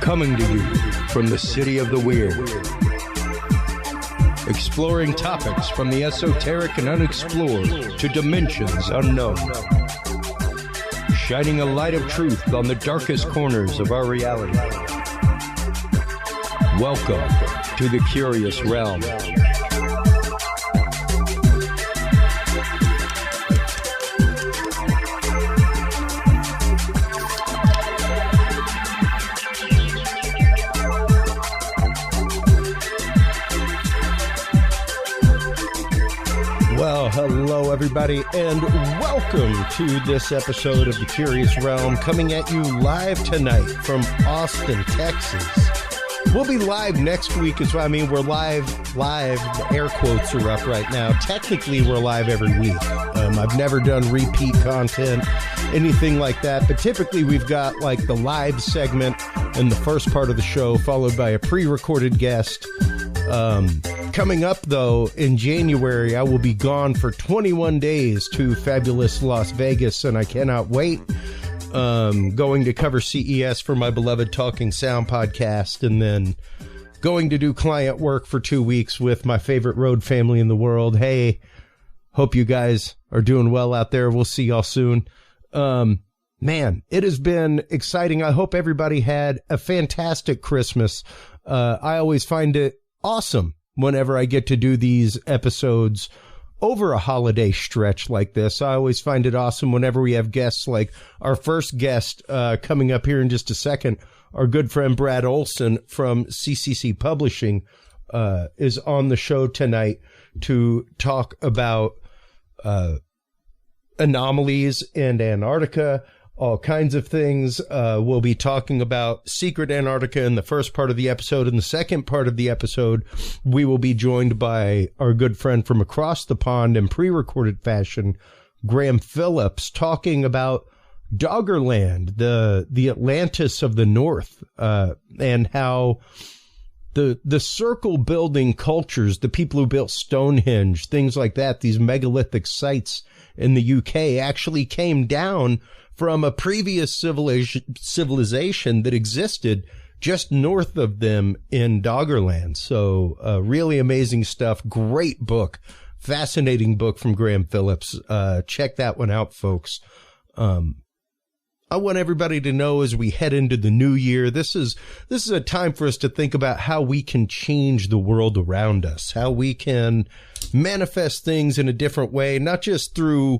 Coming to you from the city of the weird. Exploring topics from the esoteric and unexplored to dimensions unknown. Shining a light of truth on the darkest corners of our reality. Welcome to the Curious Realm. Well, hello everybody, and welcome to this episode of The Curious Realm, coming at you live tonight from Austin, Texas. We'll be live next week as well. I mean, we're live, the air quotes are up right now. Technically, we're live every week. I've never done repeat content, anything like that, but typically we've got like the live segment in the first part of the show, followed by a pre-recorded guest. Coming up, though, in January, I will be gone for 21 days to fabulous Las Vegas, and I cannot wait. Going to cover CES for my beloved Talking Sound podcast, and then going to do client work for 2 weeks with my favorite road family in the world. Hey, hope you guys are doing well out there. We'll see y'all soon. Man, it has been exciting. I hope everybody had a fantastic Christmas. I always find it awesome whenever I get to do these episodes over a holiday stretch like this. I always find it awesome whenever we have guests like our first guest coming up here in just a second. Our good friend Brad Olsen from CCC Publishing is on the show tonight to talk about anomalies in Antarctica, all kinds of things. We'll be talking about Secret Antarctica in the first part of the episode. In the second part of the episode, we will be joined by our good friend from across the pond in pre-recorded fashion, Graham Phillips, talking about Doggerland, the Atlantis of the North, and how the circle building cultures, the people who built Stonehenge, things like that, these megalithic sites in the UK actually came down from a previous civilization that existed just north of them in Doggerland. So really amazing stuff. Great book. Fascinating book from Graham Phillips. Check that one out, folks. I want everybody to know as we head into the new year, this is a time for us to think about how we can change the world around us, how we can manifest things in a different way, not just through,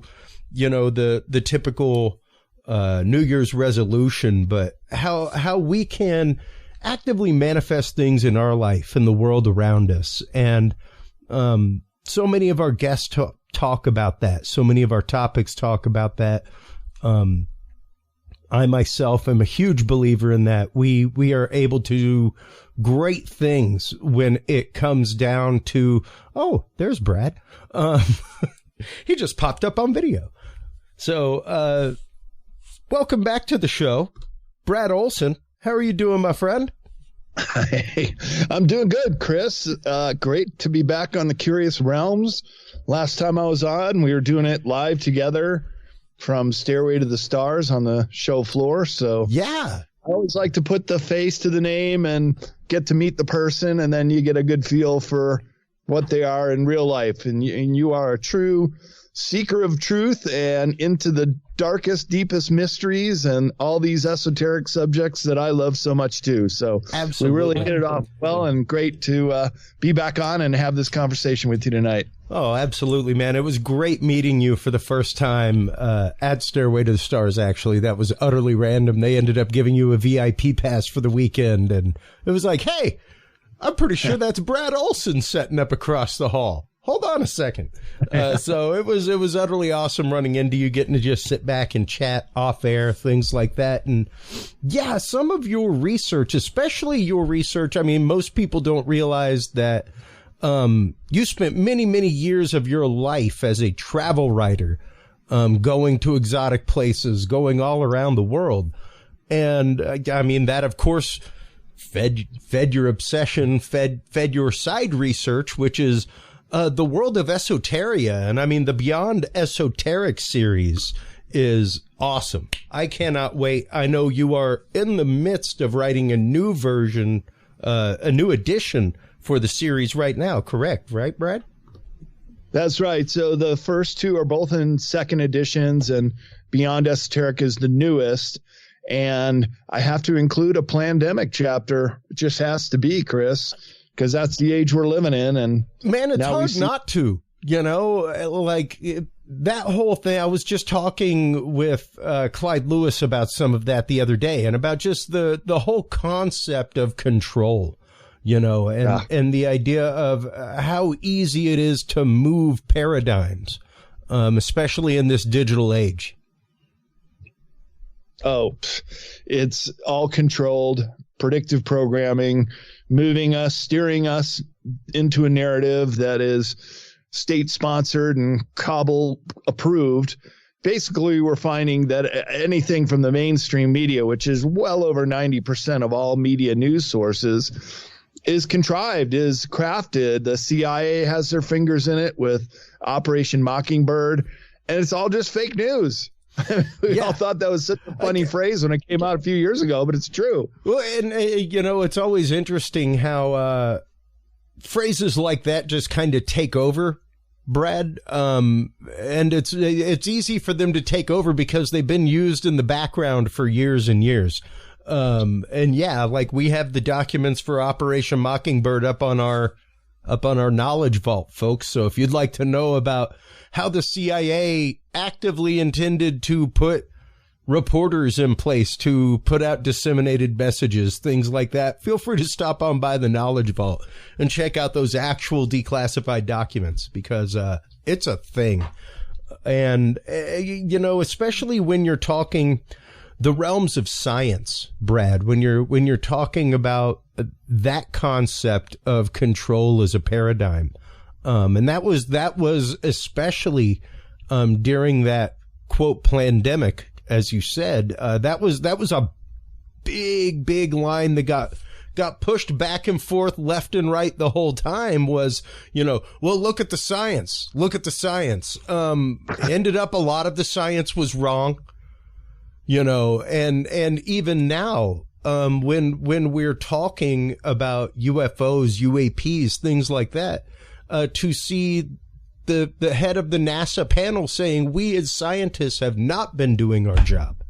you know, the typical New Year's resolution, but how we can actively manifest things in our life and the world around us. And so many of our guests talk about that. So many of our topics talk about that. I myself am a huge believer in that. We are able to do great things when it comes down to, oh, there's Brad. He just popped up on video. So, welcome back to the show, Brad Olsen. How are you doing, my friend? Hey, I'm doing good, Chris. Great to be back on the Curious Realms. Last time I was on, we were doing it live together from Stairway to the Stars on the show floor. So yeah, I always like to put the face to the name and get to meet the person, and then you get a good feel for what they are in real life. And you are a true seeker of truth and into the darkest, deepest mysteries and all these esoteric subjects that I love so much too. So absolutely, we really hit it off well, and great to be back on and have this conversation with you tonight. Oh, absolutely, man. It was great meeting you for the first time at Stairway to the Stars, actually. That was utterly random. They ended up giving you a VIP pass for the weekend, and it was like, hey, I'm pretty sure that's Brad Olsen setting up across the hall. Hold on a second. So it was utterly awesome running into you, getting to just sit back and chat off air, things like that. And yeah, some of your research, especially your research, I mean, most people don't realize that you spent many, many years of your life as a travel writer, going to exotic places, going all around the world. And I mean, that, of course, fed your obsession, fed your side research, which is the world of esoteria. And I mean, the Beyond Esoteric series is awesome. I cannot wait. I know you are in the midst of writing a new version, a new edition for the series right now. Correct, right, Brad? That's right. So the first two are both in second editions, and Beyond Esoteric is the newest. And I have to include a pandemic chapter. It just has to be, Chris, because that's the age we're living in. And man, it's hard not to, that whole thing. I was just talking with Clyde Lewis about some of that the other day, and about just the whole concept of control, and the idea of how easy it is to move paradigms, especially in this digital age. Oh, it's all controlled, predictive programming, moving us, steering us into a narrative that is state-sponsored and Kabul approved. Basically, we're finding that anything from the mainstream media, which is well over 90% of all media news sources, is contrived, is crafted. The CIA has their fingers in it with Operation Mockingbird, and it's all just fake news. We all thought that was such a funny phrase when it came out a few years ago, but it's true. Well, and it's always interesting how phrases like that just kind of take over, Brad. And it's easy for them to take over because they've been used in the background for years and years. Like we have the documents for Operation Mockingbird up on our knowledge vault, folks. So if you'd like to know about how the CIA actively intended to put reporters in place to put out disseminated messages, things like that, feel free to stop on by the knowledge vault and check out those actual declassified documents, because it's a thing. And, especially when you're talking the realms of science, Brad, when you're talking about that concept of control as a paradigm. And that was especially during that quote pandemic, as you said. That was a big line that got pushed back and forth, left and right the whole time. Was, well, look at the science. Look at the science. Ended up a lot of the science was wrong. And even now, when we're talking about UFOs, UAPs, things like that, to see the head of the NASA panel saying we as scientists have not been doing our job.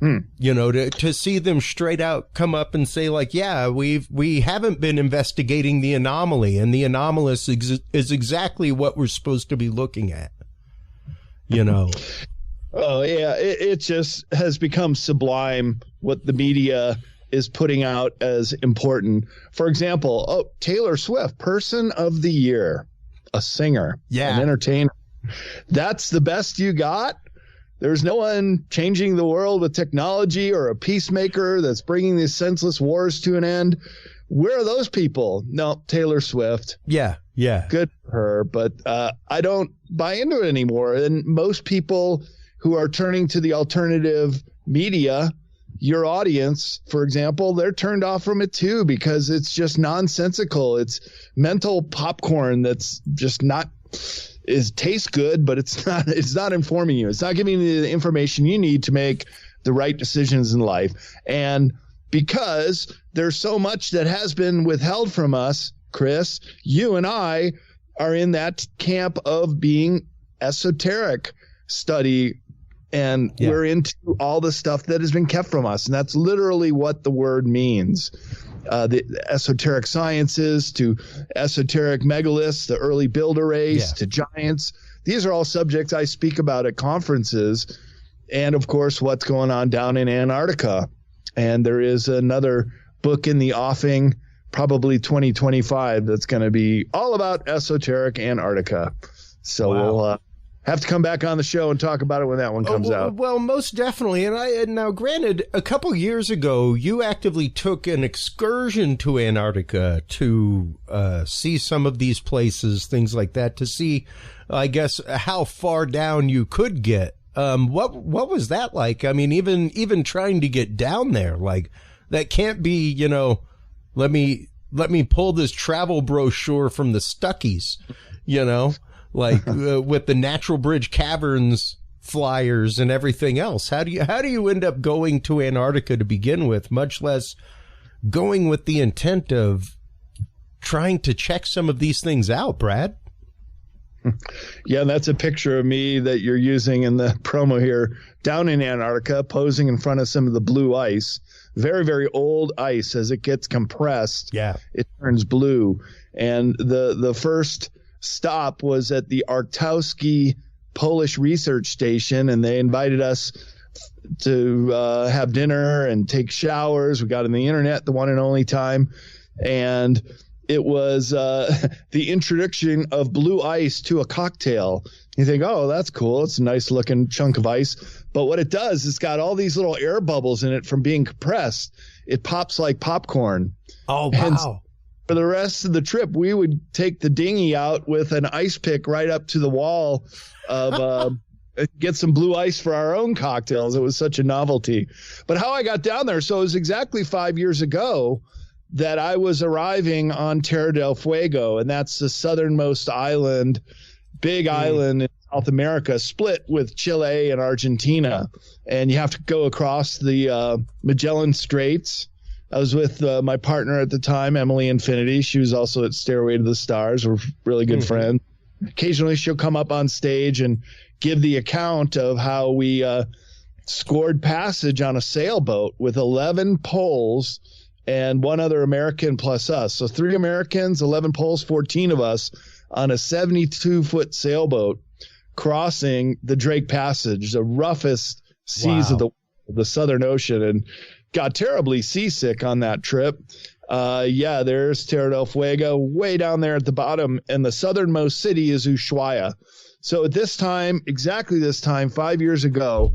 To see them straight out come up and say, like, yeah, we haven't been investigating the anomaly, and the anomalous is exactly what we're supposed to be looking at. Oh, yeah. It just has become sublime what the media is putting out as important. For example, Taylor Swift, Person of the Year, a singer, an entertainer. That's the best you got? There's no one changing the world with technology or a peacemaker that's bringing these senseless wars to an end. Where are those people? No, Taylor Swift. Yeah. Good for her, but I don't buy into it anymore. And most people who are turning to the alternative media, your audience, for example, they're turned off from it too, because it's just nonsensical. It's mental popcorn that's just tastes good, but it's not informing you. It's not giving you the information you need to make the right decisions in life. And because there's so much that has been withheld from us, Chris, you and I are in that camp of being esoteric study. And we're into all the stuff that has been kept from us. And that's literally what the word means. The esoteric sciences to esoteric megaliths, the early builder race to giants. These are all subjects I speak about at conferences. And, of course, what's going on down in Antarctica. And there is another book in the offing, probably 2025, that's going to be all about esoteric Antarctica. So we'll have to come back on the show and talk about it when that one comes out. Well, most definitely. And now, granted, a couple years ago, you actively took an excursion to Antarctica to see some of these places, things like that, to see, I guess, how far down you could get. What was that like? I mean, even trying to get down there, like, that can't be, let me pull this travel brochure from the Stuckies, like with the Natural Bridge Caverns flyers and everything else. How do you end up going to Antarctica to begin with, much less going with the intent of trying to check some of these things out, Brad? Yeah, that's a picture of me that you're using in the promo here, down in Antarctica, posing in front of some of the blue ice. Very, very old ice. As it gets compressed, yeah, it turns blue. And the first stop was at the Arctowski Polish Research Station, and they invited us to have dinner and take showers. We got on the internet the one and only time, and it was the introduction of blue ice to a cocktail. You think, oh, that's cool. It's a nice looking chunk of ice. But what it does, it's got all these little air bubbles in it from being compressed. It pops like popcorn. Oh, wow. And for the rest of the trip, we would take the dinghy out with an ice pick right up to the wall of get some blue ice for our own cocktails. It was such a novelty. But how I got down there, so it was exactly 5 years ago that I was arriving on Tierra del Fuego, and that's the southernmost island, big island in South America, split with Chile and Argentina. And you have to go across the Magellan Straits. I was with my partner at the time, Emily Infinity. She was also at Stairway to the Stars. We're really good friends. Occasionally she'll come up on stage and give the account of how we scored passage on a sailboat with 11 Poles and one other American plus us. So 3 Americans, 11 Poles, 14 of us on a 72-foot sailboat crossing the Drake Passage, the roughest seas of the Southern Ocean, and got terribly seasick on that trip. There's Tierra del Fuego way down there at the bottom, and the southernmost city is Ushuaia. So at this time, exactly this time, 5 years ago,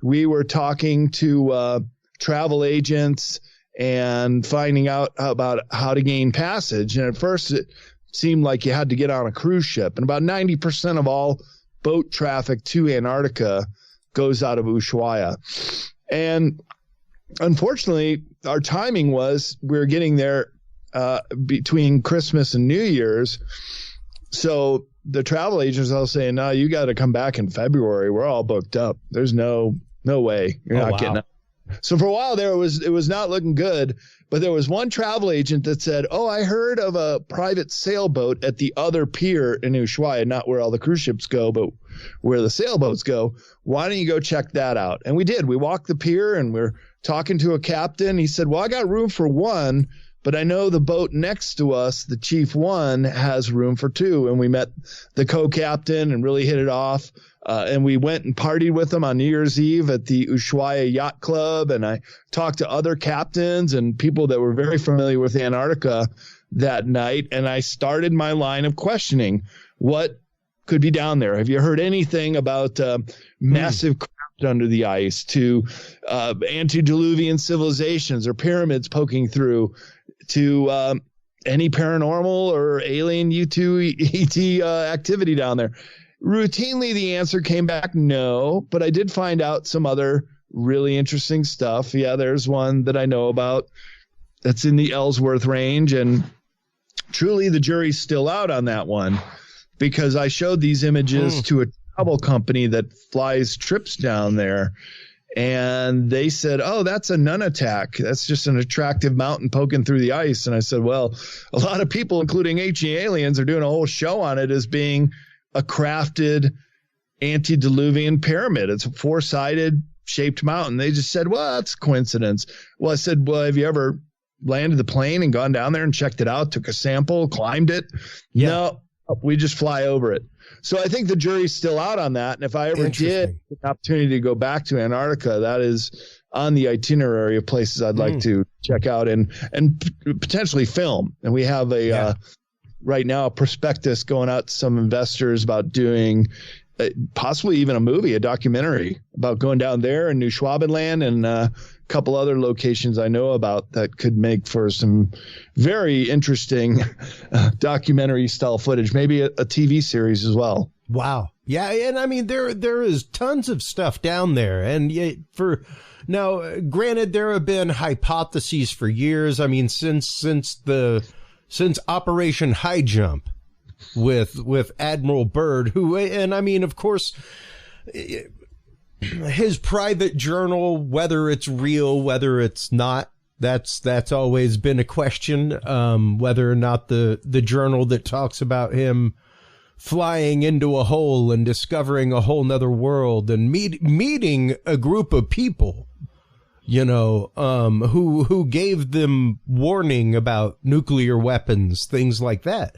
we were talking to travel agents and finding out about how to gain passage. And at first it seemed like you had to get on a cruise ship. And about 90% of all boat traffic to Antarctica goes out of Ushuaia. And unfortunately, our timing was we were getting there between Christmas and New Year's. So the travel agents all saying, no, you got to come back in February. We're all booked up. There's no way you're not getting up. So for a while there, it was not looking good. But there was one travel agent that said, oh, I heard of a private sailboat at the other pier in Ushuaia, not where all the cruise ships go, but where the sailboats go. Why don't you go check that out? And we did. We walked the pier and we're talking to a captain. He said, well, I got room for 1, but I know the boat next to us, the Chief 1, has room for 2. And we met the co-captain and really hit it off. And we went and partied with them on New Year's Eve at the Ushuaia Yacht Club. And I talked to other captains and people that were very familiar with Antarctica that night. And I started my line of questioning. What could be down there? Have you heard anything about massive craft under the ice, to antediluvian civilizations or pyramids poking through, to any paranormal or alien ET activity down there? Routinely, the answer came back no, but I did find out some other really interesting stuff. Yeah, there's one that I know about that's in the Ellsworth range, and truly the jury's still out on that one, because I showed these images to a travel company that flies trips down there, and they said, oh, that's a Nunatak. That's just an attractive mountain poking through the ice. And I said, well, a lot of people, including ancient aliens, are doing a whole show on it as being a crafted antediluvian pyramid. It's a 4-sided shaped mountain. They just said, well, that's coincidence. Well, I said, well, have you ever landed the plane and gone down there and checked it out, took a sample, climbed it? Yeah. No, we just fly over it. So I think the jury's still out on that. And if I ever did an opportunity to go back to Antarctica, that is on the itinerary of places I'd like to check out and potentially film. And we have right now a prospectus going out to some investors about doing possibly even a movie, a documentary about going down there in New Schwabenland and a couple other locations I know about that could make for some very interesting documentary style footage, maybe a TV series as well. Wow. Yeah. And I mean, there is tons of stuff down there. And now, granted, there have been hypotheses for years. I mean, since Operation High Jump with Admiral Byrd, who, and I mean, of course, his private journal, whether it's real, whether it's not, that's always been a question. Whether or not the journal that talks about him flying into a hole and discovering a whole nother world and meeting a group of people, who gave them warning about nuclear weapons, things like that.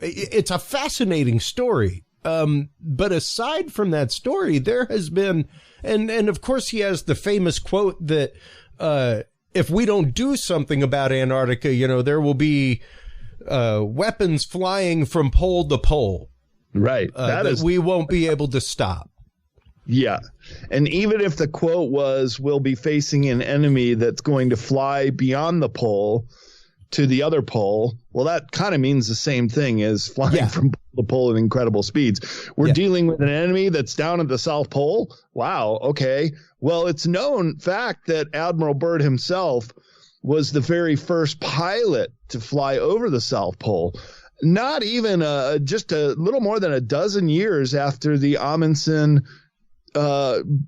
It's a fascinating story. But aside from that story, there has been, and of course he has the famous quote that, if we don't do something about Antarctica, there will be, weapons flying from pole to pole. Right. That we won't be able to stop. Yeah. And even if the quote was, we'll be facing an enemy that's going to fly beyond the pole to the other pole, well, that kind of means the same thing as flying from pole to pole at incredible speeds. We're dealing with an enemy that's down at the South Pole. Wow. Okay. Well, it's known fact that Admiral Byrd himself was the very first pilot to fly over the South Pole. Not even just a little more than a dozen years after the Amundsen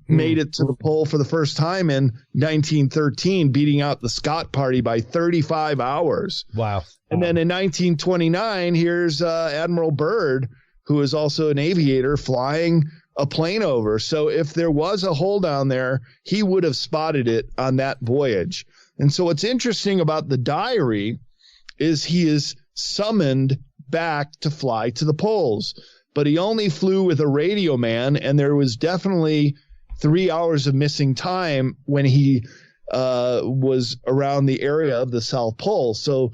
made it to the pole for the first time in 1913, beating out the Scott Party by 35 hours. Wow. And then in 1929, here's Admiral Byrd, who is also an aviator, flying a plane over. So if there was a hole down there, he would have spotted it on that voyage. And so what's interesting about the diary is he is summoned back to fly to the poles. But he only flew with a radio man, and there was definitely 3 hours of missing time when he was around the area of the South Pole. So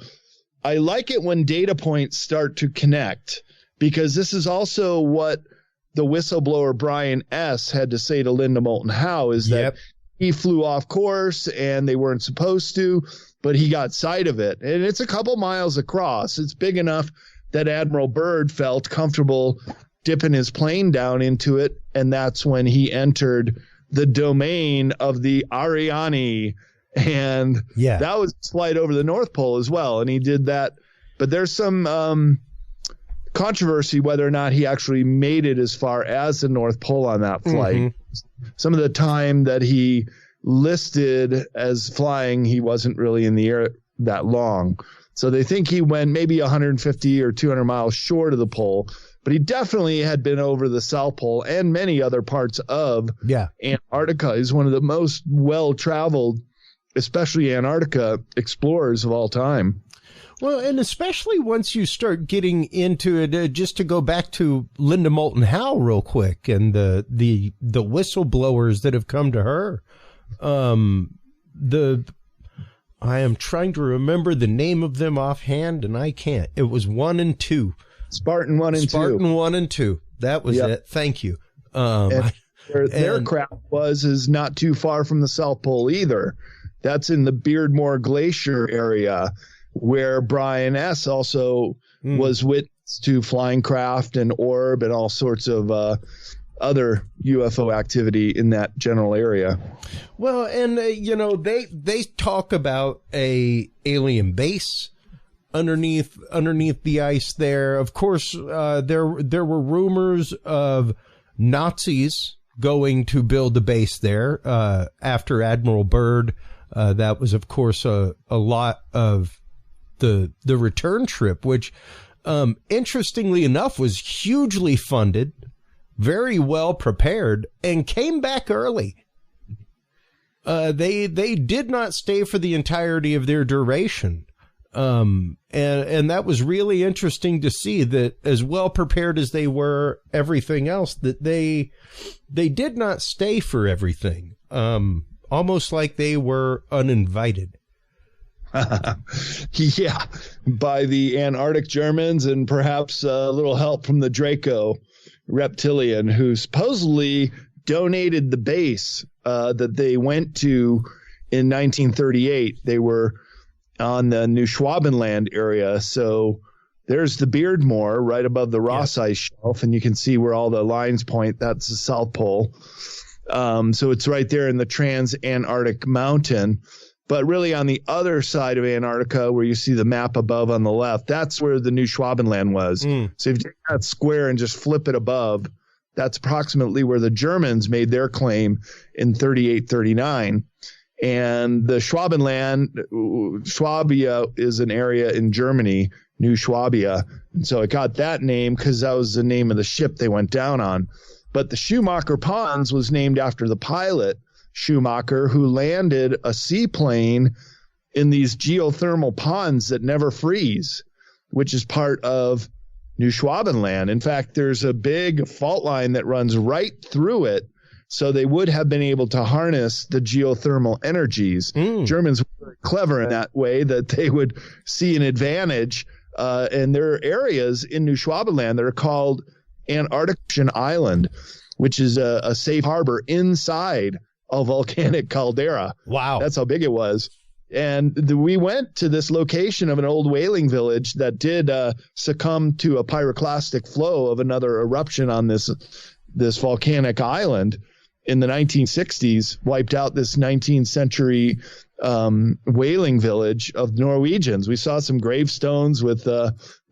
I like it when data points start to connect, because this is also what the whistleblower Brian S. had to say to Linda Moulton Howe, is that he flew off course and they weren't supposed to, but he got sight of it. And it's a couple miles across. It's big enough that Admiral Byrd felt comfortable dipping his plane down into it, and that's when he entered the domain of the Ariane, and that was his flight over the North Pole as well, and he did that. But there's some controversy whether or not he actually made it as far as the North Pole on that flight. Mm-hmm. Some of the time that he listed as flying, he wasn't really in the air that long. So they think he went maybe 150 or 200 miles short of the pole, but he definitely had been over the South Pole and many other parts of Antarctica. He's one of the most well-traveled, especially Antarctica, explorers of all time. Well, and especially once you start getting into it, just to go back to Linda Moulton Howe real quick, and the whistleblowers that have come to her, I am trying to remember the name of them offhand, and I can't. It was 1 and 2. Spartan 1 and 2. Spartan 1 and 2. That was it. Thank you. Their craft is not too far from the South Pole either. That's in the Beardmore Glacier area, where Brian S. also was witness to flying craft and orb and all sorts of other UFO activity in that general area. Well, and they talk about a alien base underneath the ice there. Of course, there were rumors of Nazis going to build a base there after Admiral Byrd. That was, of course, a lot of the return trip, which interestingly enough was hugely funded, very well prepared, and came back early. They did not stay for the entirety of their duration. And that was really interesting to see, that as well prepared as they were everything else, that they did not stay for everything. Almost like they were uninvited. Yeah, by the Antarctic Germans, and perhaps a little help from the Draco reptilian, who supposedly donated the base that they went to in 1938. They were on the New Schwabenland area. So there's the Beardmore right above the Ross Ice Shelf, and you can see where all the lines point. That's the South Pole. So it's right there in the Trans-Antarctic Mountain. But really on the other side of Antarctica, where you see the map above on the left, that's where the New Schwabenland was. So if you take that square and just flip it above, That's approximately where the Germans made their claim in 38-39. And the Schwabenland, Swabia is an area in Germany, New Swabia. And so it got that name because that was the name of the ship they went down on. But the Schumacher Ponds was named after the pilot, Schumacher, who landed a seaplane in these geothermal ponds that never freeze, which is part of New Schwabenland. In fact, there's a big fault line that runs right through it. So they would have been able to harness the geothermal energies. Germans were very clever in that way that they would see an advantage. And there are areas in New Schwabenland that are called Antarctica Island, which is a safe harbor inside a volcanic caldera. Wow. That's how big it was. And we went to this location of an old whaling village that did succumb to a pyroclastic flow of another eruption on this volcanic island in the 1960s, wiped out this 19th century whaling village of Norwegians. We saw some gravestones with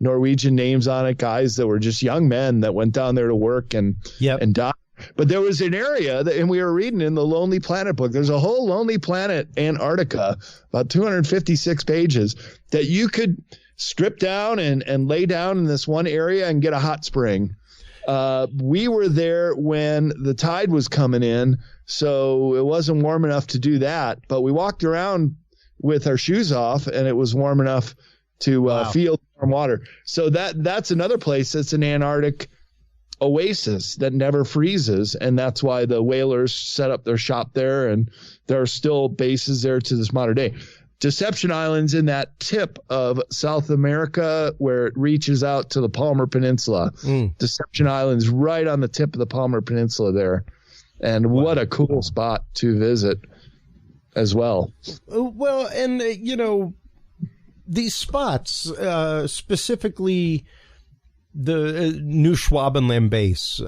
Norwegian names on it, guys that were just young men that went down there to work and died. But there was an area and we were reading in the Lonely Planet book, there's a whole Lonely Planet Antarctica, about 256 pages, that you could strip down and lay down in this one area and get a hot spring. We were there when the tide was coming in, so it wasn't warm enough to do that. But we walked around with our shoes off, and it was warm enough to feel warm water. So that's another place that's an Antarctic oasis that never freezes, and that's why the whalers set up their shop there, and there are still bases there to this modern day. Deception Island's in that tip of South America where it reaches out to the Palmer Peninsula. Deception Island's right on the tip of the Palmer Peninsula there. And what a cool spot to visit as well. Well, and, these spots, specifically the New Schwabenland base,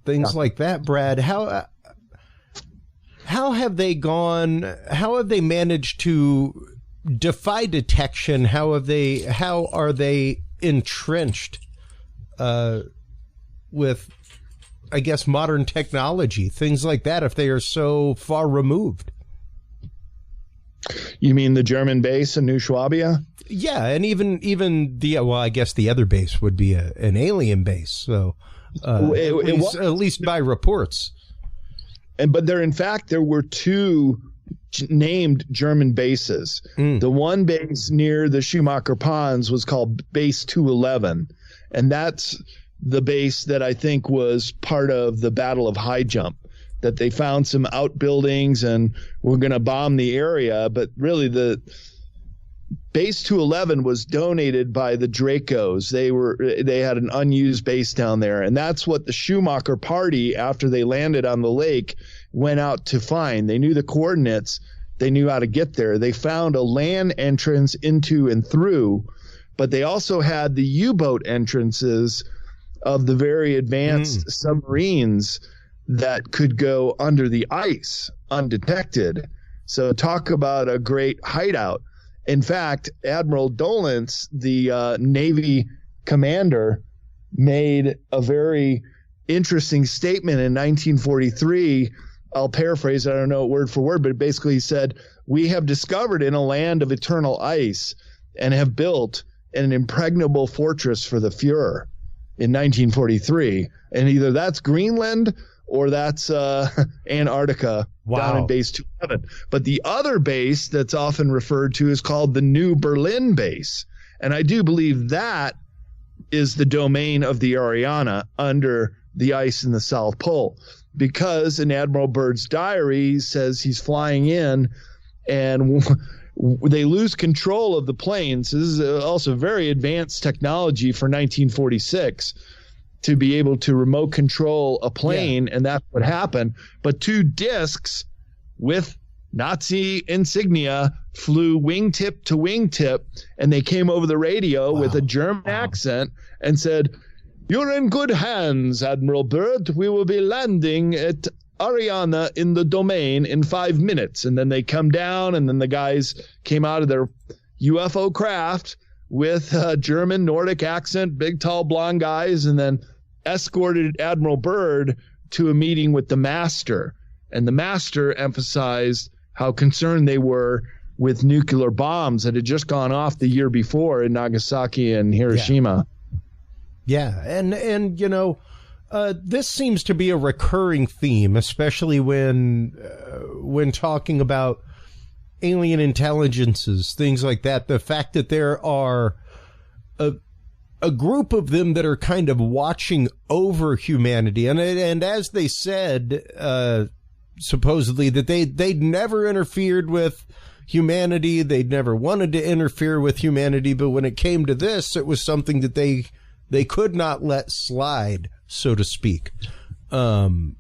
things like that, Brad, how have they gone? How have they managed to defy detection? How are they entrenched with, I guess, modern technology, things like that, if they are so far removed? You mean the German base in New Swabia? Yeah, and even I guess the other base would be an alien base. So at least by reports. But there were two named German bases. The one base near the Schumacher Ponds was called Base 211, and that's the base that I think was part of the Battle of High Jump, that they found some outbuildings and were going to bomb the area, but really the Base 211 was donated by the Dracos. They had an unused base down there, and that's what the Schumacher party, after they landed on the lake, went out to find. They knew the coordinates. They knew how to get there. They found a land entrance into and through, but they also had the U-boat entrances of the very advanced submarines that could go under the ice undetected. So talk about a great hideout. In fact, Admiral Dolence, the Navy commander, made a very interesting statement in 1943. I'll paraphrase, I don't know word for word, but basically he said, "We have discovered in a land of eternal ice and have built an impregnable fortress for the Fuhrer," in 1943. And either that's Greenland or that's Antarctica down in Base 211. But the other base that's often referred to is called the New Berlin base. And I do believe that is the domain of the Ariana under the ice in the South Pole. Because in Admiral Byrd's diary, he says he's flying in and they lose control of the planes. This is also very advanced technology for 1946. To be able to remote control a plane, and that's what happened. But two discs with Nazi insignia flew wingtip to wingtip, and they came over the radio with a German accent and said, "You're in good hands, Admiral Byrd. We will be landing at Ariana in the domain in 5 minutes." And then they come down, and then the guys came out of their UFO craft with a German Nordic accent, big, tall, blonde guys, and then escorted Admiral Byrd to a meeting with the master. And the master emphasized how concerned they were with nuclear bombs that had just gone off the year before in Nagasaki and Hiroshima. Yeah. And you know, this seems to be a recurring theme, especially when talking about alien intelligences, things like that. The fact that there are a group of them that are kind of watching over humanity. And as they said, supposedly that they'd never interfered with humanity. They'd never wanted to interfere with humanity. But when it came to this, it was something that they could not let slide, so to speak. And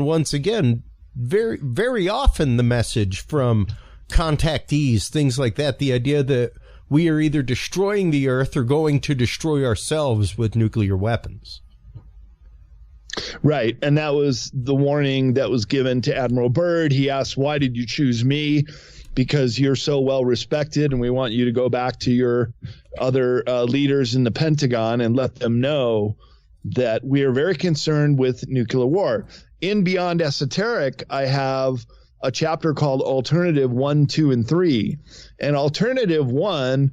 once again, very, very often the message from contactees, things like that, the idea that we are either destroying the Earth or going to destroy ourselves with nuclear weapons. Right. And that was the warning that was given to Admiral Byrd. He asked, why did you choose me? Because you're so well respected, and we want you to go back to your other leaders in the Pentagon and let them know that we are very concerned with nuclear war. In Beyond Esoteric, I have a chapter called Alternative 1, 2, and 3. And Alternative 1,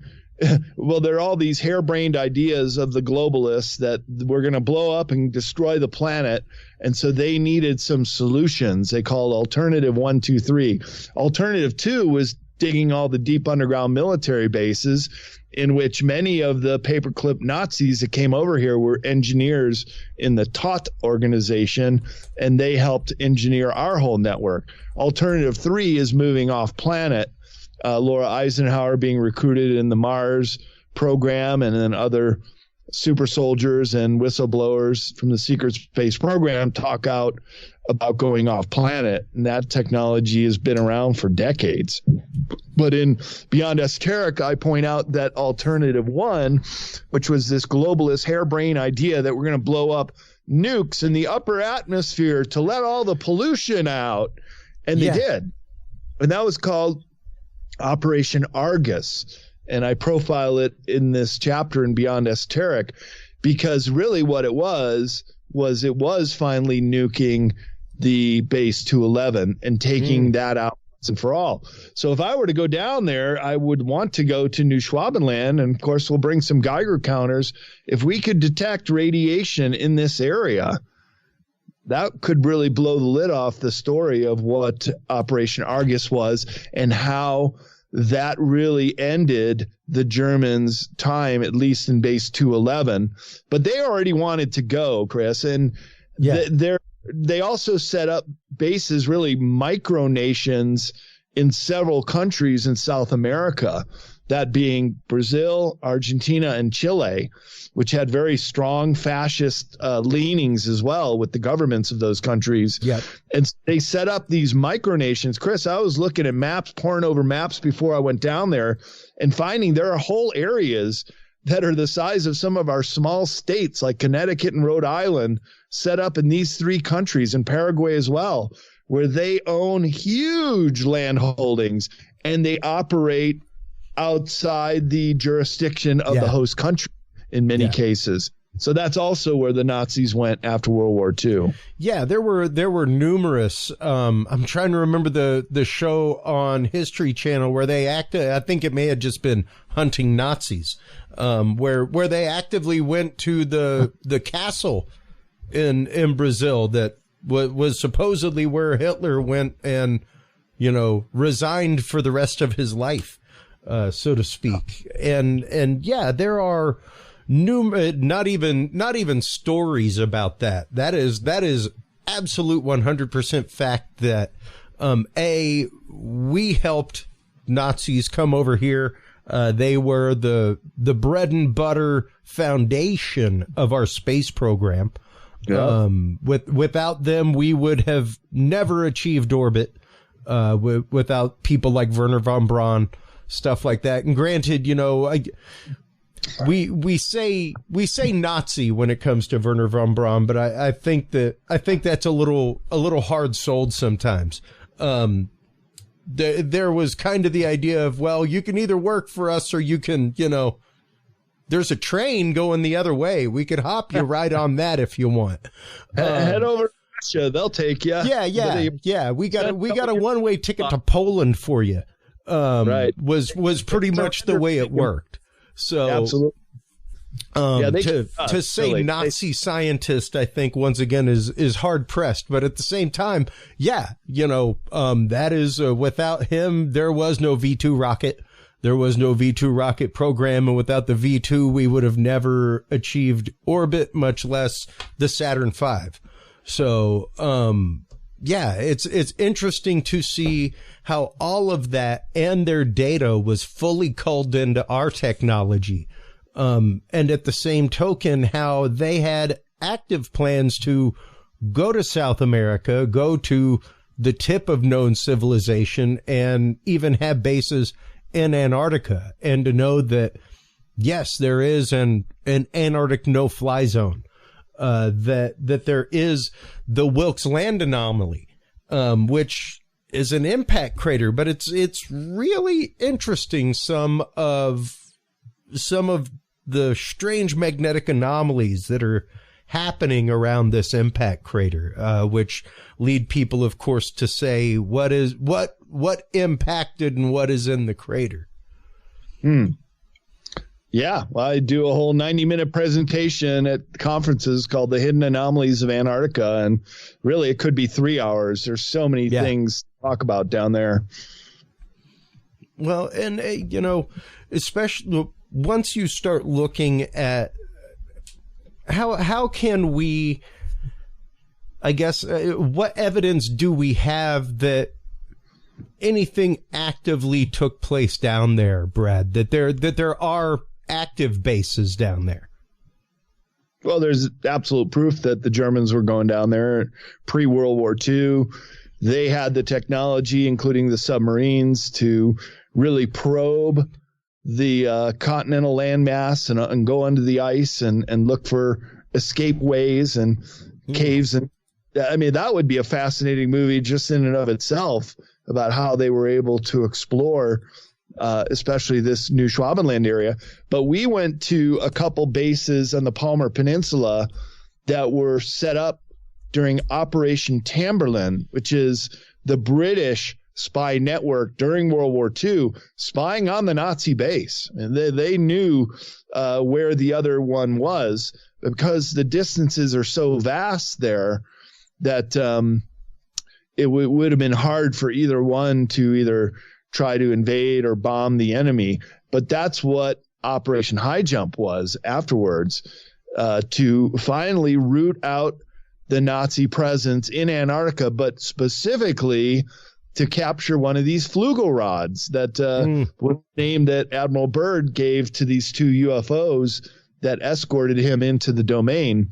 well, there are all these harebrained ideas of the globalists that we're going to blow up and destroy the planet. And so they needed some solutions. They called Alternative 1, 2, 3. Alternative 2 was digging all the deep underground military bases, in which many of the paperclip Nazis that came over here were engineers in the TOT organization, and they helped engineer our whole network. Alternative 3 is moving off planet. Laura Eisenhower being recruited in the Mars program, and then other super soldiers and whistleblowers from the secret space program talk out about going off planet. And that technology has been around for decades. But in Beyond Esoteric, I point out that Alternative 1, which was this globalist harebrained idea that we're going to blow up nukes in the upper atmosphere to let all the pollution out. And they did. And that was called Operation Argus. And I profile it in this chapter in Beyond Esoteric, because really what it was it was finally nuking the base 211 and taking that out once and for all. So if I were to go down there, I would want to go to New Schwabenland, and of course we'll bring some Geiger counters. If we could detect radiation in this area, that could really blow the lid off the story of what Operation Argus was and how that really ended the Germans' time, at least in base 211. But they already wanted to go, Chris, and they also set up bases, really micronations, in several countries in South America, that being Brazil, Argentina, and Chile, which had very strong fascist leanings as well with the governments of those countries. Yeah. And they set up these micronations. Chris, I was looking at maps, poring over maps before I went down there, and finding there are whole areas that are the size of some of our small states like Connecticut and Rhode Island, set up in these three countries, and Paraguay as well, where they own huge land holdings and they operate outside the jurisdiction of the host country in many cases. So that's also where the Nazis went after World War II. Yeah, there were numerous. I'm trying to remember the show on History Channel where they acted. I think it may have just been Hunting Nazis, where they actively went to the castle in Brazil that was supposedly where Hitler went and resigned for the rest of his life, so to speak. And yeah, there are not even stories about that. That is absolute 100% fact that we helped Nazis come over here. They were the bread and butter foundation of our space program. Yeah. Without them, we would have never achieved orbit. Without people like Wernher von Braun, stuff like that. And granted, we say Nazi when it comes to Wernher von Braun, but I think that's a little hard sold sometimes. There was kind of the idea of, well, you can either work for us or you can, there's a train going the other way. We could hop you right on that if you want. Head over to Russia. They'll take you. Yeah. We got a one-way ticket to Poland for you. Right. Was pretty much the way it worked. So absolutely. To say really, Nazi scientist, I think once again is hard pressed, but at the same time, that is without him, there was no V2 rocket. There was no V2 rocket program, and without the V2, we would have never achieved orbit, much less the Saturn V. So, it's interesting to see how all of that and their data was fully culled into our technology. And at the same token, how they had active plans to go to South America, go to the tip of known civilization, and even have bases in Antarctica. And to know that, yes, there is an Antarctic no-fly zone, that there is the Wilkes Land anomaly, which is an impact crater, but it's really interesting. Some of the strange magnetic anomalies that are happening around this impact crater, which lead people, of course, to say what impacted and what is in the crater. Yeah, well, I do a whole 90-minute presentation at conferences called The Hidden Anomalies of Antarctica, and really it could be 3 hours. There's so many things to talk about down there. Well, and, especially once you start looking at how can we, I guess, what evidence do we have that anything actively took place down there, Brad, that there are active bases down there? Well, there's absolute proof that the Germans were going down there pre-World War II. They had the technology, including the submarines, to really probe the continental landmass and go under the ice and look for escape ways and caves. And I mean, that would be a fascinating movie just in and of itself, about how they were able to explore especially this New Schwabenland area. But we went to a couple bases on the Palmer Peninsula that were set up during Operation Tamberlin, which is the British spy network during World War II, spying on the Nazi base. And they knew where the other one was, because the distances are so vast there that it would have been hard for either one to either try to invade or bomb the enemy. But that's what Operation High Jump was afterwards, to finally root out the Nazi presence in Antarctica, but specifically to capture one of these Flugel rods that was the name that Admiral Byrd gave to these two UFOs that escorted him into the domain.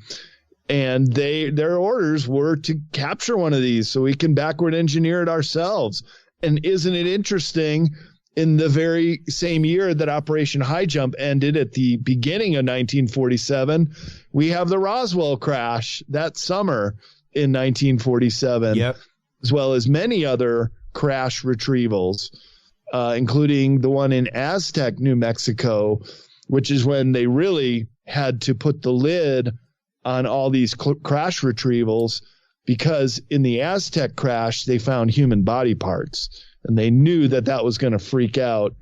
And their orders were to capture one of these so we can backward engineer it ourselves. And isn't it interesting, in the very same year that Operation High Jump ended at the beginning of 1947, we have the Roswell crash that summer in 1947, as well as many other crash retrievals, including the one in Aztec, New Mexico, which is when they really had to put the lid on all these crash retrievals, because in the Aztec crash, they found human body parts, and they knew that was going to freak out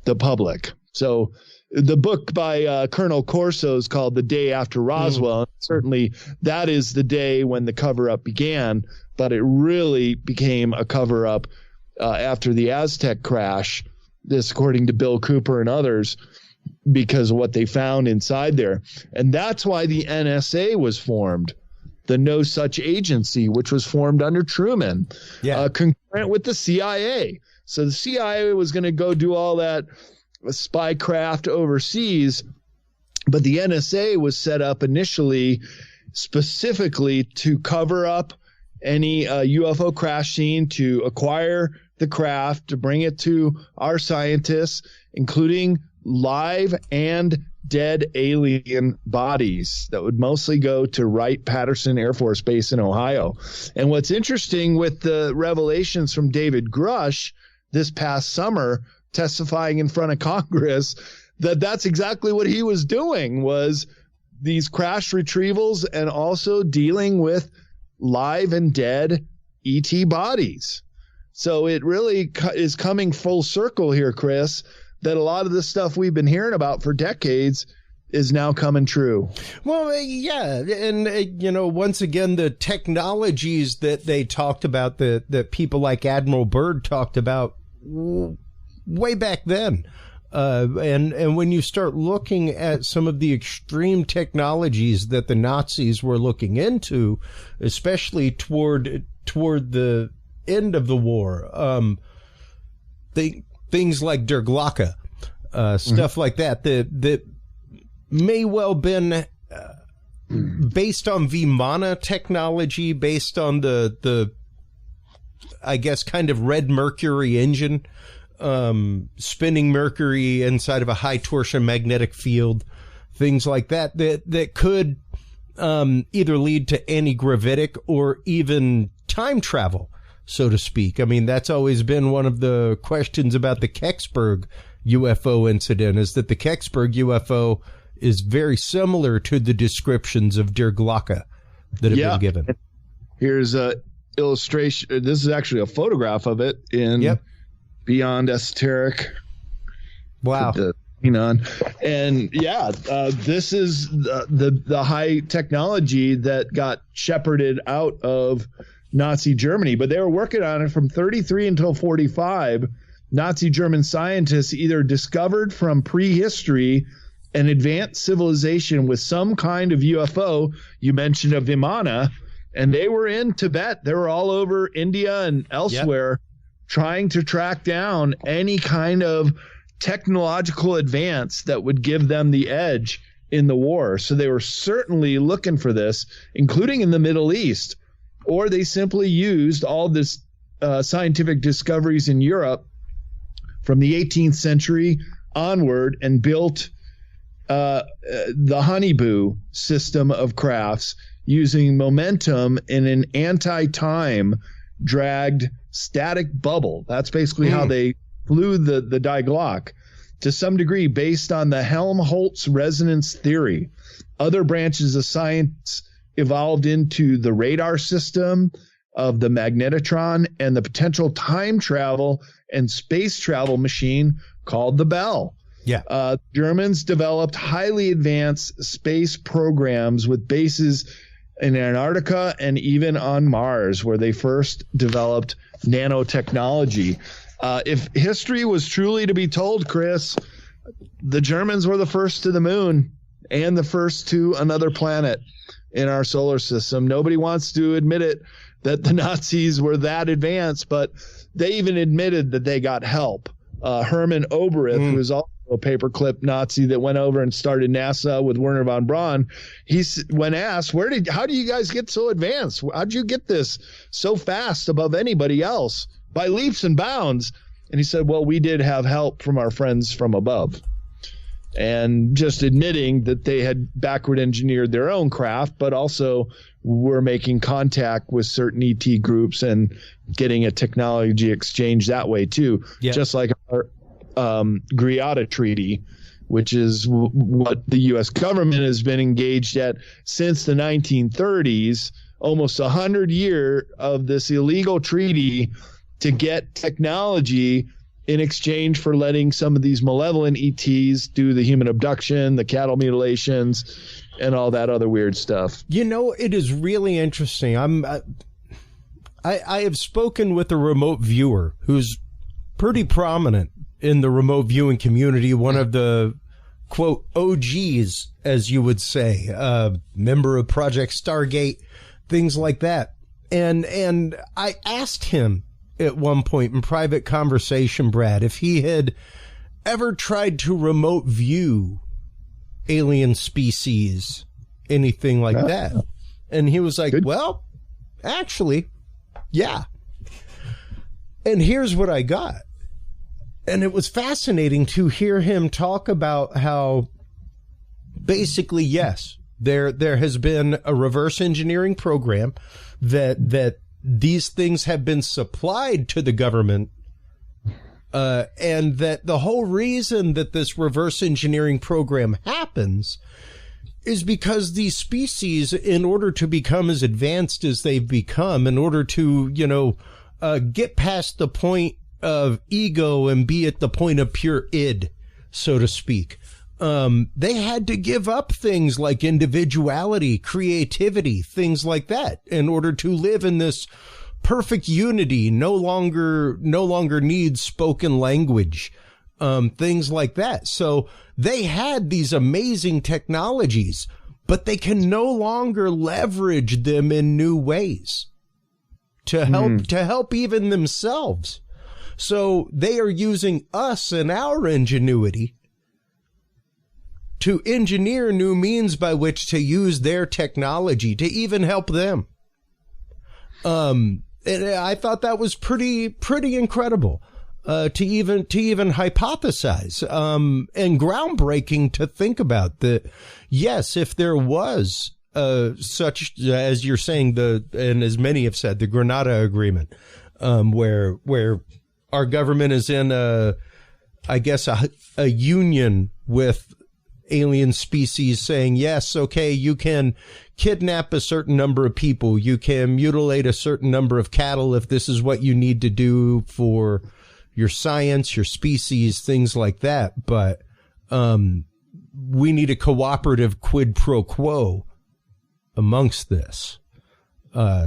the public. So the book by Colonel Corso is called The Day After Roswell. Certainly that is the day when the cover-up began, but it really became a cover-up after the Aztec crash, this according to Bill Cooper and others, because of what they found inside there. And that's why the NSA was formed, the No Such Agency, which was formed under Truman, concurrent with the CIA. So the CIA was going to go do all that spycraft overseas, but the NSA was set up initially specifically to cover up any UFO crash scene, to acquire the craft, to bring it to our scientists, including live and dead alien bodies that would mostly go to Wright-Patterson Air Force Base in Ohio. And what's interesting with the revelations from David Grush this past summer, testifying in front of Congress, that's exactly what he was doing, was these crash retrievals and also dealing with live and dead ET bodies. So it really is coming full circle here, Chris, that a lot of the stuff we've been hearing about for decades is now coming true. Well, yeah. And, once again, the technologies that they talked about, that people like Admiral Byrd talked about way back then. And when you start looking at some of the extreme technologies that the Nazis were looking into, especially toward the end of the war, things like Der Glocke, stuff like that may well been based on Vimana technology, based on the I guess kind of red mercury engine, spinning mercury inside of a high torsion magnetic field, things like that could either lead to anti-gravitic or even time travel, so to speak. I mean, that's always been one of the questions about the Kecksburg UFO incident, is that the Kecksburg UFO is very similar to the descriptions of Der Glocke that have been given. Here's a illustration. This is actually a photograph of it in Beyond Esoteric. Wow. And this is the high technology that got shepherded out of Nazi Germany, but they were working on it from 33 until 45. Nazi German scientists either discovered from prehistory an advanced civilization with some kind of UFO. You mentioned a Vimana, and they were in Tibet. They were all over India and elsewhere trying to track down any kind of technological advance that would give them the edge in the war. So they were certainly looking for this, including in the Middle East, or they simply used all this scientific discoveries in Europe from the 18th century onward and built the Honeyboo system of crafts using momentum in an anti-time dragged static bubble. That's basically how they flew the Die Glocke, to some degree based on the Helmholtz resonance theory. Other branches of science evolved into the radar system of the magnetotron and the potential time travel and space travel machine called the Bell. Germans developed highly advanced space programs with bases in Antarctica and even on Mars, where they first developed nanotechnology. If history was truly to be told, Chris, the Germans were the first to the moon and the first to another planet in our solar system. Nobody wants to admit it, that the Nazis were that advanced, but they even admitted that they got help. Hermann Oberth, who was also a paperclip Nazi that went over and started NASA with Werner von Braun, when asked, how do you guys get so advanced? How'd you get this so fast above anybody else by leaps and bounds? And he said, well, we did have help from our friends from above. And just admitting that they had backward engineered their own craft, but also were making contact with certain ET groups and getting a technology exchange that way too. Just like our Greada Treaty, which is what the U.S. government has been engaged at since the 1930s, almost 100 years of this illegal treaty to get technology in exchange for letting some of these malevolent ETs do the human abduction, the cattle mutilations, and all that other weird stuff. It is really interesting. I have spoken with a remote viewer who's pretty prominent in the remote viewing community, one of the, quote, OGs, as you would say, member of Project Stargate, things like that. And I asked him at one point in private conversation, Brad, if he had ever tried to remote view alien species, anything like that. And he was like, well, actually, yeah. And here's what I got. And it was fascinating to hear him talk about how basically, yes, there has been a reverse engineering program that these things have been supplied to the government And that the whole reason that this reverse engineering program happens is because these species, in order to become as advanced as they've become, in order to, get past the point of ego and be at the point of pure id, so to speak, they had to give up things like individuality, creativity, things like that, in order to live in this perfect unity, no longer needs spoken language, things like that. So they had these amazing technologies, but they can no longer leverage them in new ways to help even themselves. So they are using us and our ingenuity to engineer new means by which to use their technology to even help them. And I thought that was pretty incredible, to even hypothesize, and groundbreaking to think about that. Yes, if there was, such as you're saying, and as many have said, the Grenada Agreement, where our government is in a union with alien species saying, yes, okay, you can kidnap a certain number of people, you can mutilate a certain number of cattle if this is what you need to do for your science, your species, things like that. But we need a cooperative quid pro quo amongst this.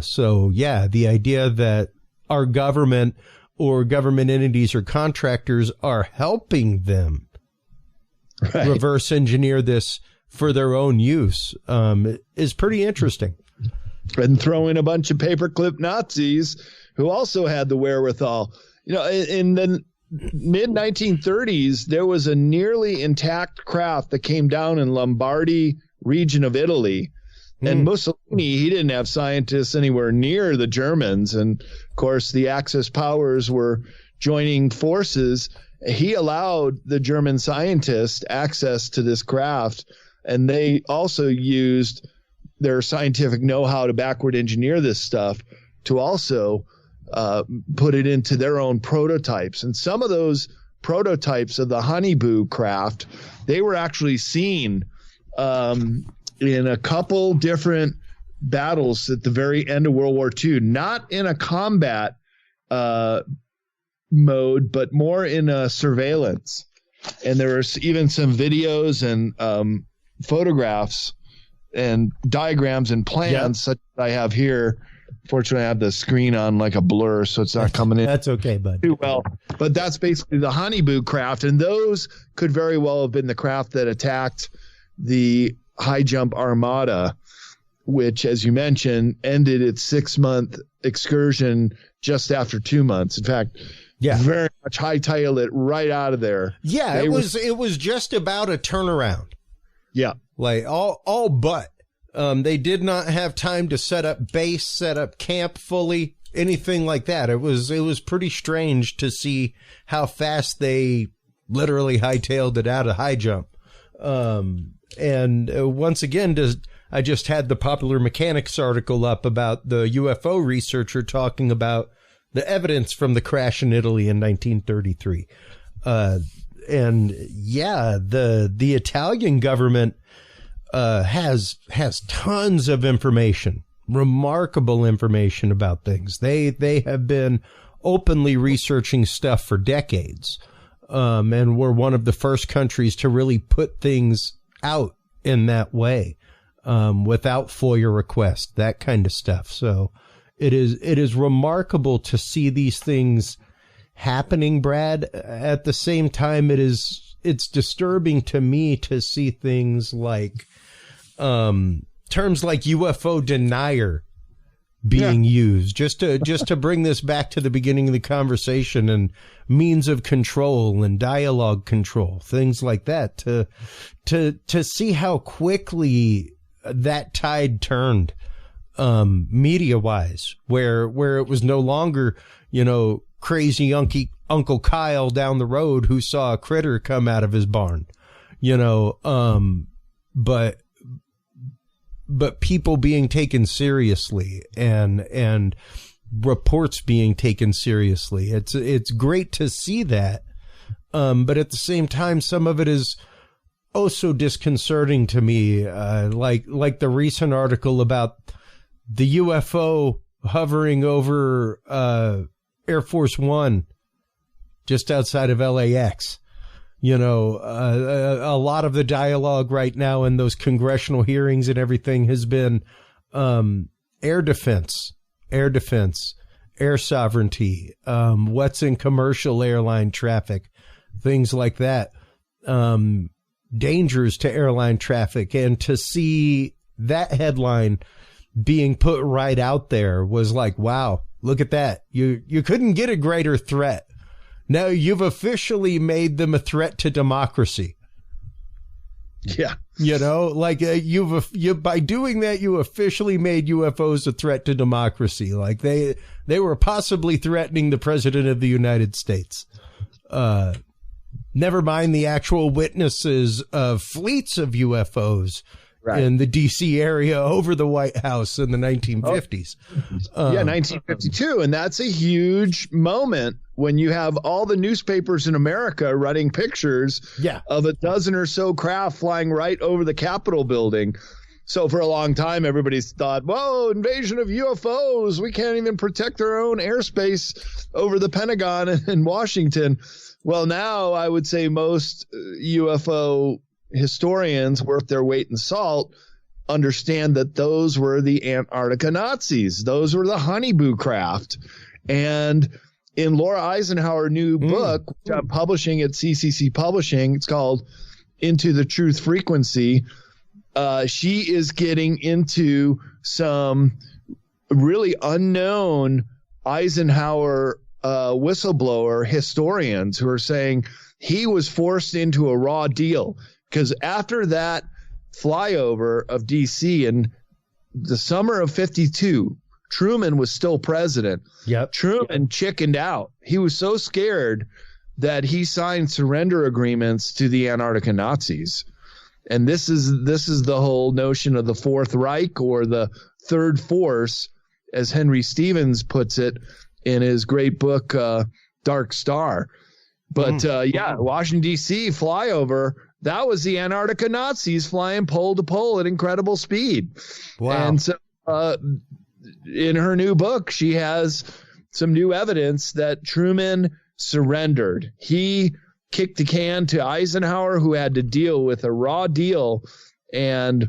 So yeah, the idea that our government or government entities or contractors are helping them reverse engineer this for their own use is pretty interesting. And throw in a bunch of paperclip Nazis who also had the wherewithal. In the mid-1930s, there was a nearly intact craft that came down in Lombardy region of Italy. And Mussolini, he didn't have scientists anywhere near the Germans. And, of course, the Axis powers were joining forces. He allowed the German scientists access to this craft, and they also used their scientific know-how to backward engineer this stuff to also put it into their own prototypes. And some of those prototypes of the Honeyboo craft, they were actually seen in a couple different battles at the very end of World War II, not in a combat mode, but more in a surveillance. And there was even some videos and photographs and diagrams and plans such that I have here. Fortunately, I have the screen on like a blur, so it's not coming in. That's okay, bud. Too well. But that's basically the Honeyboo craft, and those could very well have been the craft that attacked the high jump Armada, which, as you mentioned, ended its 6-month excursion just after 2 months. In fact, very much hightailed it right out of there. Yeah, it was just about a turnaround. Yeah, like all but. They did not have time to set up base, set up camp fully, anything like that. It was pretty strange to see how fast they literally hightailed it out of high jump. And once again, I just had the Popular Mechanics article up about the UFO researcher talking about the evidence from the crash in Italy in 1933. And yeah, the Italian government has tons of information, remarkable information about things. They have been openly researching stuff for decades, and we're one of the first countries to really put things out in that way, without FOIA request, that kind of stuff. So it is remarkable to see these things happening, Brad. At the same time, it's disturbing to me to see things like terms like UFO denier being used, just to bring this back to the beginning of the conversation, and means of control and dialogue control, things like that, to see how quickly that tide turned, media wise, where it was no longer, crazy Uncle Kyle down the road who saw a critter come out of his barn, but people being taken seriously and reports being taken seriously. It's great to see that. But at the same time, some of it is so disconcerting to me. Like the recent article about the UFO hovering over Air Force One just outside of LAX. A lot of the dialogue right now in those congressional hearings and everything has been air defense, air sovereignty, what's in commercial airline traffic, things like that, dangers to airline traffic. And to see that headline being put right out there was like, wow, look at that. You couldn't get a greater threat. Now you've officially made them a threat to democracy. Yeah. By doing that, you officially made UFOs a threat to democracy. Like they were possibly threatening the president of the United States. Never mind the actual witnesses of fleets of UFOs in the D.C. area over the White House in the 1950s. 1952. And that's a huge moment when you have all the newspapers in America running pictures of a dozen or so craft flying right over the Capitol building. So for a long time, everybody's thought, whoa, invasion of UFOs. We can't even protect our own airspace over the Pentagon and Washington. Well, now I would say most UFO historians worth their weight in salt understand that those were the Antarctica Nazis. Those were the honeyboo craft. And in Laura Eisenhower's new book, which I'm publishing at CCC Publishing, it's called Into the Truth Frequency. She is getting into some really unknown Eisenhower whistleblower historians who are saying he was forced into a raw deal. Because after that flyover of D.C. in the summer of 52, Truman was still president. Truman chickened out. He was so scared that he signed surrender agreements to the Antarctica Nazis. And this is the whole notion of the Fourth Reich, or the Third Force, as Henry Stevens puts it in his great book, Dark Star. But Washington, D.C. flyover, that was the Antarctica Nazis flying pole to pole at incredible speed. Wow. And so in her new book, she has some new evidence that Truman surrendered. He kicked the can to Eisenhower, who had to deal with a raw deal. And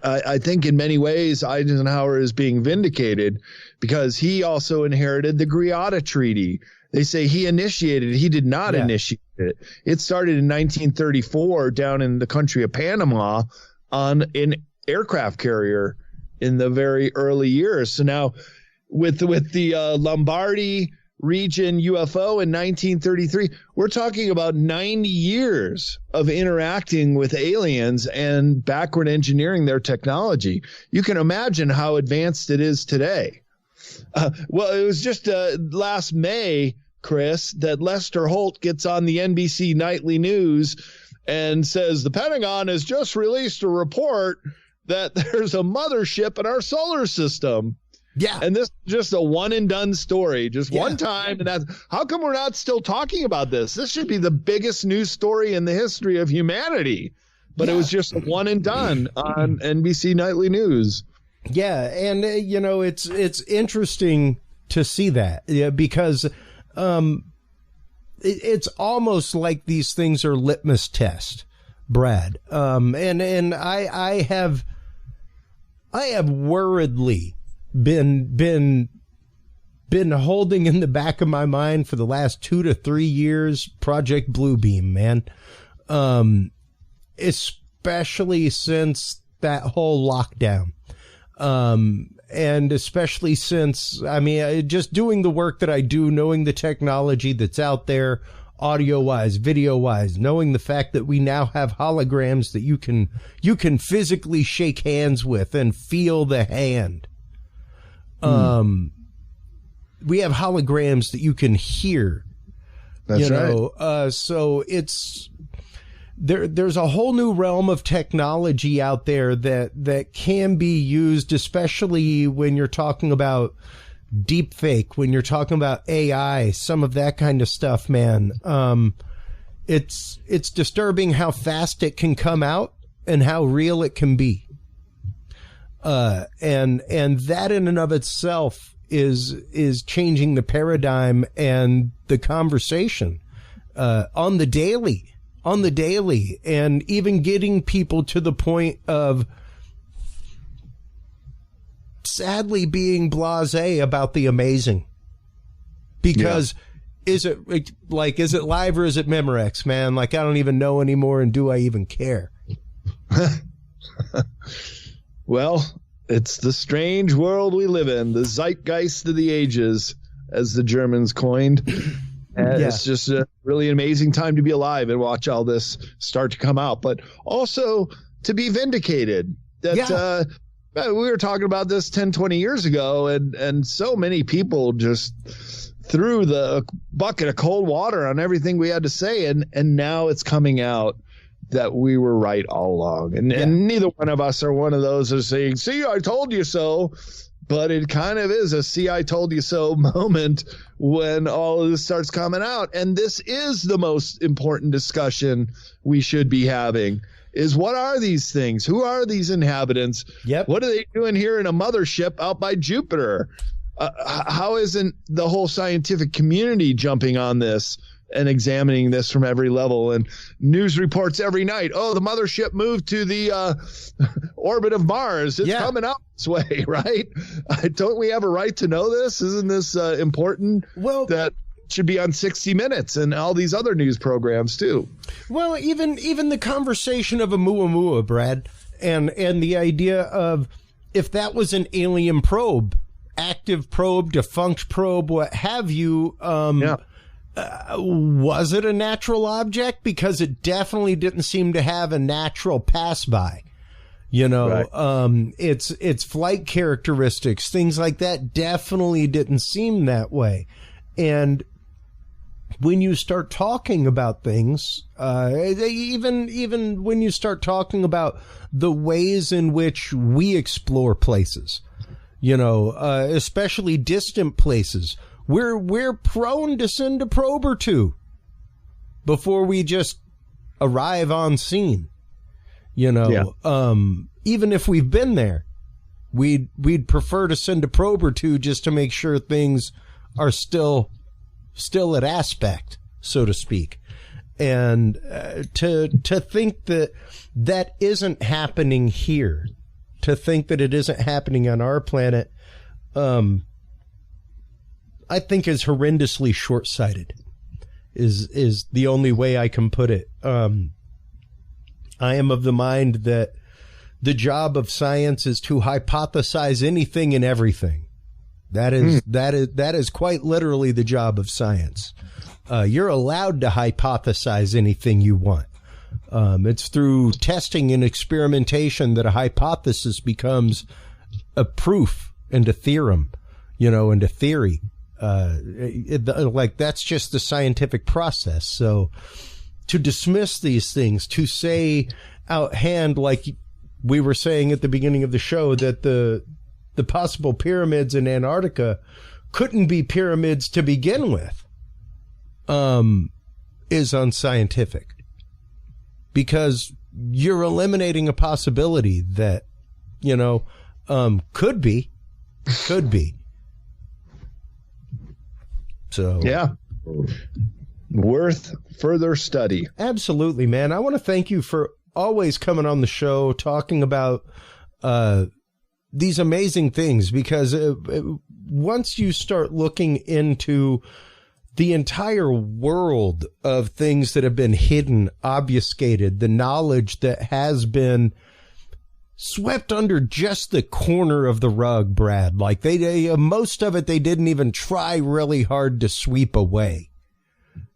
I think in many ways Eisenhower is being vindicated because he also inherited the Greada Treaty. They say he initiated it. He did not initiate it. It started in 1934 down in the country of Panama on an aircraft carrier in the very early years. So now with the Lombardy region UFO in 1933, we're talking about 90 years of interacting with aliens and backward engineering their technology. You can imagine how advanced it is today. Well, it was just last May, Chris, that Lester Holt gets on the NBC Nightly News and says the Pentagon has just released a report that there's a mothership in our solar system. Yeah. And this is just a one and done story, just one time. And that's how come we're not still talking about this? This should be the biggest news story in the history of humanity. But it was just a one and done on NBC Nightly News. Yeah. And, it's interesting to see that because it's almost like these things are litmus test, Brad. And I have worriedly been holding in the back of my mind for the last 2 to 3 years, Project Bluebeam, man. Especially since that whole lockdown. And especially since, just doing the work that I do, knowing the technology that's out there, audio-wise, video-wise, knowing the fact that we now have holograms that you can physically shake hands with and feel the hand. We have holograms that you can hear. That's right. So it's there's a whole new realm of technology out there that can be used, especially when you're talking about deep fake, when you're talking about AI, some of that kind of stuff, man, it's disturbing how fast it can come out and how real it can be. And that in and of itself is changing the paradigm and the conversation, on the daily, and even getting people to the point of sadly being blasé about the amazing. Because is it live or is it Memorex, man? Like, I don't even know anymore, and do I even care? Well, it's the strange world we live in, the zeitgeist of the ages, as the Germans coined. And it's just a really amazing time to be alive and watch all this start to come out, but also to be vindicated. That we were talking about this 10, 20 years ago, and so many people just threw the bucket of cold water on everything we had to say, and now it's coming out that we were right all along. And neither one of us are one of those who are saying, see, I told you so. But it kind of is a see, I told you so moment when all of this starts coming out. And this is the most important discussion we should be having, is what are these things? Who are these inhabitants? Yep. What are they doing here in a mothership out by Jupiter? How isn't the whole scientific community jumping on this and examining this from every level? And news reports every night, oh, the mothership moved to the orbit of Mars. It's coming out this way, right? Don't we have a right to know this? Isn't this important? Well, that should be on 60 Minutes and all these other news programs too. Well, even the conversation of Oumuamua, Brad, and the idea of if that was an alien probe, active probe, defunct probe, what have you, was it a natural object? Because it definitely didn't seem to have a natural pass-by. You know, right. Its flight characteristics, things like that, definitely didn't seem that way. And when you start talking about things, even when you start talking about the ways in which we explore places, you know, especially distant places, we're prone to send a probe or two before we just arrive on scene. You know, even if we've been there, we'd prefer to send a probe or two just to make sure things are still at aspect, so to speak. And to think that isn't happening here, to think that it isn't happening on our planet, I think is horrendously short-sighted, is the only way I can put it. I am of the mind that the job of science is to hypothesize anything and everything. That is quite literally the job of science. You're allowed to hypothesize anything you want. It's through testing and experimentation that a hypothesis becomes a proof and a theorem, you know, and a theory. Like that's just the scientific process. So to dismiss these things, to say outhand, like we were saying at the beginning of the show, that the possible pyramids in Antarctica couldn't be pyramids to begin with, is unscientific, because you're eliminating a possibility that, you know, could be. So yeah, worth further study. Absolutely, man. I want to thank you for always coming on the show, talking about these amazing things, because once you start looking into the entire world of things that have been hidden, obfuscated, the knowledge that has been swept under just the corner of the rug, Brad, like they most of it, they didn't even try really hard to sweep away,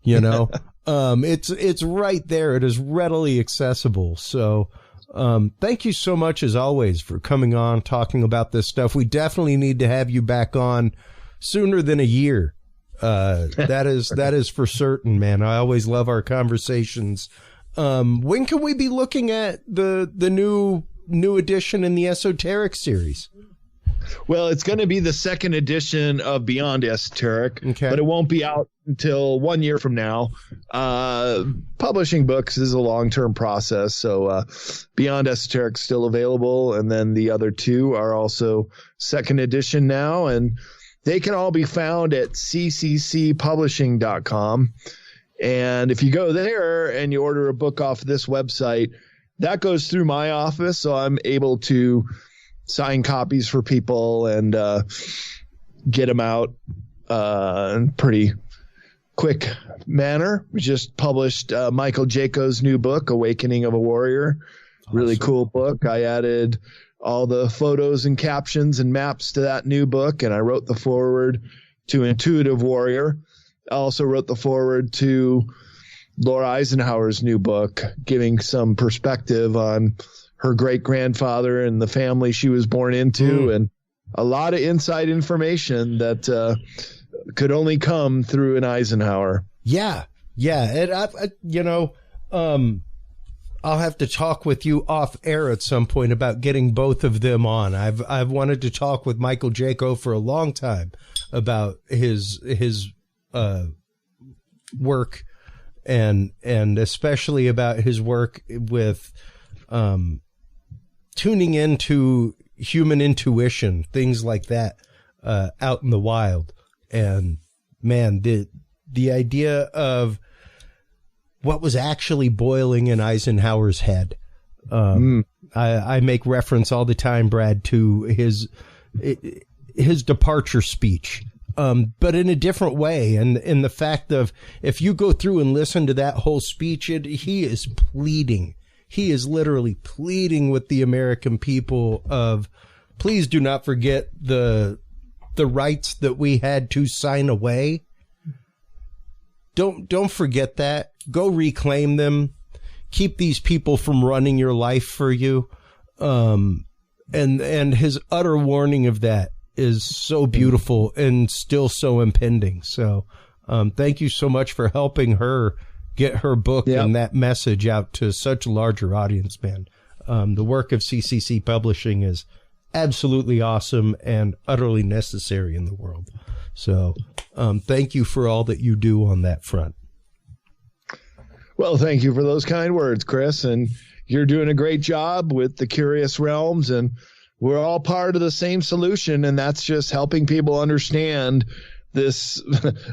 you know. It's right there. It is readily accessible. So, thank you so much as always for coming on, talking about this stuff. We definitely need to have you back on sooner than a year. That is for certain, man. I always love our conversations. When can we be looking at the new edition in the esoteric series? Well, it's going to be the second edition of Beyond Esoteric, okay, but it won't be out until 1 year from now. Publishing books is a long-term process, so Beyond Esoteric is still available, and then the other two are also second edition now, and they can all be found at cccpublishing.com. And if you go there and you order a book off this website, that goes through my office, so I'm able to sign copies for people and get them out in pretty quick manner. We just published Michael Jaco's new book, Awakening of a Warrior. Really cool book. I added all the photos and captions and maps to that new book, and I wrote the foreword to Intuitive Warrior. I also wrote the foreword to Laura Eisenhower's new book, giving some perspective on her great-grandfather and the family she was born into, and a lot of inside information that could only come through an Eisenhower. Yeah. And I'll have to talk with you off air at some point about getting both of them on. I've wanted to talk with Michael Jaco for a long time about his work and especially about his work with tuning into human intuition, things like that, out in the wild. And man, the idea of what was actually boiling in Eisenhower's head. I make reference all the time, Brad, to his departure speech, but in a different way. And in the fact of, if you go through and listen to that whole speech, he is pleading. He is literally pleading with the American people of, please do not forget the rights that we had to sign away. Don't forget that. Go reclaim them. Keep these people from running your life for you. And his utter warning of that is so beautiful and still so impending. So, thank you so much for helping her get her book and that message out to such a larger audience, man. The work of CCC Publishing is absolutely awesome and utterly necessary in the world. So, thank you for all that you do on that front. Well, thank you for those kind words, Chris. And you're doing a great job with the Curious Realms, and we're all part of the same solution. And that's just helping people understand this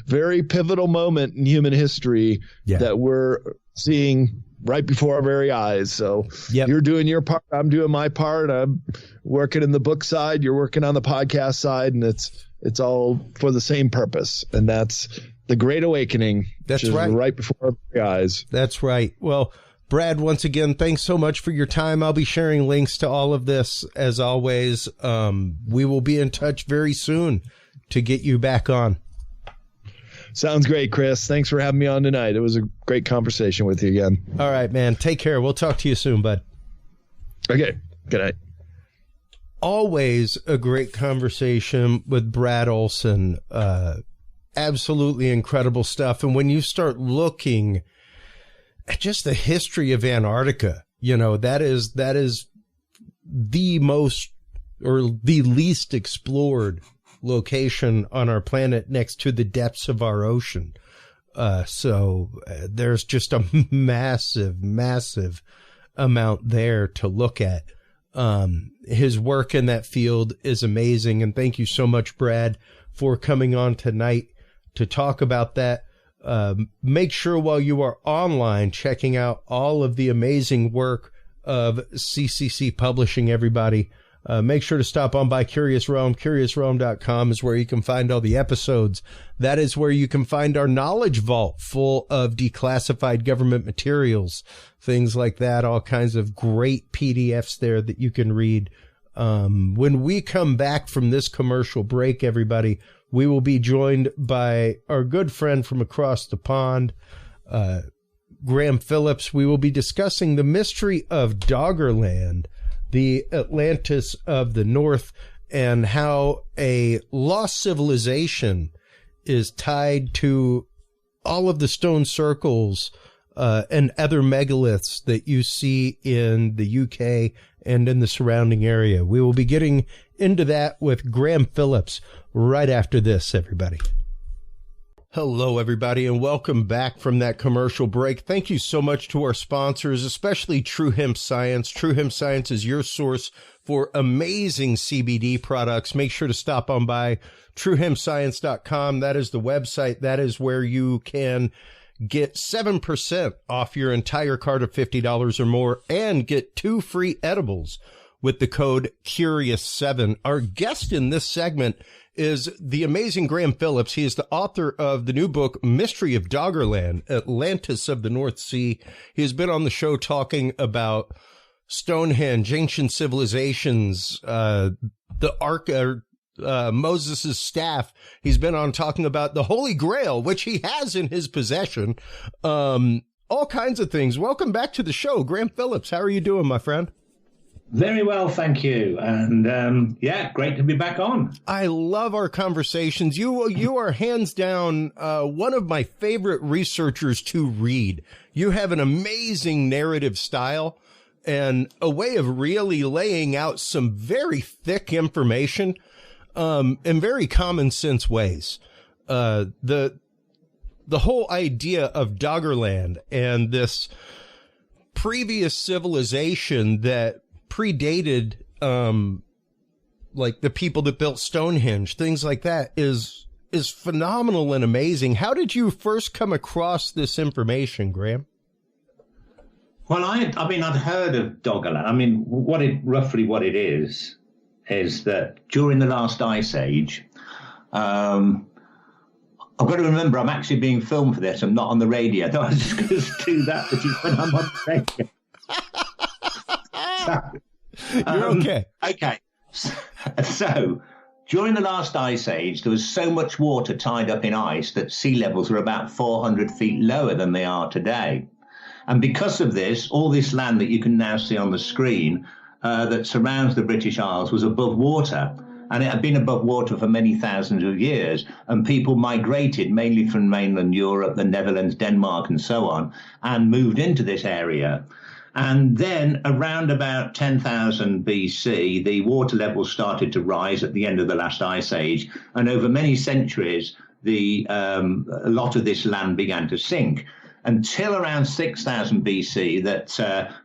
very pivotal moment in human history that we're seeing right before our very eyes. So you're doing your part. I'm doing my part. I'm working in the book side. You're working on the podcast side, and it's all for the same purpose. And that's the Great Awakening. That's right. Right before our very eyes. That's right. Well, Brad, once again, thanks so much for your time. I'll be sharing links to all of this as always. We will be in touch very soon to get you back on. Sounds great, Chris. Thanks for having me on tonight. It was a great conversation with you again. All right, man. Take care. We'll talk to you soon, bud. Okay. Good night. Always a great conversation with Brad Olsen. Absolutely incredible stuff. And when you start looking at just the history of Antarctica, that is the most or the least explored location on our planet next to the depths of our ocean. So there's just a massive amount there to look at. His work in that field is amazing. And thank you so much, Brad, for coming on tonight to talk about that. Make sure while you are online checking out all of the amazing work of CCC Publishing, everybody. Make sure to stop on by Curious Realm. CuriousRealm.com is where you can find all the episodes. That is where you can find our knowledge vault full of declassified government materials, things like that, all kinds of great PDFs there that you can read. When we come back from this commercial break, everybody, we will be joined by our good friend from across the pond, Graham Phillips. We will be discussing the mystery of Doggerland, the Atlantis of the North, and how a lost civilization is tied to all of the stone circles and other megaliths that you see in the UK and in the surrounding area. We will be getting into that with Graham Phillips right after this, everybody. Hello, everybody, and welcome back from that commercial break. Thank you so much to our sponsors, especially True Hemp Science. True Hemp Science is your source for amazing CBD products. Make sure to stop on by truehempscience.com. That is the website. That is where you can get 7% off your entire cart of $50 or more and get 2 free edibles with the code CURIOUS7. Our guest in this segment is the amazing Graham Phillips. He is the author of the new book, Mystery of Doggerland, Atlantis of the North Sea. He has been on the show talking about Stonehenge, ancient civilizations, the Ark, Moses' staff. He's been on talking about the Holy Grail, which he has in his possession. All kinds of things. Welcome back to the show, Graham Phillips. How are you doing, my friend? Very well, thank you. And yeah, great to be back on. I love our conversations. You are hands down one of my favorite researchers to read. You have an amazing narrative style and a way of really laying out some very thick information in very common sense ways. The whole idea of Doggerland and this previous civilization that predated like the people that built Stonehenge, things like that is phenomenal and amazing. How did you first come across this information, Graham? Well, I'd heard of Doggerland. I mean, what it is that during the last ice age, I've got to remember I'm actually being filmed for this. I'm not on the radio. I was just going to do that, which is when I'm on the radio. You're okay. Okay. So during the last ice age, there was so much water tied up in ice that sea levels were about 400 feet lower than they are today. And because of this, all this land that you can now see on the screen that surrounds the British Isles was above water. And it had been above water for many thousands of years. And people migrated mainly from mainland Europe, the Netherlands, Denmark, and so on, and moved into this area. And then around about 10,000 BC, the water levels started to rise at the end of the last ice age. And over many centuries, a lot of this land began to sink until around 6,000 BC that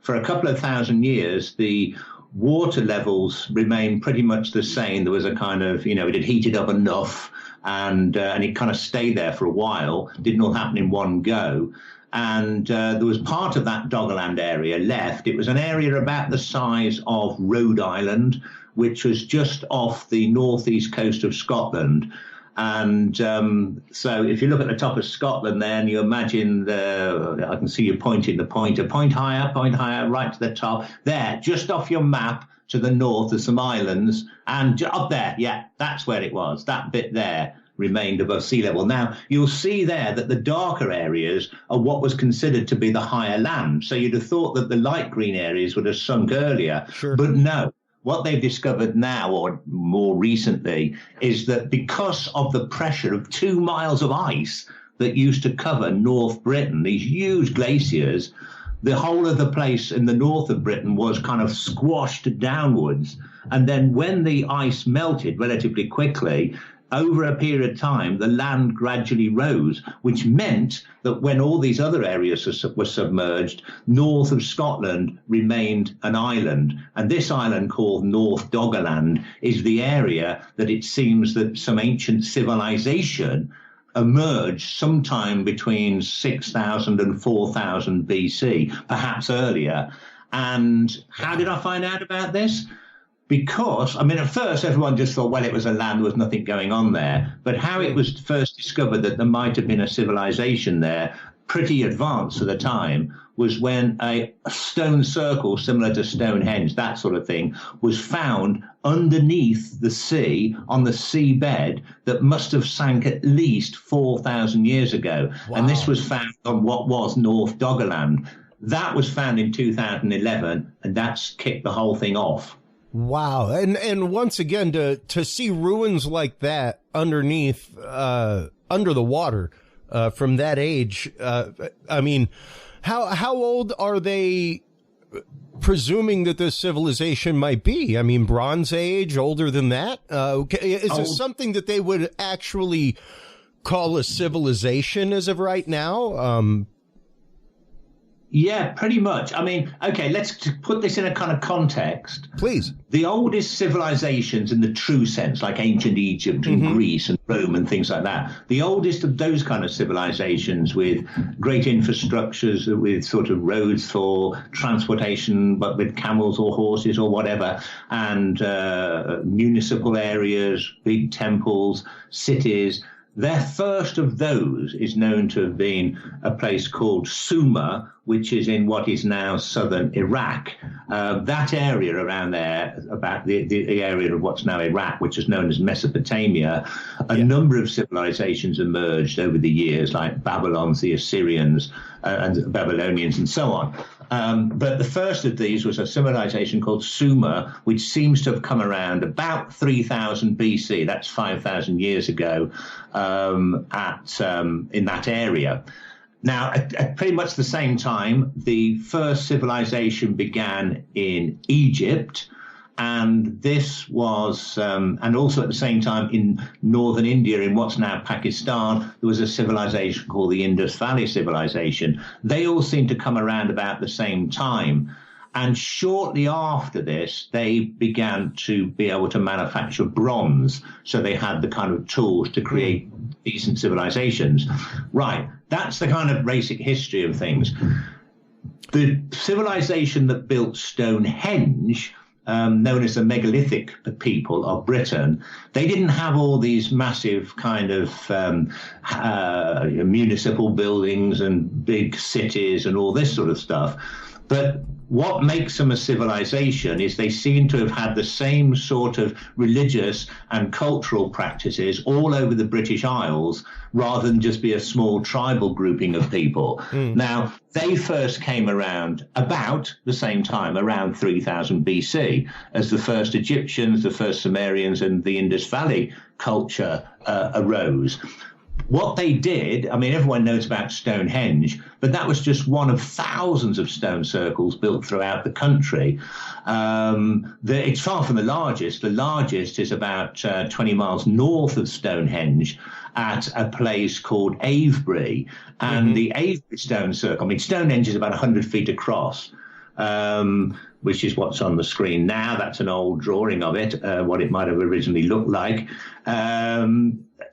for a couple of thousand years, the water levels remained pretty much the same. There was a kind of, it had heated up enough and it kind of stayed there for a while. Didn't all happen in one go. And there was part of that Doggerland area left. It was an area about the size of Rhode Island, which was just off the northeast coast of Scotland. And so if you look at the top of Scotland there and you imagine I can see you pointing the pointer, point higher, right to the top. There, just off your map to the north, there's some islands. And up there, yeah, that's where it was, that bit there. Remained above sea level. Now, you'll see there that the darker areas are what was considered to be the higher land. So you'd have thought that the light green areas would have sunk earlier. Sure. But no, what they've discovered now, or more recently, is that because of the pressure of 2 miles of ice that used to cover North Britain, these huge glaciers, the whole of the place in the north of Britain was kind of squashed downwards. And then when the ice melted relatively quickly, over a period of time, the land gradually rose, which meant that when all these other areas were submerged, north of Scotland remained an island. And this island, called North Doggerland, is the area that it seems that some ancient civilization emerged sometime between 6,000 and 4,000 BC, perhaps earlier. And how did I find out about this? Because, at first everyone just thought, well, it was a land, there was nothing going on there. But how it was first discovered that there might have been a civilization there, pretty advanced at the time, was when a stone circle, similar to Stonehenge, that sort of thing, was found underneath the sea, on the seabed, that must have sank at least 4,000 years ago. Wow. And this was found on what was North Doggerland. That was found in 2011, and that's kicked the whole thing off. Wow. And once again, to see ruins like that underneath, under the water, from that age, how old are they presuming that this civilization might be? I mean, Bronze Age, older than that? Is this something that they would actually call a civilization as of right now? Yeah, pretty much. I mean, okay, let's put this in a kind of context. Please. The oldest civilizations in the true sense, like ancient Egypt and Greece and Rome and things like that, the oldest of those kind of civilizations with great infrastructures, with sort of roads for transportation, but with camels or horses or whatever, and municipal areas, big temples, cities. Their first of those is known to have been a place called Sumer, which is in what is now southern Iraq. That area around there, about the area of what's now Iraq, which is known as Mesopotamia, a number of civilizations emerged over the years, like Babylon, the Assyrians, and Babylonians, and so on. But the first of these was a civilization called Sumer, which seems to have come around about 3000 BC. That's 5,000 years ago in that area. Now, at pretty much the same time, the first civilization began in Egypt. And this was, and also at the same time in northern India, in what's now Pakistan, there was a civilization called the Indus Valley Civilization. They all seem to come around about the same time. And shortly after this, they began to be able to manufacture bronze. So they had the kind of tools to create decent civilizations. Right. That's the kind of basic history of things. The civilization that built Stonehenge, known as the megalithic people of Britain, they didn't have all these massive kind of municipal buildings and big cities and all this sort of stuff. But what makes them a civilization is they seem to have had the same sort of religious and cultural practices all over the British Isles, rather than just be a small tribal grouping of people. Now, they first came around about the same time, around 3000 BC, as the first Egyptians, the first Sumerians, and the Indus Valley culture arose. What they did, I mean, everyone knows about Stonehenge, but that was just one of thousands of stone circles built throughout the country. It's far from the largest. The largest is about 20 miles north of Stonehenge at a place called Avebury. And the Avebury stone circle, I mean, Stonehenge is about 100 feet across, which is what's on the screen now. That's an old drawing of it, what it might have originally looked like.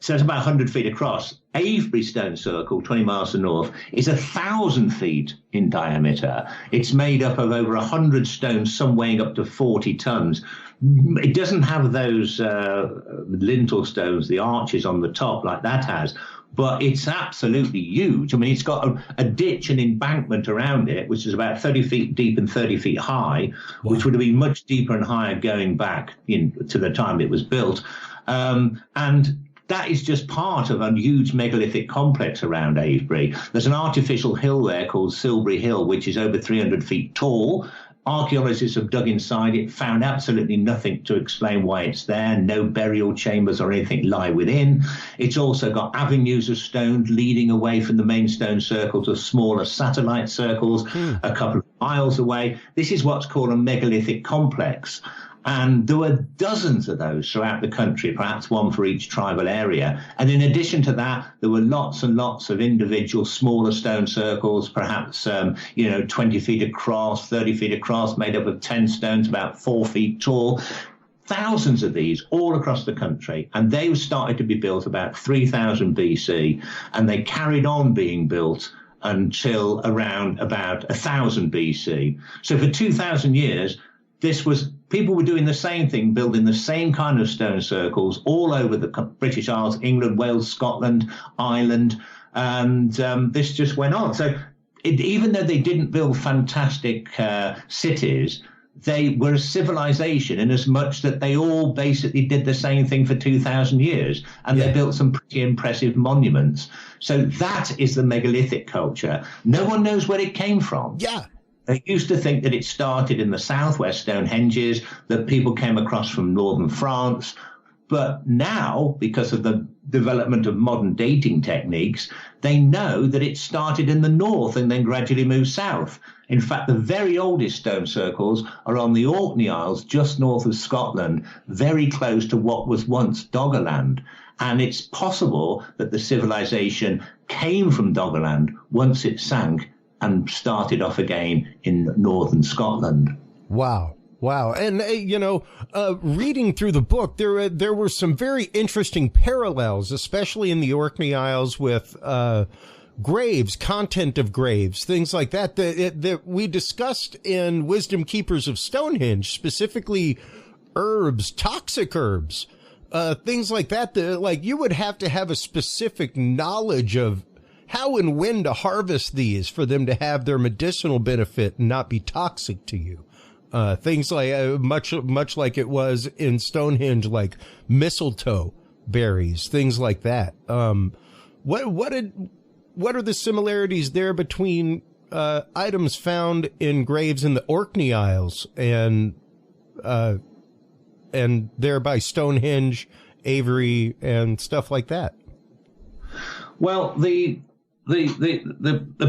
So it's about 100 feet across. Avebury stone circle, 20 miles to the north, is 1,000 feet in diameter. It's made up of over 100 stones, some weighing up to 40 tons. It doesn't have those lintel stones, the arches on the top like that has, but it's absolutely huge. I mean, it's got a ditch and embankment around it, which is about 30 feet deep and 30 feet high, which would have been much deeper and higher going back to the time it was built. And that is just part of a huge megalithic complex around Avebury. There's an artificial hill there called Silbury Hill, which is over 300 feet tall. Archaeologists have dug inside it, found absolutely nothing to explain why it's there. No burial chambers or anything lie within. It's also got avenues of stone leading away from the main stone circle to smaller satellite circles a couple of miles away. This is what's called a megalithic complex. And there were dozens of those throughout the country, perhaps one for each tribal area. And in addition to that, there were lots and lots of individual smaller stone circles, perhaps, 20 feet across, 30 feet across, made up of 10 stones, about 4 feet tall. Thousands of these all across the country. And they started to be built about 3000 BC. And they carried on being built until around about 1000 BC. So for 2000 years, people were doing the same thing, building the same kind of stone circles all over the British Isles, England, Wales, Scotland, Ireland, and this just went on. So even though they didn't build fantastic cities, they were a civilization in as much that they all basically did the same thing for 2,000 years, and they built some pretty impressive monuments. So that is the megalithic culture. No one knows where it came from. Yeah. They used to think that it started in the southwest Stonehenges, that people came across from northern France. But now, because of the development of modern dating techniques, they know that it started in the north and then gradually moved south. In fact, the very oldest stone circles are on the Orkney Isles, just north of Scotland, very close to what was once Doggerland. And it's possible that the civilization came from Doggerland once it sank and started off again in northern Scotland. Wow. Wow. And, reading through the book, there were some very interesting parallels, especially in the Orkney Isles with graves, content of graves, things like that we discussed in Wisdom Keepers of Stonehenge, specifically herbs, toxic herbs, things like that. Like you would have to have a specific knowledge of how and when to harvest these for them to have their medicinal benefit and not be toxic to you. Things like much like it was in Stonehenge, like mistletoe berries, things like that. What are the similarities there between items found in graves in the Orkney Isles and thereby Stonehenge, Avery, and stuff like that? Well, the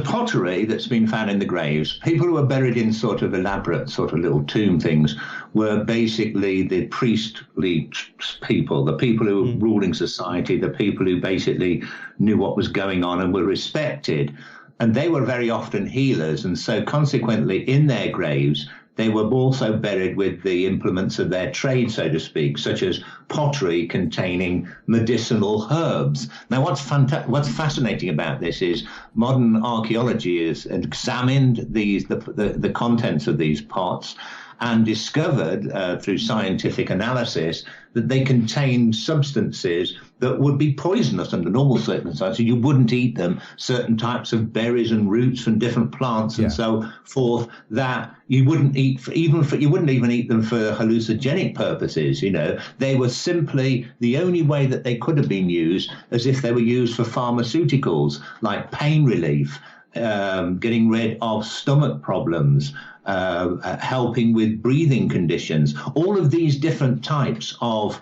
pottery that's been found in the graves, people who are buried in sort of elaborate sort of little tomb things, were basically the priestly people, the people who were ruling society, the people who basically knew what was going on and were respected. And they were very often healers. And so consequently, in their graves, they were also buried with the implements of their trade, so to speak, such as pottery containing medicinal herbs. Now, what's fascinating about this is modern archaeology has examined the contents of these pots and discovered through scientific analysis that they contain substances that would be poisonous under normal circumstances. You wouldn't eat them, certain types of berries and roots from different plants and so forth, that you wouldn't eat you wouldn't even eat them for hallucinogenic purposes. They were simply the only way that they could have been used as if they were used for pharmaceuticals, like pain relief, getting rid of stomach problems, helping with breathing conditions. All of these different types of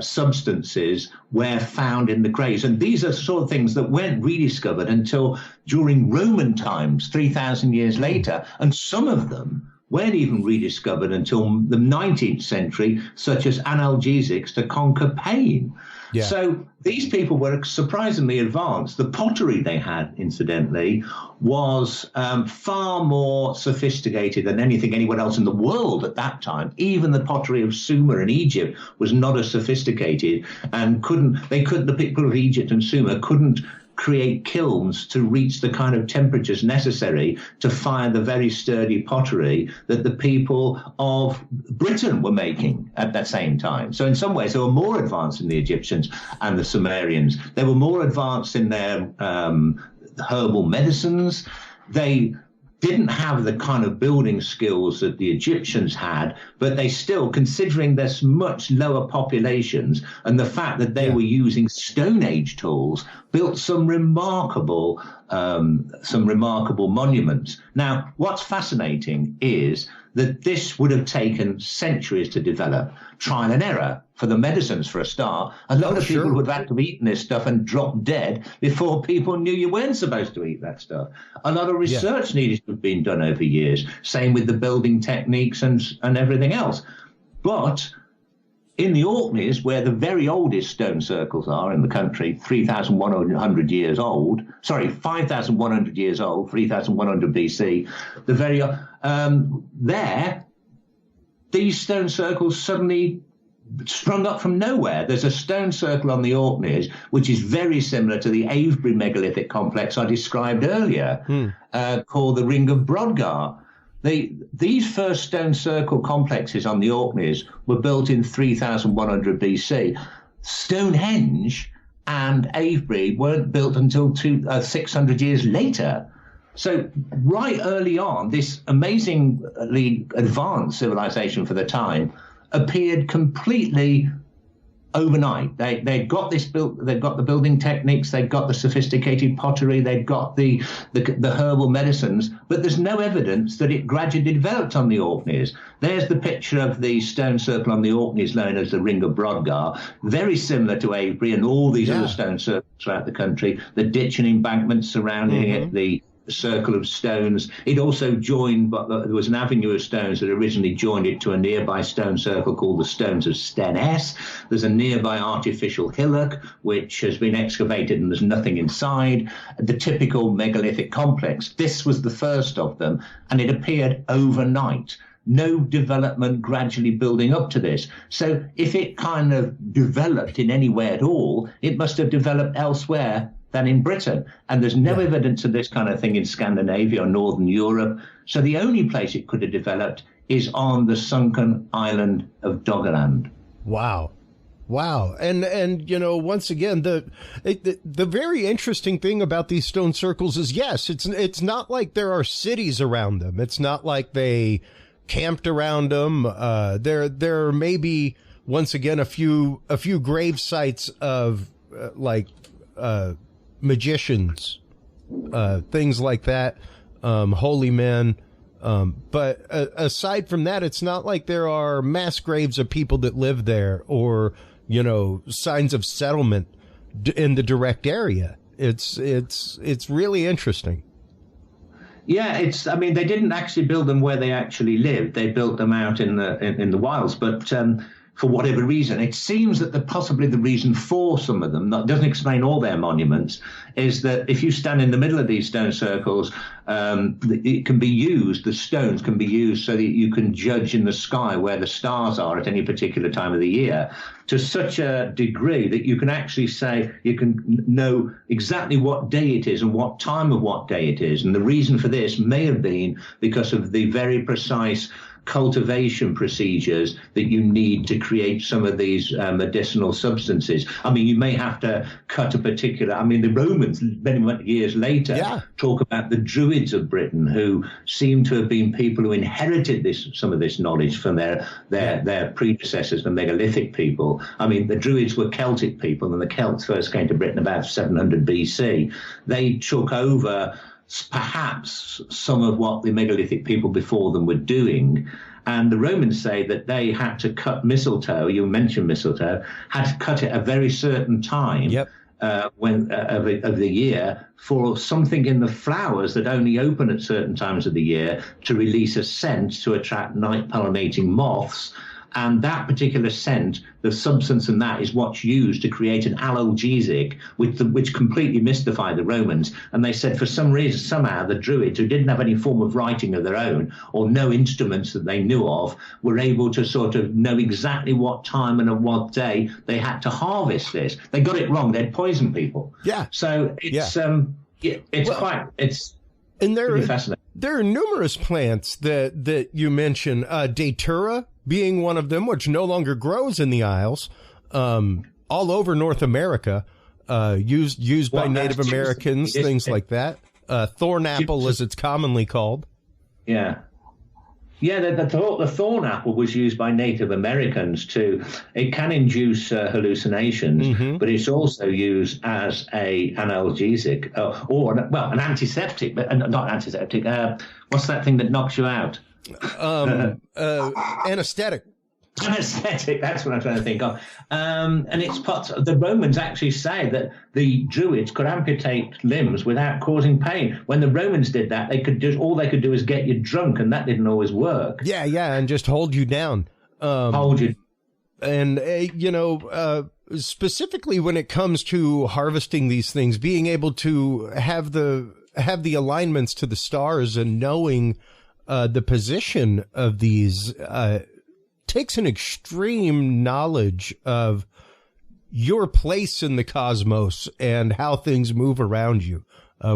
substances were found in the graves. And these are sort of things that weren't rediscovered until during Roman times, 3,000 years later. And some of them weren't even rediscovered until the 19th century, such as analgesics to conquer pain. Yeah. So these people were surprisingly advanced. The pottery they had, incidentally, was far more sophisticated than anyone else in the world at that time. Even the pottery of Sumer in Egypt was not as sophisticated, and the people of Egypt and Sumer couldn't create kilns to reach the kind of temperatures necessary to fire the very sturdy pottery that the people of Britain were making at that same time. So in some ways, they were more advanced than the Egyptians and the Sumerians. They were more advanced in their herbal medicines. They didn't have the kind of building skills that the Egyptians had, but they still, considering there's much lower populations and the fact that they were using Stone Age tools, built some remarkable monuments. Now, what's fascinating is that this would have taken centuries to develop. Trial and error for the medicines, for a start. A lot of people would have had to have eaten this stuff and dropped dead before people knew you weren't supposed to eat that stuff. A lot of research needed to have been done over years. Same with the building techniques and everything else. But in the Orkneys, where the very oldest stone circles are in the country, 3,100 years old, 5,100 years old, 3,100 BC, these stone circles suddenly sprung up from nowhere. There's a stone circle on the Orkneys, which is very similar to the Avebury megalithic complex I described earlier, called the Ring of Brodgar. These first stone circle complexes on the Orkneys were built in 3,100 BC. Stonehenge and Avebury weren't built until 600 years later. So right early on, this amazingly advanced civilization for the time appeared completely overnight. They'd got this built. They've got the building techniques. They've got the sophisticated pottery. They've got the herbal medicines. But there's no evidence that it gradually developed on the Orkneys. There's the picture of the stone circle on the Orkneys, known as the Ring of Brodgar, very similar to Avebury and all these other stone circles throughout the country. The ditch and embankments surrounding it, the circle of stones. It also joined, but there was an avenue of stones that originally joined it to a nearby stone circle called the Stones of Steness. There's a nearby artificial hillock which has been excavated and there's nothing inside. The typical megalithic complex. This was the first of them, and it appeared overnight. No development gradually building up to this. So if it kind of developed in any way at all, it must have developed elsewhere than in Britain. And there's no evidence of this kind of thing in Scandinavia or Northern Europe. So the only place it could have developed is on the sunken island of Doggerland. Wow. Wow. And you know, once again, the very interesting thing about these stone circles is, yes, it's not like there are cities around them. It's not like they camped around them. There may be, once again, a few grave sites of magicians, things like that, holy men. But aside from that, it's not like there are mass graves of people that live there or, you know, signs of settlement in the direct area. It's really interesting. Yeah, I mean, they didn't actually build them where they actually lived. They built them out in the wilds. But for whatever reason, it seems that possibly the reason for some of them, that doesn't explain all their monuments, is that if you stand in the middle of these stone circles, it can be used, the stones can be used so that you can judge in the sky where the stars are at any particular time of the year, to such a degree that you can actually say, you can know exactly what day it is and what time of what day it is. And the reason for this may have been because of the very precise cultivation procedures that you need to create some of these medicinal substances. I mean, you may have to cut a particular, I mean, the Romans, many years later, talk about the Druids of Britain, who seem to have been people who inherited some of this knowledge from their predecessors, the megalithic people. I mean, the Druids were Celtic people, and the Celts first came to Britain about 700 BC. They took over perhaps some of what the megalithic people before them were doing. And the Romans say that they had to cut mistletoe, you mentioned mistletoe, had to cut it at a very certain time of the year for something in the flowers that only open at certain times of the year to release a scent to attract night pollinating moths. And that particular scent, the substance in that is what's used to create an analgesic, which completely mystified the Romans. And they said for some reason, somehow, the Druids, who didn't have any form of writing of their own or no instruments that they knew of, were able to sort of know exactly what time and on what day they had to harvest this. They got it wrong. They'd poisoned people. Yeah. So it's really fascinating. There are numerous plants that you mention, Datura being one of them, which no longer grows in the Isles, all over North America, used by Native Americans, things like that. Thorn apple, as it's commonly called. Yeah. Yeah, the thorn apple was used by Native Americans too. It can induce hallucinations, but it's also used as an analgesic or an antiseptic, but not antiseptic. What's that thing that knocks you out? Anesthetic. Anesthetic, that's what I'm trying to think of. And it's the Romans actually say that the Druids could amputate limbs without causing pain. When the Romans did that, all they could do is get you drunk, and that didn't always work. Yeah, and just hold you down. And specifically when it comes to harvesting these things, being able to have the alignments to the stars and knowing the position of these takes an extreme knowledge of your place in the cosmos and how things move around you.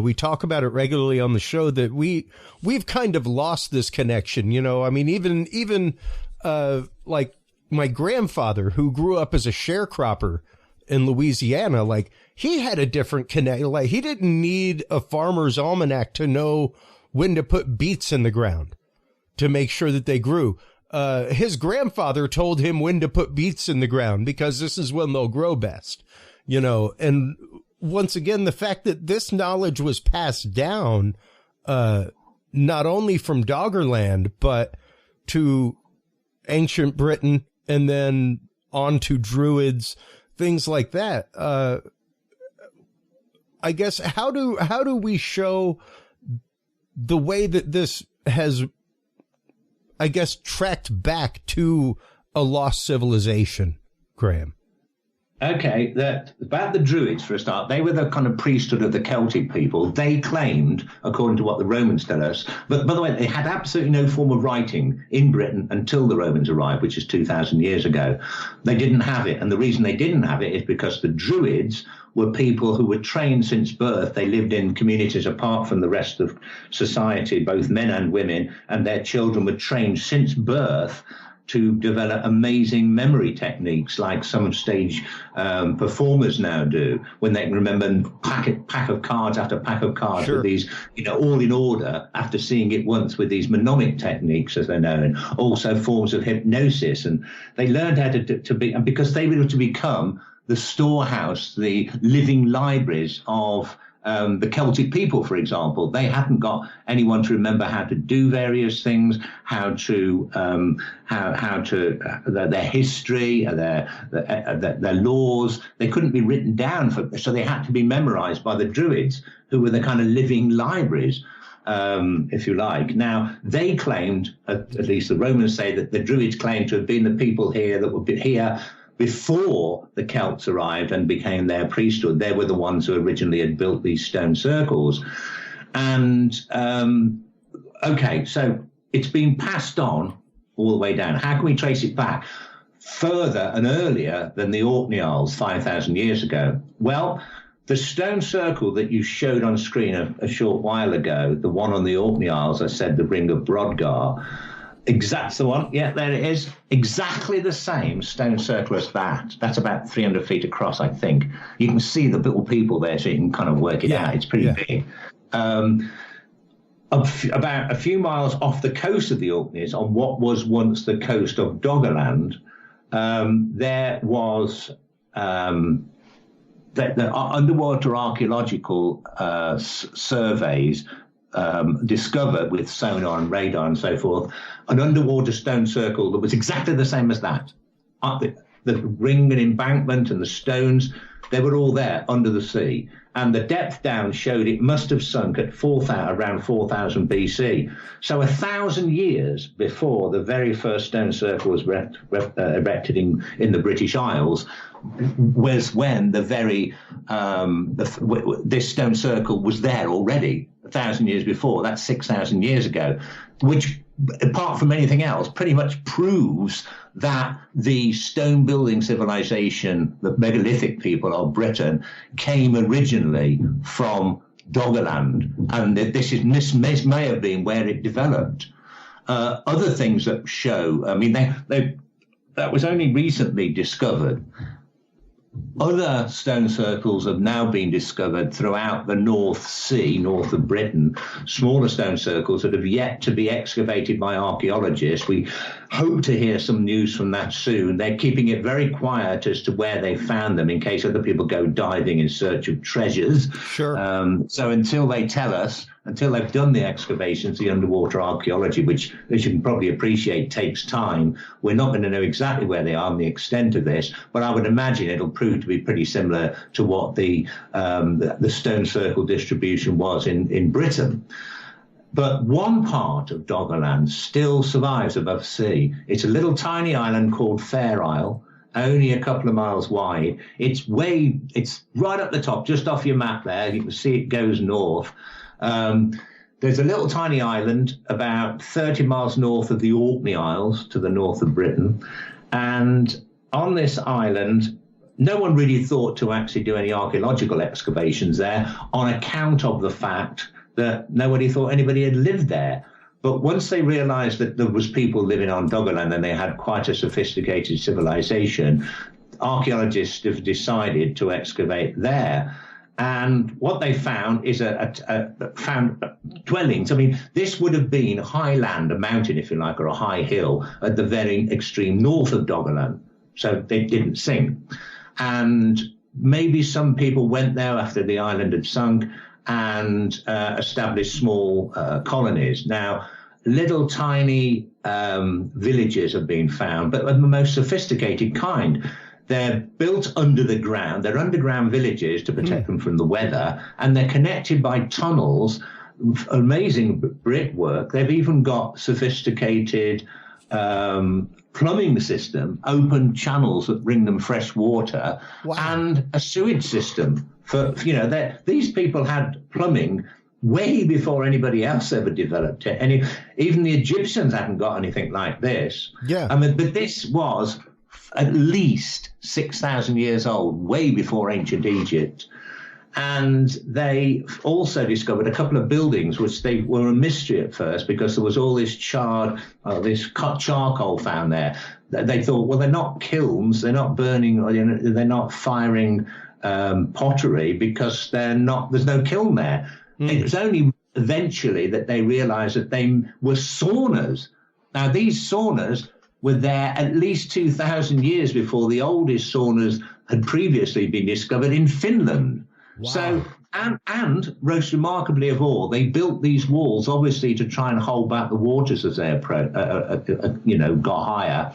We talk about it regularly on the show that we've kind of lost this connection. You know, I mean, even like my grandfather, who grew up as a sharecropper in Louisiana, like he had a different connect. Like he didn't need a farmer's almanac to know when to put beets in the ground to make sure that they grew. his grandfather told him when to put beets in the ground because this is when they'll grow best, and once again, the fact that this knowledge was passed down, not only from Doggerland, but to ancient Britain and then on to Druids, things like that. I guess, how do we show the way that this has, I guess, tracked back to a lost civilization, Graham? Okay, about the Druids, for a start, they were the kind of priesthood of the Celtic people. They claimed, according to what the Romans tell us, but by the way, they had absolutely no form of writing in Britain until the Romans arrived, which is 2,000 years ago. They didn't have it, and the reason they didn't have it is because the Druids were people who were trained since birth. They lived in communities apart from the rest of society, both men and women, and their children were trained since birth to develop amazing memory techniques like some stage performers now do, when they can remember pack of cards after pack of cards. Sure. With these, all in order after seeing it once, with these mnemonic techniques, as they're known, also forms of hypnosis. And they learned how to be, and because they were to become the storehouse, the living libraries of the Celtic people, for example. They hadn't got anyone to remember how to do various things, how to their history, their laws. They couldn't be written down, so they had to be memorized by the Druids, who were the kind of living libraries, if you like. Now, they claimed, at least the Romans say, that the Druids claimed to have been the people here that were here before the Celts arrived and became their priesthood. They were the ones who originally had built these stone circles. And, okay, so it's been passed on all the way down. How can we trace it back further and earlier than the Orkney Isles 5,000 years ago? Well, the stone circle that you showed on screen a short while ago, the one on the Orkney Isles, I said the Ring of Brodgar, that's the one. Yeah, there it is. Exactly the same stone circle as that. That's about 300 feet across, I think. You can see the little people there, so you can kind of work it out. It's pretty big. About a few miles off the coast of the Orkneys, on what was once the coast of Doggerland, there was the underwater archaeological surveys discovered with sonar and radar and so forth, an underwater stone circle that was exactly the same as that. The ring and embankment and the stones, they were all there under the sea. And the depth down showed it must have sunk at around 4,000 BC. So 1,000 years before the very first stone circle was erected in the British Isles was when this stone circle was there already. 1,000 years before. That's 6,000 years ago, which, apart from anything else, pretty much proves that the stone building civilization, the megalithic people of Britain, came originally from Doggerland, and this may have been where it developed. Other things that show, I mean, that was only recently discovered. Other stone circles have now been discovered throughout the North Sea, north of Britain, smaller stone circles that have yet to be excavated by archaeologists. We hope to hear some news from that soon. They're keeping it very quiet as to where they found them in case other people go diving in search of treasures. Sure. So until they tell us, until they've done the excavations, the underwater archaeology, which, as you can probably appreciate, takes time, we're not going to know exactly where they are and the extent of this, but I would imagine it'll prove to be pretty similar to what the stone circle distribution was in Britain. But one part of Doggerland still survives above sea. It's a little tiny island called Fair Isle, only a couple of miles wide. It's right up the top, just off your map there. You can see it goes north. There's a little tiny island about 30 miles north of the Orkney Isles to the north of Britain. And on this island, no one really thought to actually do any archaeological excavations there on account of the fact that nobody thought anybody had lived there. But once they realized that there was people living on Doggerland and they had quite a sophisticated civilization, archaeologists have decided to excavate there. And what they found is found dwellings. I mean, this would have been high land, a mountain, if you like, or a high hill at the very extreme north of Doggerland. So they didn't sink. And maybe some people went there after the island had sunk and established small colonies. Now, little tiny villages have been found, but of the most sophisticated kind. They're built under the ground. They're underground villages to protect them from the weather, and they're connected by tunnels, amazing brickwork. They've even got sophisticated plumbing system, open channels that bring them fresh water, and a sewage system. These people had plumbing way before anybody else ever developed it. And even the Egyptians hadn't got anything like this. Yeah. I mean, but this was at least 6,000 years old, way before ancient Egypt. And they also discovered a couple of buildings which they were a mystery at first because there was all this this charcoal found there. They thought, well, they're not kilns, they're not burning, they're not firing pottery because there's no kiln there. It was only eventually that they realized that they were saunas. Now, these saunas were there at least 2,000 years before the oldest saunas had previously been discovered in Finland. Wow. So, and most remarkably of all, they built these walls obviously to try and hold back the waters as they got higher.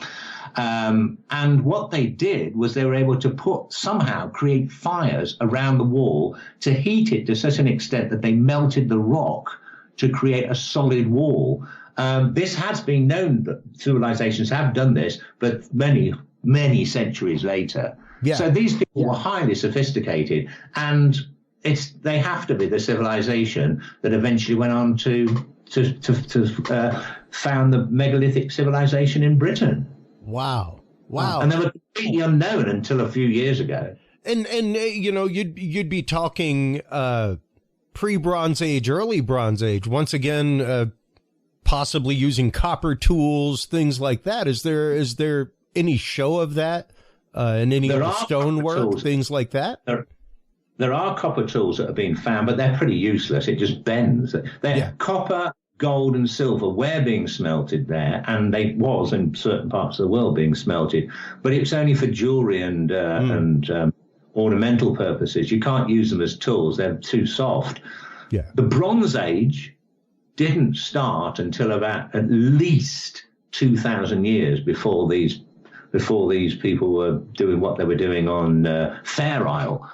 And what they did was they were able to somehow create fires around the wall to heat it to such an extent that they melted the rock to create a solid wall. This has been known that civilizations have done this, but many, many centuries later. Yeah. So these people were highly sophisticated, and they have to be the civilization that eventually went on to found the megalithic civilization in Britain. Wow. And they were completely unknown until a few years ago. And you'd be talking pre-Bronze Age, early Bronze Age. Once again, possibly using copper tools, things like that. Is there any show of that in any of the stonework, things like that? There are copper tools that have been found, but they're pretty useless. It just bends. Copper, gold and silver were being smelted there, and they was in certain parts of the world being smelted, but it's only for jewelry and ornamental purposes. You can't use them as tools. They're too soft. Yeah. The Bronze Age didn't start until about at least 2,000 years before these people were doing what they were doing on Fair Isle.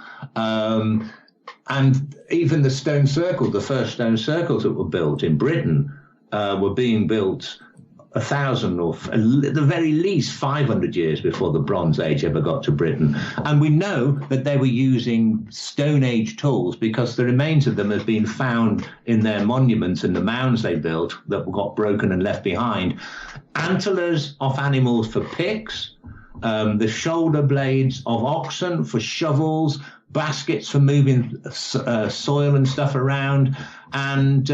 And even the stone circles, the first stone circles that were built in Britain were being built 1,000 or at the very least 500 years before the Bronze Age ever got to Britain. And we know that they were using Stone Age tools because the remains of them have been found in their monuments and the mounds they built that got broken and left behind. Antlers of animals for picks, the shoulder blades of oxen for shovels, baskets for moving soil and stuff around, and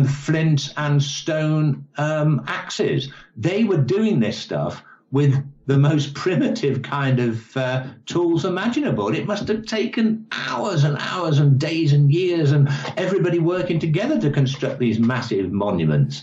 flint and stone axes. They were doing this stuff with the most primitive kind of tools imaginable. It must have taken hours and hours and days and years and everybody working together to construct these massive monuments.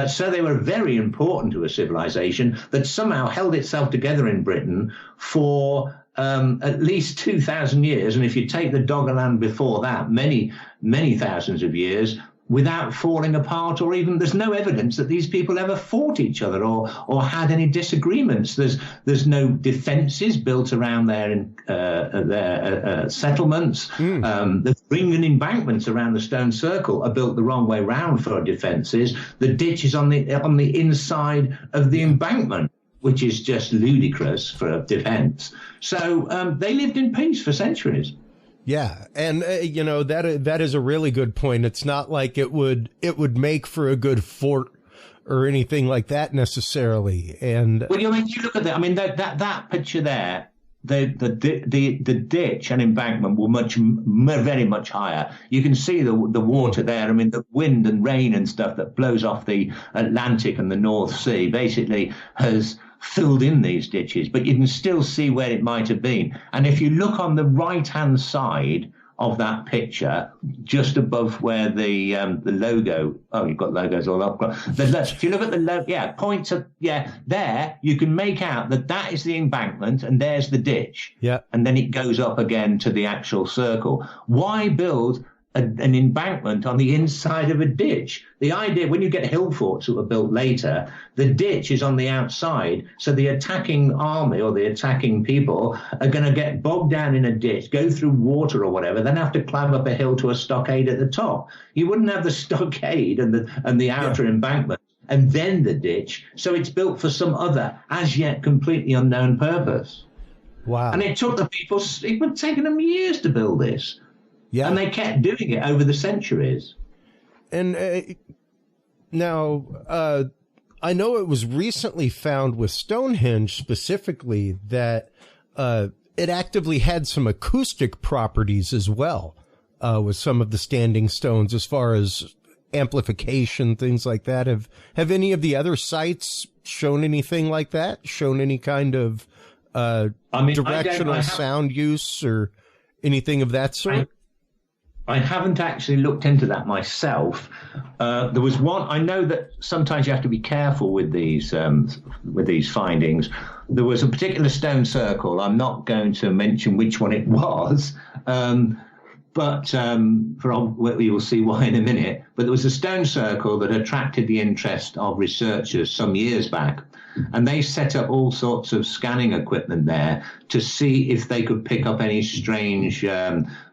So they were very important to a civilization that somehow held itself together in Britain for at least 2,000 years. And if you take the Doggerland before that, many, many thousands of years without falling apart, or even there's no evidence that these people ever fought each other or had any disagreements. There's no defenses built around their settlements. The ring and embankments around the stone circle are built the wrong way round for defenses. The ditch is on the inside of the embankment, which is just ludicrous for a defense. So they lived in peace for centuries. Yeah. And, that is a really good point. It's not like it would make for a good fort or anything like that necessarily. And well, you look at that. I mean, that picture there, the ditch and embankment were very much higher. You can see the water there. I mean, the wind and rain and stuff that blows off the Atlantic and the North Sea basically has filled in these ditches, but you can still see where it might have been. And if you look on the right-hand side of that picture, just above where the logo. Oh, you've got logos all up. If you look at the logo, points of there, you can make out that is the embankment and there's the ditch. Yeah, and then it goes up again to the actual circle. Why build an embankment on the inside of a ditch? The idea, when you get hill forts that were built later, the ditch is on the outside, so the attacking army or the attacking people are going to get bogged down in a ditch, go through water or whatever, then have to climb up a hill to a stockade at the top. You wouldn't have the stockade and the outer embankment and then the ditch, so it's built for some other, as yet completely unknown purpose. Wow. And it took the people, it would have taken them years to build this. Yeah. And they kept doing it over the centuries. And now, I know it was recently found with Stonehenge specifically that it actively had some acoustic properties as well with some of the standing stones as far as amplification, things like that. Have any of the other sites shown anything like that? Shown any kind of directional sound use or anything of that sort? I haven't actually looked into that myself. There was one. I know that sometimes you have to be careful with these findings. There was a particular stone circle. I'm not going to mention which one it was, but we will see why in a minute. But there was a stone circle that attracted the interest of researchers some years back. And they set up all sorts of scanning equipment there to see if they could pick up any strange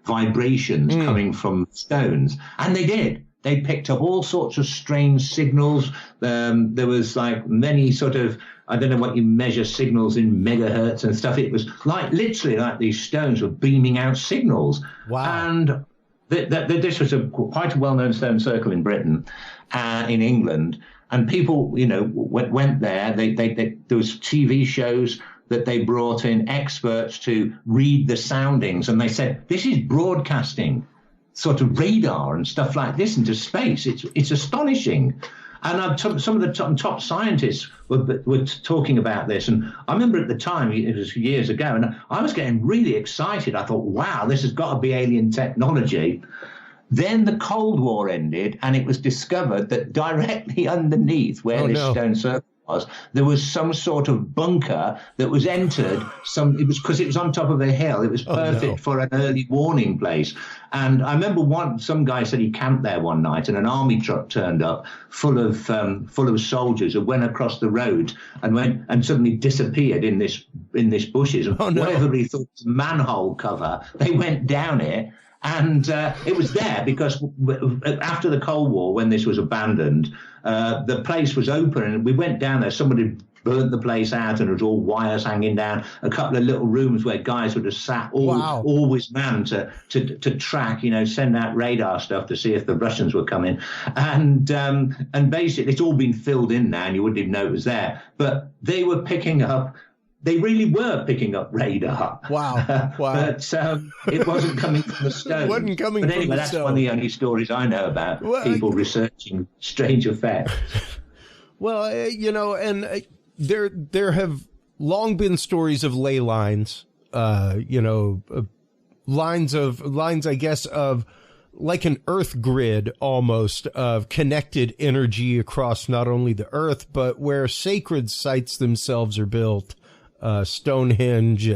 vibrations coming from stones. And they did. They picked up all sorts of strange signals. There was like many sort of, I don't know what you measure signals in megahertz and stuff. It was like literally like these stones were beaming out signals. Wow. And this was quite a well-known stone circle in Britain, in England. And people, went there. There was TV shows that they brought in experts to read the soundings, and they said this is broadcasting sort of radar and stuff like this into space. It's astonishing. And some of the top scientists were talking about this. And I remember at the time, it was years ago, and I was getting really excited. I thought, wow, this has got to be alien technology. Then the Cold War ended, and it was discovered that directly underneath where this stone circle was, there was some sort of bunker that was entered. It was because it was on top of a hill. It was perfect for an early warning place. And I remember some guy said he camped there one night, and an army truck turned up full of soldiers who went across the road and suddenly disappeared in this bushes. Whatever he thought was a manhole cover, they went down it. And it was there because after the Cold War, when this was abandoned, the place was open, and we went down there. Somebody burnt the place out, and there was all wires hanging down. A couple of little rooms where guys would have sat, always manned to track, send out radar stuff to see if the Russians were coming. And basically, it's all been filled in now, and you wouldn't even know it was there. But they were picking up. They really were picking up radar. Wow. But it wasn't coming from the stone. It wasn't coming but from anyway, the that's stone. one of the only stories I know about people researching strange effects. Well, and there have long been stories of ley lines, lines, I guess, of like an earth grid almost of connected energy across not only the earth, but where sacred sites themselves are built. Stonehenge,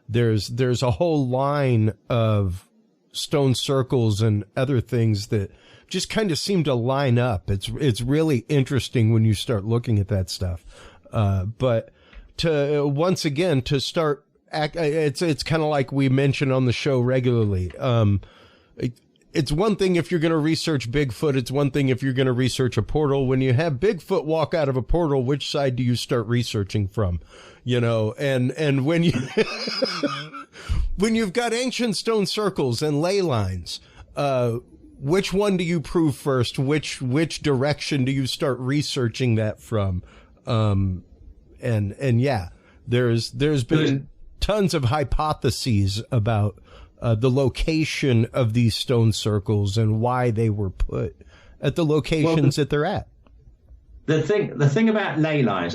there's a whole line of stone circles and other things that just kind of seem to line up. It's really interesting when you start looking at that stuff. But to start, it's kind of like we mention on the show regularly. It's one thing if you're going to research Bigfoot. It's one thing if you're going to research a portal. When you have Bigfoot walk out of a portal, which side do you start researching from? And when you, when you've got ancient stone circles and ley lines, which one do you prove first? Which direction do you start researching that from? There's been tons of hypotheses about the location of these stone circles and why they were put at the locations that they're at. The thing about ley lines,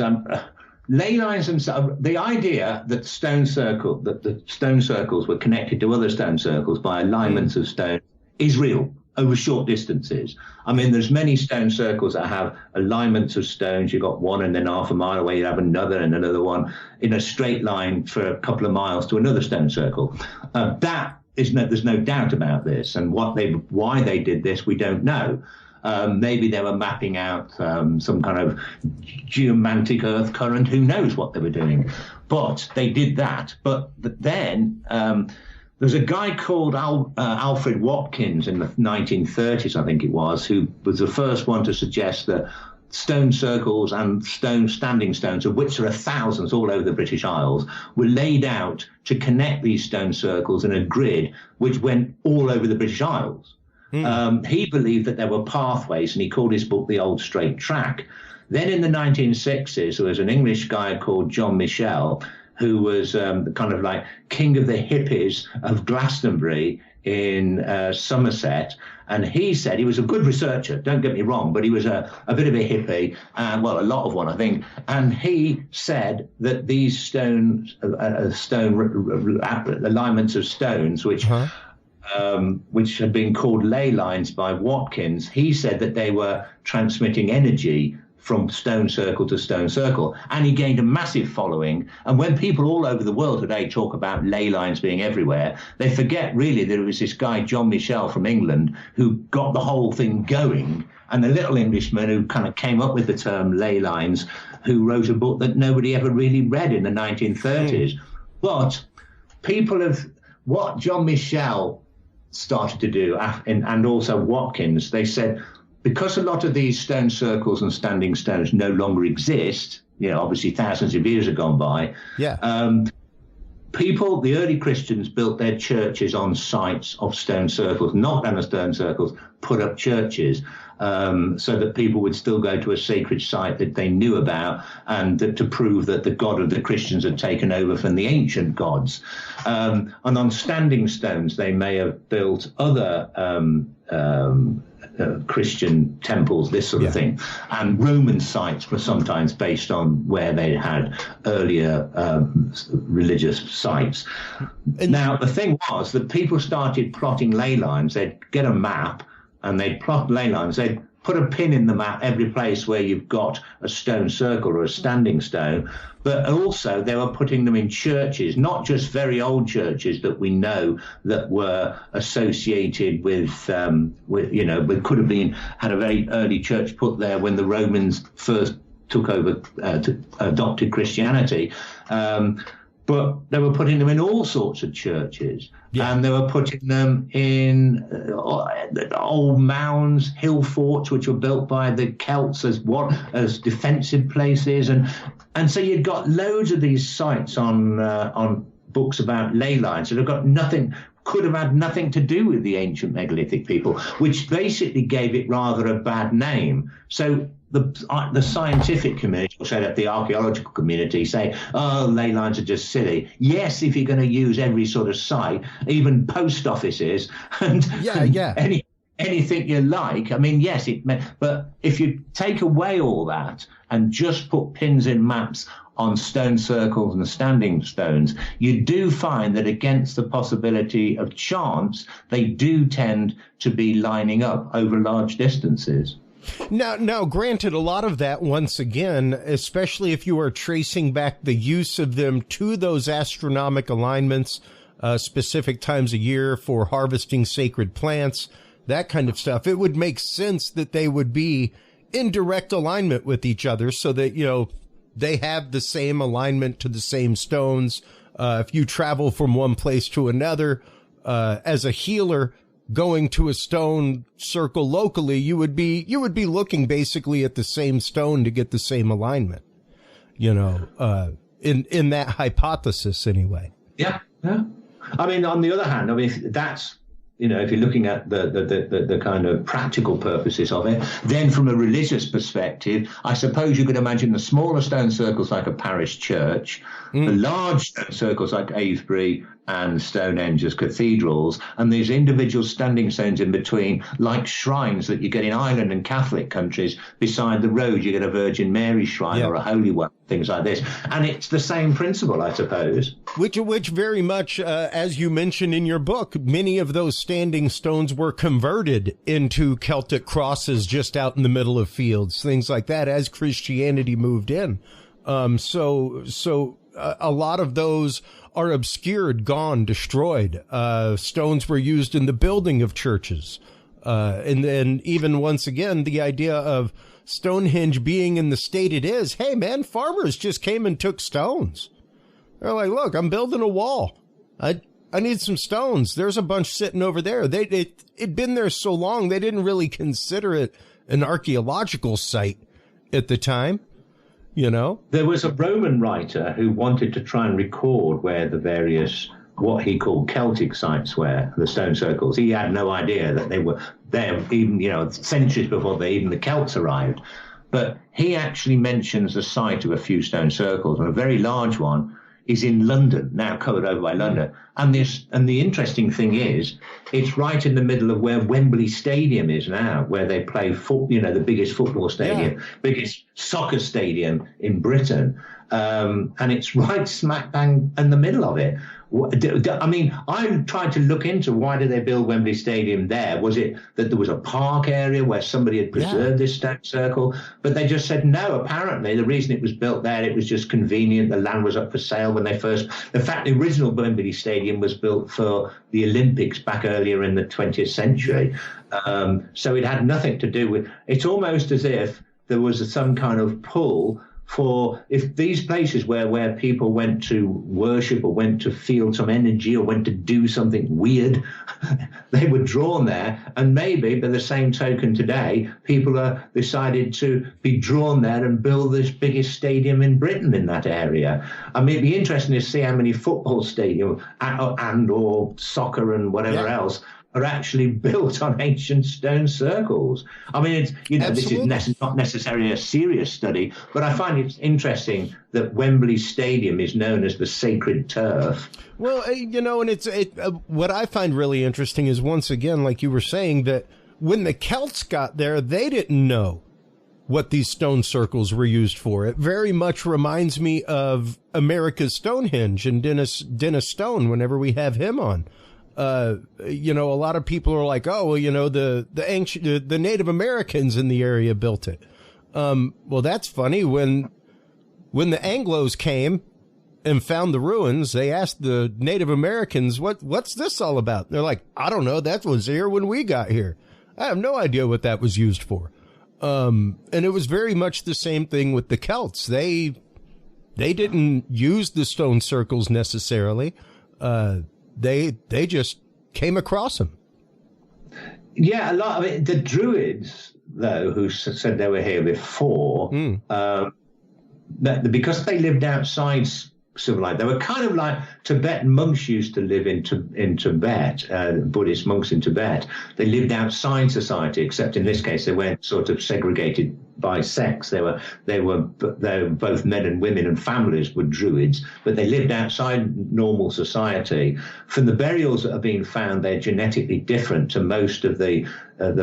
ley lines themselves, the idea that the stone circles were connected to other stone circles by alignments of stone is real over short distances. I mean, there's many stone circles that have alignments of stones. You've got one, and then half a mile away you have another, and another one in a straight line for a couple of miles to another stone circle. There's no doubt about this, and why they did this, we don't know. Maybe they were mapping out some kind of geomantic earth current. Who knows what they were doing? But they did that. But then there's a guy called Alfred Watkins in the 1930s, I think it was, who was the first one to suggest that stone circles and standing stones, of which there are thousands all over the British Isles, were laid out to connect these stone circles in a grid which went all over the British Isles. He believed that there were pathways, and he called his book The Old Straight Track. Then in the 1960s, there was an English guy called John Michell, who was kind of like king of the hippies of Glastonbury in Somerset. And he said, he was a good researcher, don't get me wrong, but he was a bit of a hippie, a lot of one, I think. And he said that these alignments of stones, which had been called ley lines by Watkins, he said that they were transmitting energy from stone circle to stone circle, and he gained a massive following. And when people all over the world today talk about ley lines being everywhere, they forget really that it was this guy, John Michell from England, who got the whole thing going, and the little Englishman who kind of came up with the term ley lines, who wrote a book that nobody ever really read in the 1930s. But what John Michell started to do, and also Watkins, they said, because a lot of these stone circles and standing stones no longer exist, obviously thousands of years have gone by. Yeah. The early Christians built their churches on sites of stone circles, not down the stone circles, put up churches so that people would still go to a sacred site that they knew about, and to prove that the God of the Christians had taken over from the ancient gods. And on standing stones, they may have built other Christian temples, this sort of thing. And Roman sites were sometimes based on where they had earlier religious sites. Now, the thing was that people started plotting ley lines. They'd get a map and they'd plot ley lines. They'd put a pin in the map every place where you've got a stone circle or a standing stone, but also they were putting them in churches, not just very old churches that we know that were associated with could have been had a very early church put there when the Romans first took over, adopted Christianity. But they were putting them in all sorts of churches, and they were putting them in old mounds, hill forts, which were built by the Celts as defensive places, and so you'd got loads of these sites on books about ley lines that could have had nothing to do with the ancient megalithic people, which basically gave it rather a bad name. So the scientific community, or say the archaeological community, say, ley lines are just silly. Yes, if you're going to use every sort of site, even post offices and anything you like. I mean, yes, but if you take away all that and just put pins in maps on stone circles and standing stones, you do find that against the possibility of chance, they do tend to be lining up over large distances. Now, granted, a lot of that, once again, especially if you are tracing back the use of them to those astronomical alignments, specific times a year for harvesting sacred plants, that kind of stuff, it would make sense that they would be in direct alignment with each other so that, they have the same alignment to the same stones. If you travel from one place to another, as a healer, going to a stone circle locally, you would be looking basically at the same stone to get the same alignment, in that hypothesis anyway. Yeah. I mean, on the other hand, that's, if you're looking at the kind of practical purposes of it, then from a religious perspective, I suppose you could imagine the smaller stone circles like a parish church, the large stone circles like Avebury, and Stonehenge as cathedrals, and these individual standing stones in between, like shrines that you get in Ireland and Catholic countries. Beside the road, you get a Virgin Mary shrine or a Holy One, things like this. And it's the same principle, I suppose. Which very much, as you mentioned in your book, many of those standing stones were converted into Celtic crosses just out in the middle of fields, things like that, as Christianity moved in. So a lot of those are obscured, gone, destroyed. Stones were used in the building of churches. And then even once again, the idea of Stonehenge being in the state it is, hey man, farmers just came and took stones. They're like, look, I'm building a wall. I need some stones. There's a bunch sitting over there. It'd been there so long, they didn't really consider it an archaeological site at the time. You know, there was a Roman writer who wanted to try and record where the various, what he called Celtic sites were, the stone circles. He had no idea that they were there even, centuries before even the Celts arrived. But he actually mentions the site of a few stone circles, and a very large one is in London, now covered over by London. And the interesting thing is, it's right in the middle of where Wembley Stadium is now, where they play the biggest football stadium, biggest soccer stadium in Britain. And it's right smack bang in the middle of it. I mean, I tried to look into why did they build Wembley Stadium there? Was it that there was a park area where somebody had preserved this stone circle? But they just said no. Apparently, the reason it was built there, it was just convenient. The land was up for sale when they first. In fact, the original Wembley Stadium was built for the Olympics back earlier in the 20th century. So it had nothing to do with. It's almost as if there was some kind of pull for if these places where people went to worship or went to feel some energy or went to do something weird, they were drawn there. And maybe by the same token today, people are decided to be drawn there and build this biggest stadium in Britain in that area. I mean, it'd be interesting to see how many football stadiums and or soccer and whatever else are actually built on ancient stone circles. I mean, it's, this is not necessarily a serious study, but I find it interesting that Wembley Stadium is known as the sacred turf. Well, and what I find really interesting is, once again, like you were saying, that when the Celts got there, they didn't know what these stone circles were used for. It very much reminds me of America's Stonehenge and Dennis Stone whenever we have him on. A lot of people are like, oh, well, the Native Americans in the area built it. Well, that's funny. When the Anglos came and found the ruins, they asked the Native Americans, what's this all about? And they're like, I don't know. That was here when we got here. I have no idea what that was used for. And it was very much the same thing with the Celts. They didn't use the stone circles necessarily. They just came across them. Yeah, a lot of it. The Druids, though, who said they were here before, because they lived outside civilized, they were kind of like Tibetan monks used to live in Tibet, Buddhist monks in Tibet. They lived outside society, except in this case they weren't sort of segregated by sex. They were both men and women, and families were Druids, but they lived outside normal society. From the burials that are being found, they're genetically different to most of the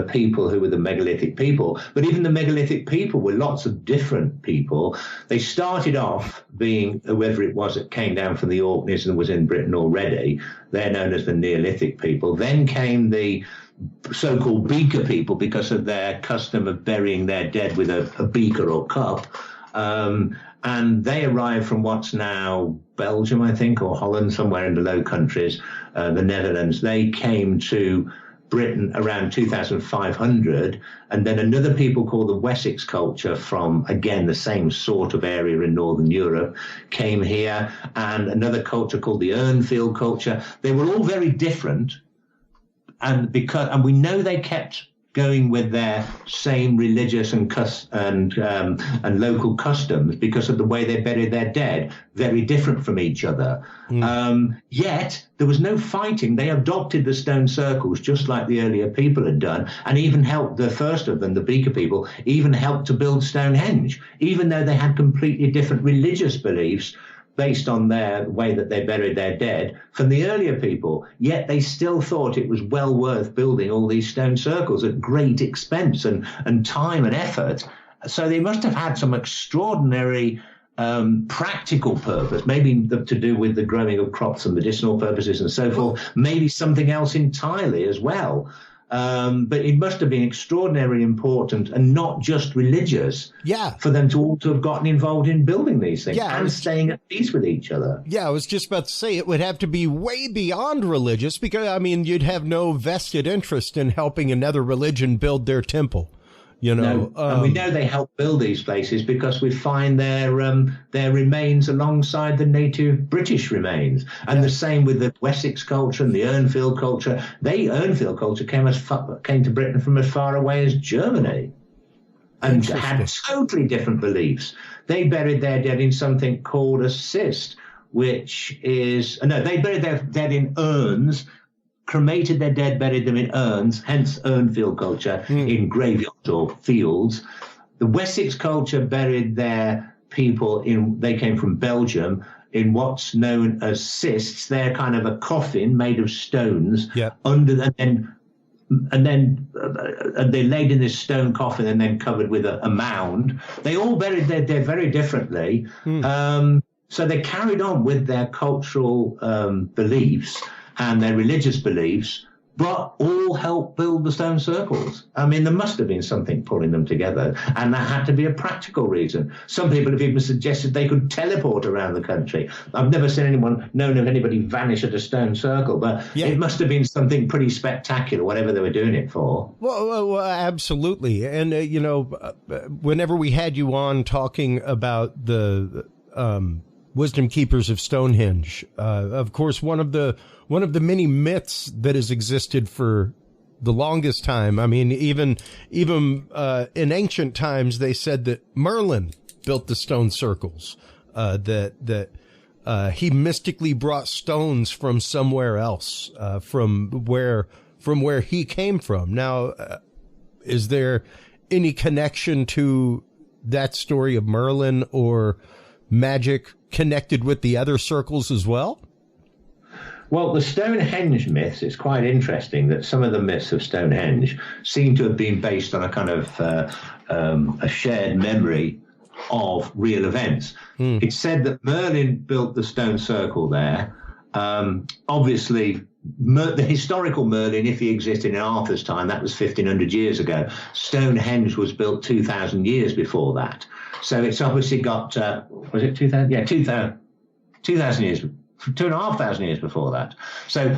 people who were the megalithic people. But even the megalithic people were lots of different people. They started off being whoever it was that came down from the Orkneys and was in Britain already. They're known as the Neolithic people. Then came the so-called beaker people because of their custom of burying their dead with a beaker or cup. And they arrived from what's now Belgium, I think, or Holland, somewhere in the Low Countries, the Netherlands. They came to Britain around 2500, and then another people called the Wessex culture from, again, the same sort of area in Northern Europe came here, and another culture called the Urnfield culture. They were all very different, and we know they kept going with their same religious and local customs because of the way they buried their dead, very different from each other. Yet there was no fighting. They adopted the stone circles just like the earlier people had done, and even helped the first of them, the beaker people, even helped to build Stonehenge, even though they had completely different religious beliefs. based on their way that they buried their dead from the earlier people, yet they still thought it was well worth building all these stone circles at great expense and time and effort. So they must have had some extraordinary practical purpose, maybe to do with the growing of crops and medicinal purposes and so forth, maybe something else entirely as well. But it must have been extraordinarily important and not just religious for them to all to have gotten involved in building these things and staying at peace with each other. Yeah, I was just about to say it would have to be way beyond religious because, I mean, you'd have no vested interest in helping another religion build their temple. You know, no, and we know they helped build these places because we find their remains alongside the native British remains, and the same with the Wessex culture and the Urnfield culture. Urnfield culture came to Britain from as far away as Germany, and had totally different beliefs. They buried their dead in something called a cist, which is they buried their dead in urns. Cremated their dead, buried them in urns, hence Urnfield culture in graveyards or fields. The Wessex culture buried their people they came from Belgium, in what's known as cists. They're kind of a coffin made of stones and they're laid in this stone coffin and then covered with a mound. They all buried their dead very differently. So they carried on with their cultural beliefs and their religious beliefs, but all helped build the stone circles. I mean, there must have been something pulling them together, and that had to be a practical reason. Some people have even suggested they could teleport around the country. I've never known of anybody vanish at a stone circle, but it must have been something pretty spectacular, whatever they were doing it for. Well, absolutely. And, whenever we had you on talking about the wisdom keepers of Stonehenge, of course, one of the many myths that has existed for the longest time. I mean, even in ancient times, they said that Merlin built the stone circles, that he mystically brought stones from somewhere else, from where he came from. Now, is there any connection to that story of Merlin or magic connected with the other circles as well? Well, the Stonehenge myths, it's quite interesting that some of the myths of Stonehenge seem to have been based on a kind of a shared memory of real events. It's said that Merlin built the stone circle there. Obviously, the historical Merlin, if he existed in Arthur's time, that was 1,500 years ago. Stonehenge was built 2,000 years before that. So it's obviously got, was it 2,000? Yeah, 2,000 years, 2,500 years before that. So,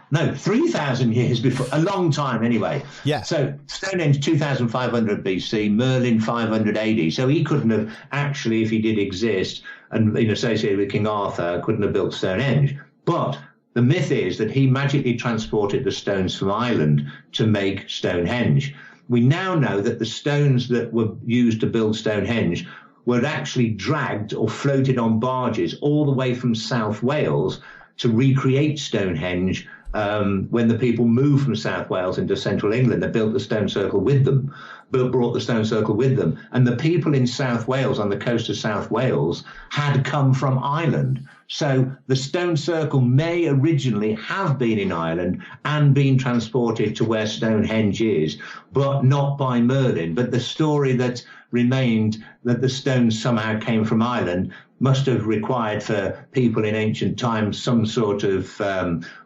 no, 3,000 years before, a long time anyway. Yeah. So Stonehenge 2,500 BC, Merlin 500 AD. So he couldn't have actually, if he did exist and been associated with King Arthur, couldn't have built Stonehenge. But the myth is that he magically transported the stones from Ireland to make Stonehenge. We now know that the stones that were used to build Stonehenge were actually dragged or floated on barges all the way from South Wales to recreate Stonehenge. When the people moved from South Wales into central England, they built the stone circle with them, brought the stone circle with them. And the people in South Wales, on the coast of South Wales, had come from Ireland. So the stone circle may originally have been in Ireland and been transported to where Stonehenge is, but not by Merlin. But the story that remained that the stones somehow came from Ireland must have required for people in ancient times some sort of,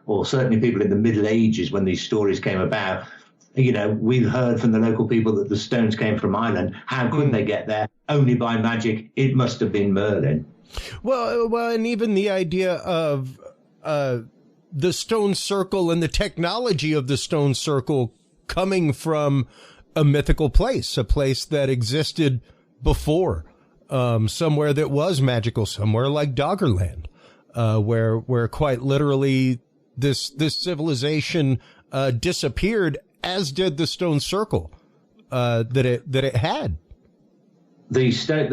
or certainly people in the Middle Ages when these stories came about. You know, we've heard from the local people that the stones came from Ireland. How could they get there? Only by magic. It must have been Merlin. Well, and even the idea of the stone circle and the technology of the stone circle coming from a mythical place, a place that existed before, somewhere that was magical, somewhere like Doggerland, where quite literally this civilization disappeared, as did the stone circle that it had. The Celts,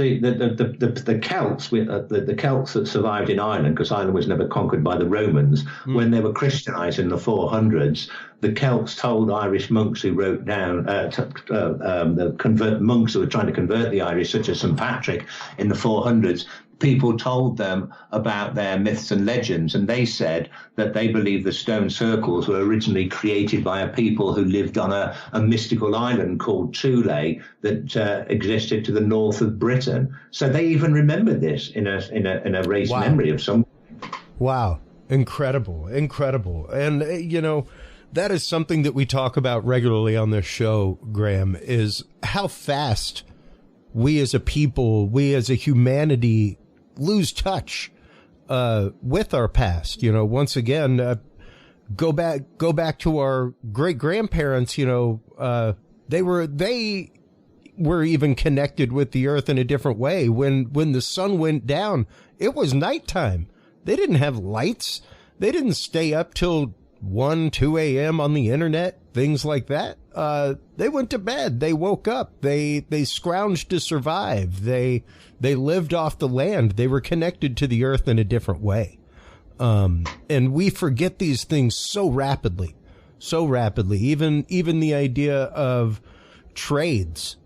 the Celts that survived in Ireland, because Ireland was never conquered by the Romans, when they were Christianized in the 400s, the Celts told Irish monks who wrote down, the monks who were trying to convert the Irish, such as St. Patrick in the 400s, people told them about their myths and legends, and they said that they believed the stone circles were originally created by a people who lived on a mystical island called Thule that existed to the north of Britain. So they even remembered this in a race memory of some. Wow. Incredible. And, that is something that we talk about regularly on this show, Graham, is how fast we as a people, we as a humanity lose touch with our past. Once again, go back to our great grandparents. They were even connected with the earth in a different way. When the sun went down, it was nighttime. They didn't have lights. They didn't stay up till 1, 2 a.m. on the internet, things like that. They went to bed. They woke up. They scrounged to survive. They lived off the land. They were connected to the earth in a different way. And we forget these things so rapidly. Even the idea of trades,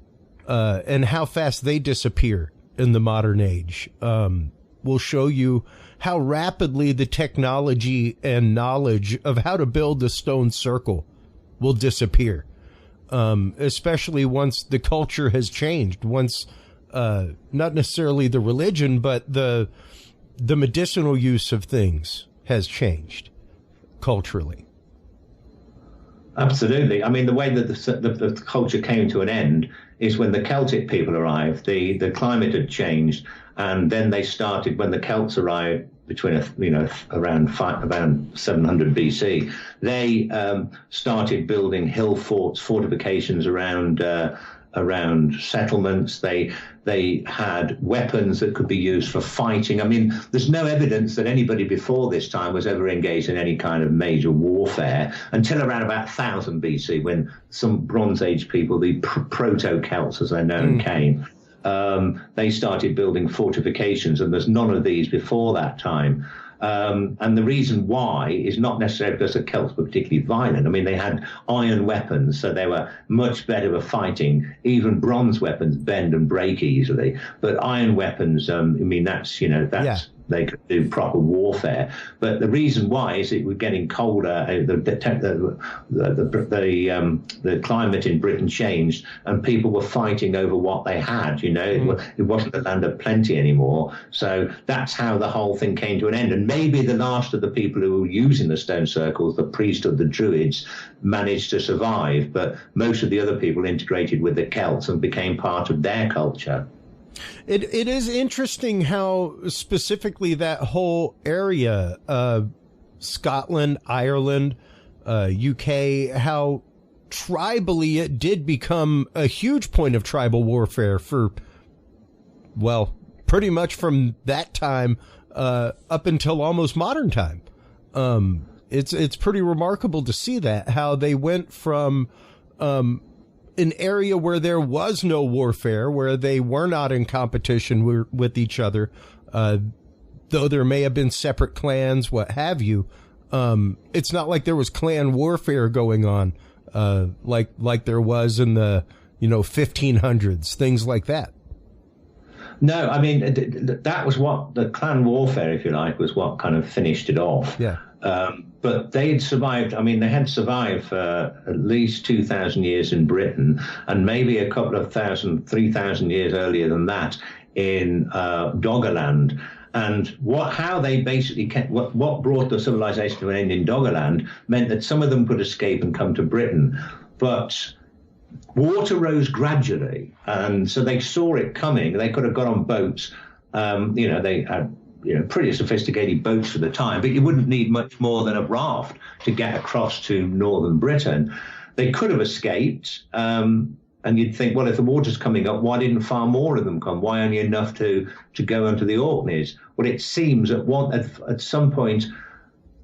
and how fast they disappear in the modern age, will show you how rapidly the technology and knowledge of how to build a stone circle will disappear. Especially once the culture has changed, once, not necessarily the religion, but the medicinal use of things has changed culturally. Absolutely. I mean, the way that the culture came to an end is when the Celtic people arrived, the climate had changed. And then they started, when the Celts arrived between, around 700 BC, they started building hill forts, fortifications around settlements. They had weapons that could be used for fighting. I mean, there's no evidence that anybody before this time was ever engaged in any kind of major warfare until around about 1000 BC, when some Bronze Age people, the proto-Celts as they're known, came. They started building fortifications, and there's none of these before that time. And the reason why is not necessarily because the Celts were particularly violent. I mean, they had iron weapons, so they were much better at fighting. Even bronze weapons bend and break easily. But iron weapons, they could do proper warfare. But the reason why is it was getting colder. The climate in Britain changed, and people were fighting over what they had. It wasn't a land of plenty anymore. So that's how the whole thing came to an end. And maybe the last of the people who were using the stone circles, the priesthood, the Druids, managed to survive. But most of the other people integrated with the Celts and became part of their culture. It is interesting how specifically that whole area, Scotland, Ireland, UK, how tribally it did become a huge point of tribal warfare for, well, pretty much from that time up until almost modern time. It's pretty remarkable to see that, how they went from an area where there was no warfare, where they were not in competition with each other, though there may have been separate clans, what have you. It's not like there was clan warfare going on, like there was in the 1500s, things like that. No, I mean, that was what the clan warfare, if you like, was what kind of finished it off. Yeah. But they had survived. I mean, they had survived for at least 2,000 years in Britain, and maybe a couple of 3,000 years earlier than that in Doggerland. And how they basically what brought the civilization to an end in Doggerland meant that some of them could escape and come to Britain, but water rose gradually, and so they saw it coming. They could have got on boats. They had pretty sophisticated boats for the time, but you wouldn't need much more than a raft to get across to northern Britain. They could have escaped, and you'd think, well, if the water's coming up, why didn't far more of them come? Why only enough to go onto the Orkneys? Well, it seems at some point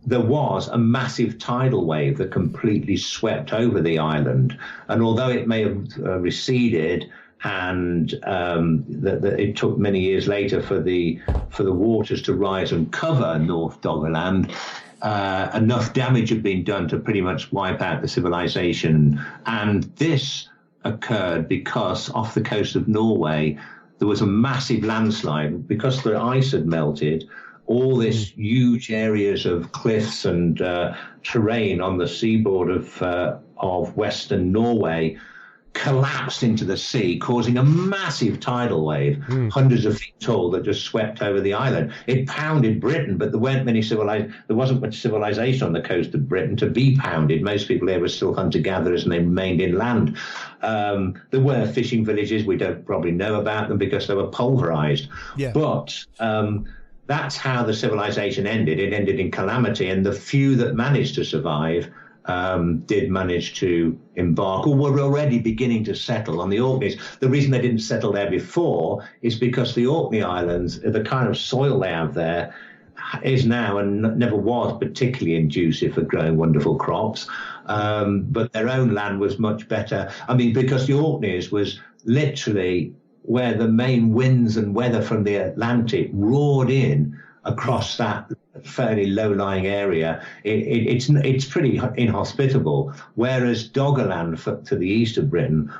there was a massive tidal wave that completely swept over the island, and although it may have receded, and that it took many years later for the waters to rise and cover North Doggerland, enough damage had been done to pretty much wipe out the civilization. And this occurred because off the coast of Norway, there was a massive landslide because the ice had melted. All this huge areas of cliffs and terrain on the seaboard of Western Norway collapsed into the sea, causing a massive tidal wave, hundreds of feet tall, that just swept over the island. It pounded Britain, but there wasn't much civilization on the coast of Britain to be pounded. Most people there were still hunter-gatherers, and they remained inland. There were fishing villages. We don't probably know about them because they were pulverized. Yeah. But that's how the civilization ended. It ended in calamity, and the few that managed to survive did manage to embark, or were already beginning to settle on the Orkneys. The reason they didn't settle there before is because the Orkney Islands, the kind of soil they have there, is now and never was particularly conducive for growing wonderful crops. But their own land was much better. I mean, because the Orkneys was literally where the main winds and weather from the Atlantic roared in across that fairly low-lying area. It's pretty inhospitable, whereas Doggerland to the east of Britain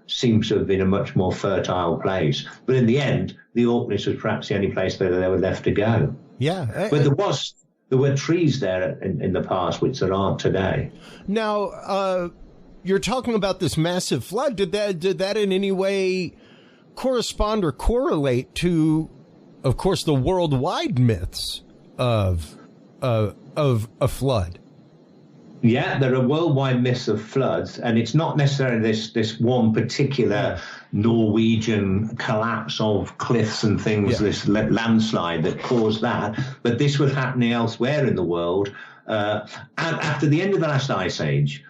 seems to have been a much more fertile place. But in the end, the Orkneys was perhaps the only place where they were left to go. Yeah. But there were trees there in the past, which there aren't today. Now, you're talking about this massive flood. Did that in any way correspond or correlate to, of course, the worldwide myths of a flood? Yeah, there are worldwide myths of floods, and it's not necessarily this one particular Norwegian collapse of cliffs and things, this landslide that caused that, but this was happening elsewhere in the world. And after the end of the last ice age,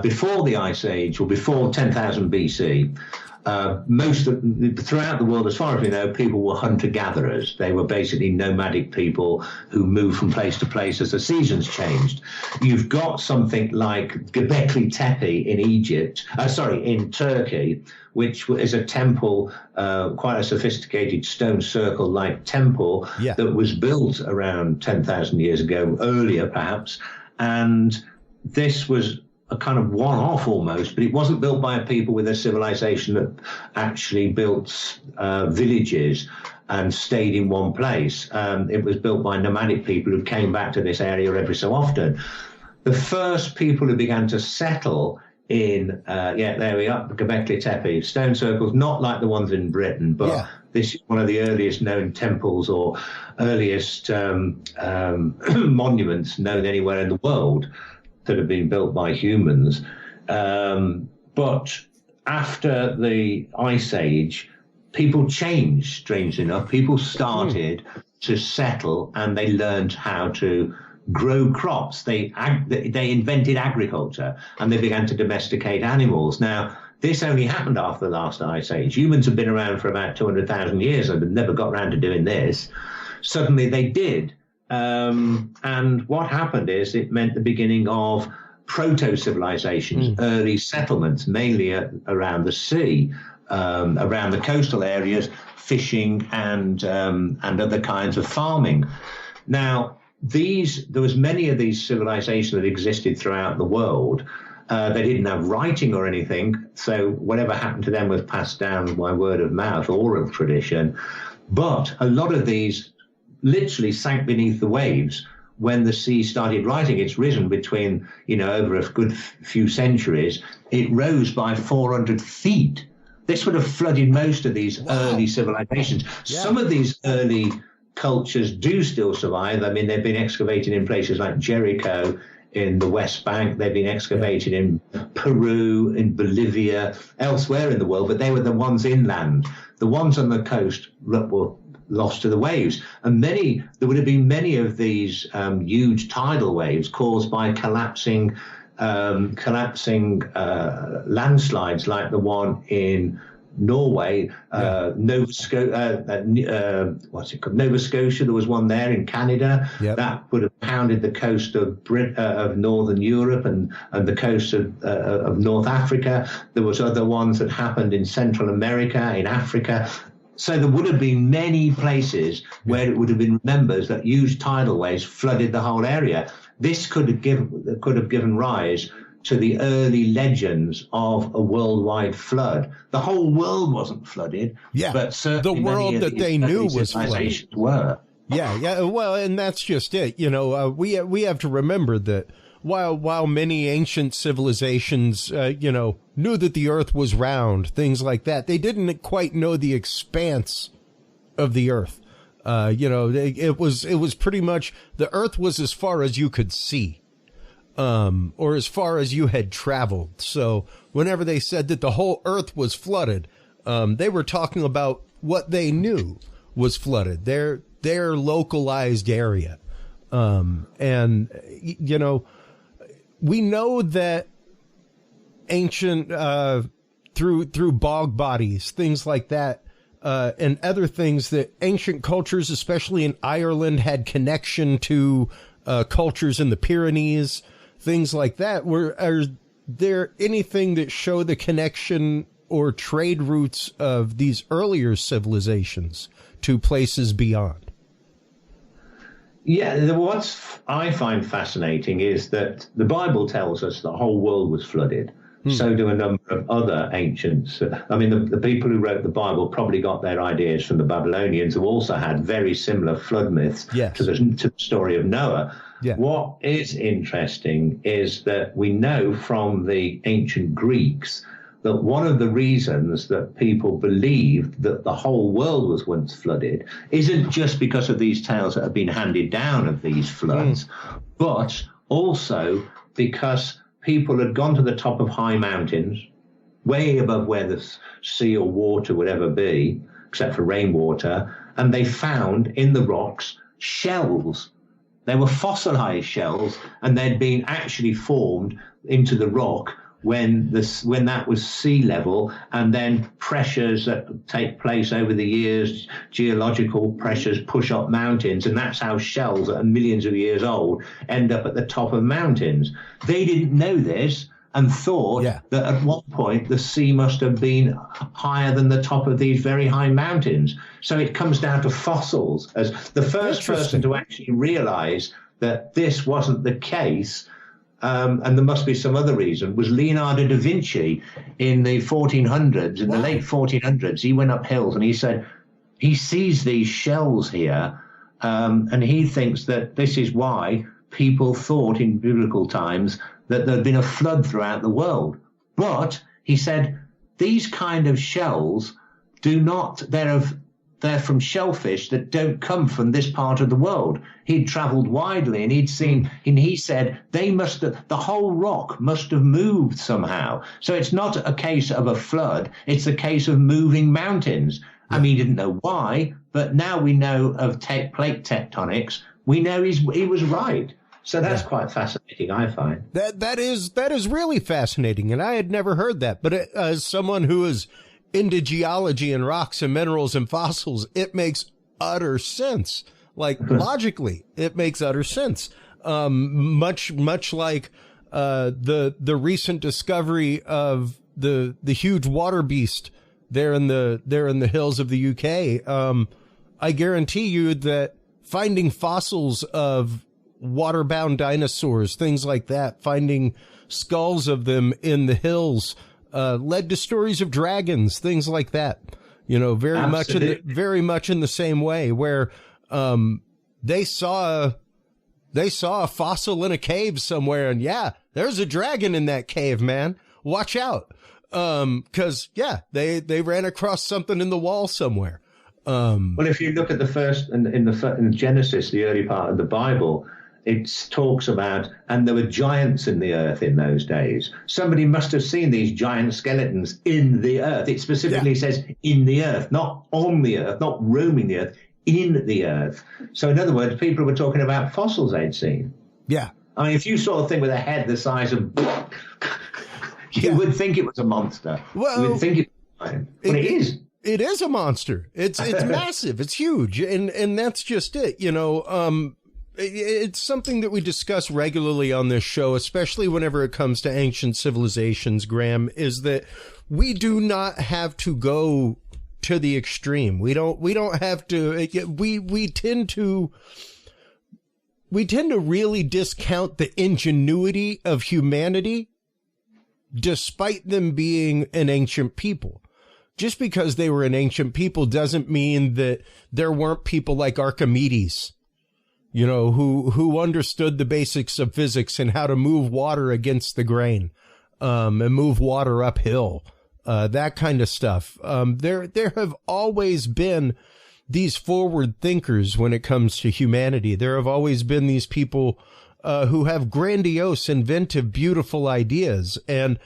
before the ice age, or before 10,000 BC, throughout the world, as far as we know, people were hunter-gatherers. They were basically nomadic people who moved from place to place as the seasons changed. You've got something like Göbekli Tepe in Turkey, which is a temple, quite a sophisticated stone circle-like temple that was built around 10,000 years ago, earlier perhaps, and this was a kind of one-off almost, but it wasn't built by a people with a civilization that actually built villages and stayed in one place. It was built by nomadic people who came back to this area every so often. The first people who began to settle in, there we are, Göbekli Tepe, stone circles, not like the ones in Britain, but this is one of the earliest known temples or earliest monuments known anywhere in the world that have been built by humans. But after the Ice Age, people changed, strangely enough. People started to settle, and they learned how to grow crops. They invented agriculture, and they began to domesticate animals. Now, this only happened after the last Ice Age. Humans have been around for about 200,000 years and have never got around to doing this. Suddenly they did. And what happened is it meant the beginning of proto-civilizations, early settlements, mainly around the sea, around the coastal areas, fishing and other kinds of farming. Now, there was many of these civilizations that existed throughout the world. They didn't have writing or anything, so whatever happened to them was passed down by word of mouth, oral tradition. But a lot of these literally sank beneath the waves when the sea started rising. It's risen between, over a good few centuries. It rose by 400 feet. This would have flooded most of these early civilizations. Yeah. Some of these early cultures do still survive. I mean, they've been excavated in places like Jericho in the West Bank. They've been excavated in Peru, in Bolivia, elsewhere in the world, but they were the ones inland. The ones on the coast were lost to the waves. And there would have been many of these huge tidal waves caused by collapsing landslides like the one in Norway, Nova Scotia. There was one there in Canada that would have pounded the coast of Northern Europe and the coast of North Africa. There was other ones that happened in Central America, in Africa. So there would have been many places where it would have been remembered that huge tidal waves flooded the whole area. This could have given rise to the early legends of a worldwide flood. The whole world wasn't flooded, but certainly the world that they knew was flooded. Were. Yeah. Well, and that's just it. We have to remember that while many ancient civilizations, knew that the earth was round, things like that, they didn't quite know the expanse of the earth. It was pretty much the earth was as far as you could see, or as far as you had traveled. So whenever they said that the whole earth was flooded, they were talking about what they knew was flooded, their localized area. We know that ancient, through bog bodies, things like that, and other things, that ancient cultures, especially in Ireland, had connection to cultures in the Pyrenees, things like that. Are there anything that show the connection or trade routes of these earlier civilizations to places beyond? Yeah, what I find fascinating is that the Bible tells us the whole world was flooded. So do a number of other ancients. I mean, the people who wrote the Bible probably got their ideas from the Babylonians, who also had very similar flood myths to the story of Noah. Yeah. What is interesting is that we know from the ancient Greeks that one of the reasons that people believed that the whole world was once flooded isn't just because of these tales that have been handed down of these floods, but also because people had gone to the top of high mountains, way above where the sea or water would ever be, except for rainwater, and they found in the rocks shells. They were fossilized shells, and they'd been actually formed into the rock when that was sea level, and then pressures that take place over the years, geological pressures push up mountains, and that's how shells that are millions of years old end up at the top of mountains. They didn't know this and thought that at one point the sea must have been higher than the top of these very high mountains. So it comes down to fossils as the first person to actually realize that this wasn't the case. And there must be some other reason, was Leonardo da Vinci in the 1400s, in the late 1400s. He went up hills and he said he sees these shells here, and he thinks that this is why people thought in biblical times that there'd been a flood throughout the world. But he said these kind of shells they're from shellfish that don't come from this part of the world. He'd traveled widely and he'd seen, and he said the whole rock must have moved somehow. So it's not a case of a flood, it's a case of moving mountains. I mean, he didn't know why, but now we know of plate tectonics. We know he was right. So that's quite fascinating, I find. That is really fascinating, and I had never heard that. But as someone who is into geology and rocks and minerals and fossils, it makes utter sense. Like logically, it makes utter sense. Much like the recent discovery of the huge water beast there in the hills of the UK. I guarantee you that finding fossils of water-bound dinosaurs, things like that, finding skulls of them in the hills, led to stories of dragons, things like that. You know, very much in the same way, where they saw a fossil in a cave somewhere, and there's a dragon in that cave, man. Watch out. 'Cause they ran across something in the wall somewhere. Well, if you look at the first in Genesis, the early part of the Bible, it talks about, and there were giants in the earth in those days. Somebody must have seen these giant skeletons in the earth. It specifically says in the earth, not on the earth, not roaming the earth, in the earth. So in other words, people were talking about fossils they'd seen. Yeah. I mean, if you saw a thing with a head the size of, you would think it was a monster. Well, you would think it is. It is a monster. It's massive. It's huge. And that's just it. You know, it's something that we discuss regularly on this show, especially whenever it comes to ancient civilizations, Graham, is that we do not have to go to the extreme. We don't have to, we tend to really discount the ingenuity of humanity despite them being an ancient people. Just because they were an ancient people doesn't mean that there weren't people like Archimedes, you know, who understood the basics of physics and how to move water against the grain, and move water uphill, that kind of stuff. There have always been these forward thinkers when it comes to humanity. There have always been these people, who have grandiose, inventive, beautiful ideas. And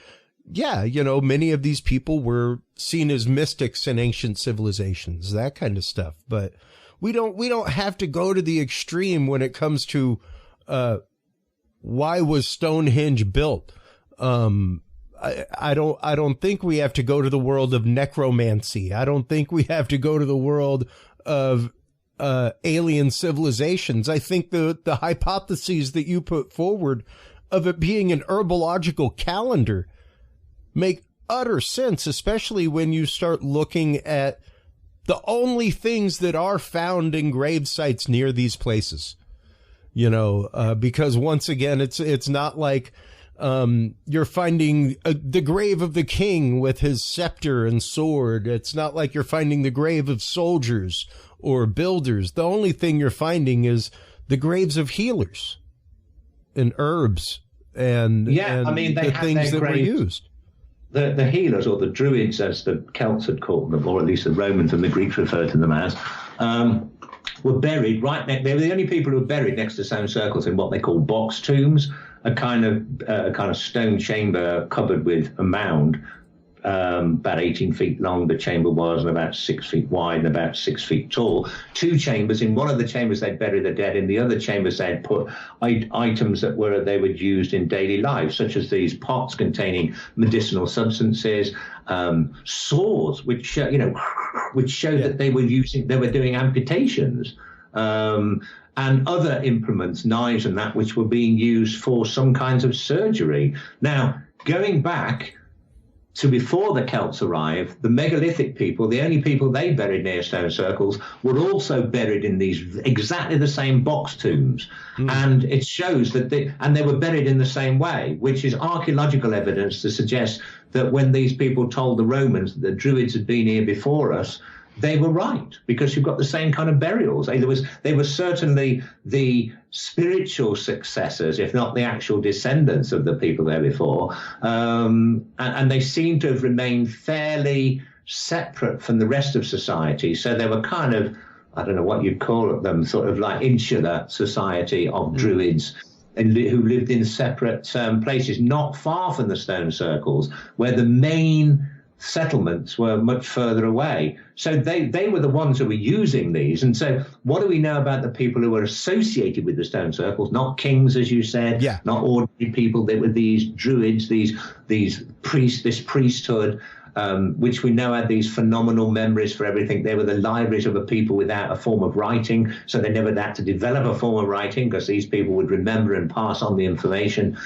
yeah, you know, many of these people were seen as mystics in ancient civilizations, that kind of stuff. But we don't have to go to the extreme when it comes to, why was Stonehenge built? I don't think we have to go to the world of necromancy. I don't think we have to go to the world of, alien civilizations. I think the hypotheses that you put forward of it being an herbological calendar make utter sense, especially when you start looking at the only things that are found in grave sites near these places, you know, because once again, it's not like, you're finding the grave of the king with his scepter and sword. It's not like you're finding the grave of soldiers or builders. The only thing you're finding is the graves of healers and herbs and, I mean, they the things that were used. The healers, or the druids, as the Celts had called them, or at least the Romans and the Greeks referred to them as, were buried right next. They were the only people who were buried next to stone circles in what they call box tombs, a kind of stone chamber covered with a mound, about 18 feet long. The chamber was, and about 6 feet wide and about 6 feet tall. Two chambers. In one of the chambers, they'd bury the dead. In the other chambers, they'd put items that they were used in daily life, such as these pots containing medicinal substances, saws, which show that they were doing amputations, and other implements, knives and that, which were being used for some kinds of surgery. Now, going back to before the Celts arrived, the megalithic people, the only people they buried near stone circles, were also buried in these exactly the same box tombs. And it shows that they were buried in the same way, which is archaeological evidence to suggest that when these people told the Romans that the Druids had been here before us, they were right, because you've got the same kind of burials. They were certainly the spiritual successors, if not the actual descendants of the people there before. And they seem to have remained fairly separate from the rest of society. So they were kind of, I don't know what you'd call them, sort of like insular society of Druids, and who lived in separate places, not far from the stone circles, where the main settlements were much further away. So they were the ones who were using these. And so what do we know about the people who were associated with the stone circles? Not kings, as you said, not ordinary people. They were these druids, these priests, this priesthood, which we know had these phenomenal memories for everything. They were the libraries of a people without a form of writing, so they never had to develop a form of writing, because these people would remember and pass on the information.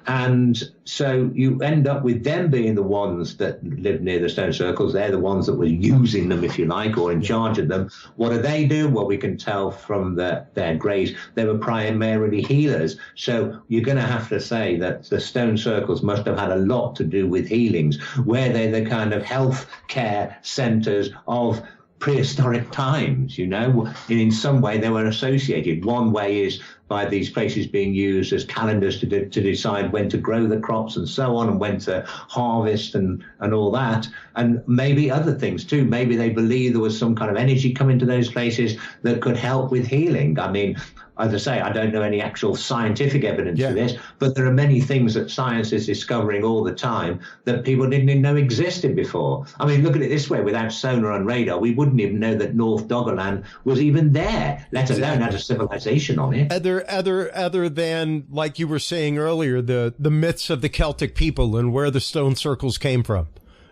And so you end up with them being the ones that lived near the stone circles. They're the ones that were using them, if you like, or in charge of them. What do they do? Well, we can tell from their graves, they were primarily healers. So you're going to have to say that the stone circles must have had a lot to do with healings, where they're the kind of health care centers of prehistoric times, you know, and in some way they were associated. One way is by these places being used as calendars to decide when to grow the crops and so on, and when to harvest and all that, and maybe other things too. Maybe they believe there was some kind of energy coming to those places that could help with healing. I mean, as I say, I don't know any actual scientific evidence for this, but there are many things that science is discovering all the time that people didn't even know existed before. I mean, look at it this way: without sonar and radar, we wouldn't even know that North Doggerland was even there, let alone had a civilization on it. Other than, like you were saying earlier, the myths of the Celtic people and where the stone circles came from,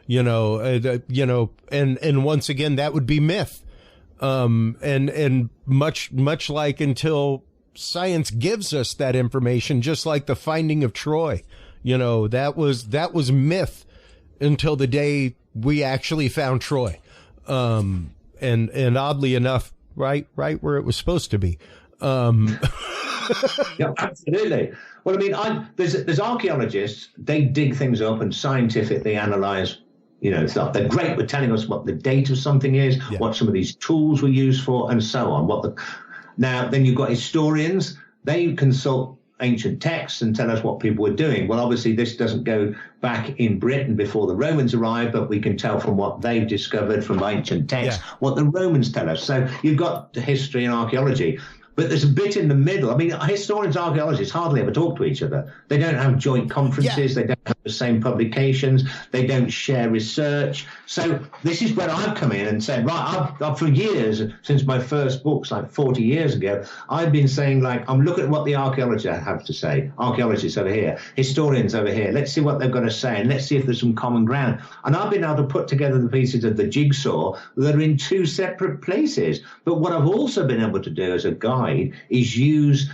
and once again, that would be myth. And much like until science gives us that information, just like the finding of Troy, that was myth until the day we actually found Troy. And oddly enough, right where it was supposed to be. Yeah, absolutely. Well, I mean, there's archaeologists. They dig things up and scientifically analyze, stuff. They're great with telling us what the date of something is, what some of these tools were used for, and so on. Now, then you've got historians. They consult ancient texts and tell us what people were doing. Well, obviously, this doesn't go back in Britain before the Romans arrived, but we can tell from what they've discovered from ancient texts what the Romans tell us. So you've got history and archaeology. But there's a bit in the middle. I mean, historians, archaeologists hardly ever talk to each other. They don't have joint conferences. They don't have the same publications. They don't share research. So this is where I've come in and said, right, I've for years, since my first books, like 40 years ago, I've been saying, I'm looking at what the archaeologists have to say. Archaeologists over here, historians over here. Let's see what they've got to say, and let's see if there's some common ground. And I've been able to put together the pieces of the jigsaw that are in two separate places. But what I've also been able to do as a guide is use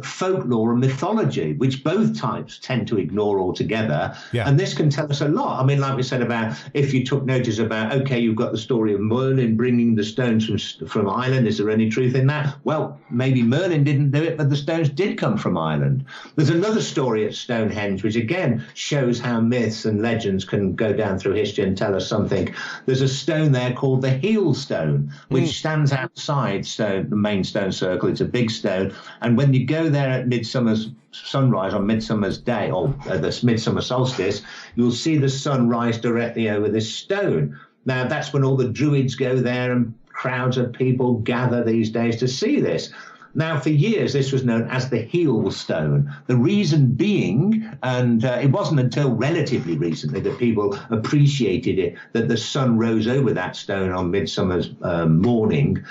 folklore and mythology, which both types tend to ignore altogether. Yeah. And this can tell us a lot. I mean, like we said about, if you took notice about, okay, you've got the story of Merlin bringing the stones from Ireland. Is there any truth in that? Well, maybe Merlin didn't do it, but the stones did come from Ireland. There's another story at Stonehenge, which again shows how myths and legends can go down through history and tell us something. There's a stone there called the heel stone, which stands outside the main stone circle. It's a big stone. And when you go there at midsummer's sunrise on Midsummer's Day, or the midsummer solstice, you'll see the sun rise directly over this stone. Now, that's when all the druids go there and crowds of people gather these days to see this. Now, for years, this was known as the heel stone. The reason being, and it wasn't until relatively recently that people appreciated it, that the sun rose over that stone on midsummer's morning.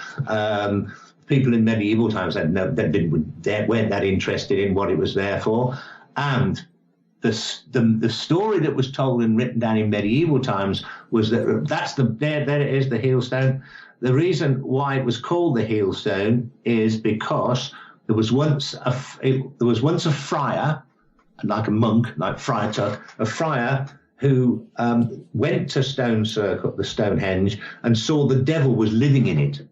People in medieval times weren't that interested in what it was there for. And the story that was told and written down in medieval times was that there it is, the heel stone. The reason why it was called the heel stone is because there was once a friar, like a monk, like Friar Tuck, a friar who went to the Stonehenge and saw the devil was living in it.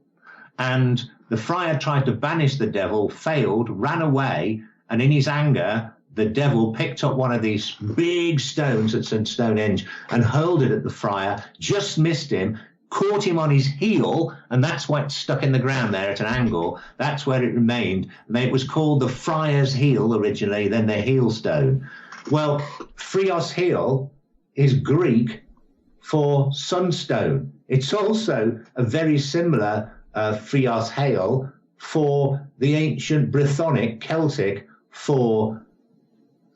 And the friar tried to banish the devil, failed, ran away, and in his anger, the devil picked up one of these big stones that's in Stonehenge and hurled it at the friar, just missed him, caught him on his heel, and that's why it's stuck in the ground there at an angle. That's where it remained. And it was called the friar's heel originally, then the heel stone. Well, Frios heel is Greek for sunstone. It's also a very similar Frios hail for the ancient Brythonic Celtic for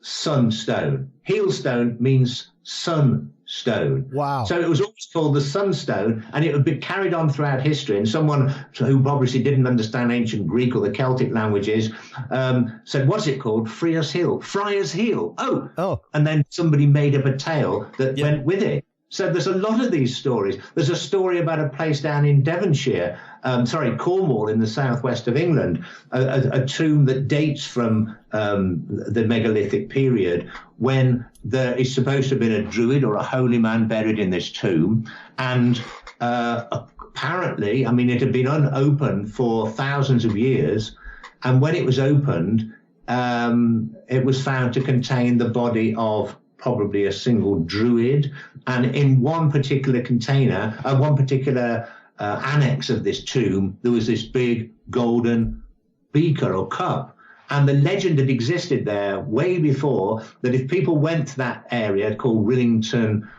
sunstone. Heelstone means sunstone. Wow. So it was always called the sunstone, and it would be carried on throughout history. And someone who obviously didn't understand ancient Greek or the Celtic languages said, what's it called? Frios heel. Friar's heel. Oh. And then somebody made up a tale that went with it. So there's a lot of these stories. There's a story about a place down in Devonshire, Cornwall in the southwest of England, a tomb that dates from the megalithic period when there is supposed to have been a druid or a holy man buried in this tomb. And apparently, I mean, it had been unopened for thousands of years. And when it was opened, it was found to contain the body of probably a single druid, and in one particular container, one particular annex of this tomb, there was this big golden beaker or cup. And the legend had existed there way before that if people went to that area called Rillington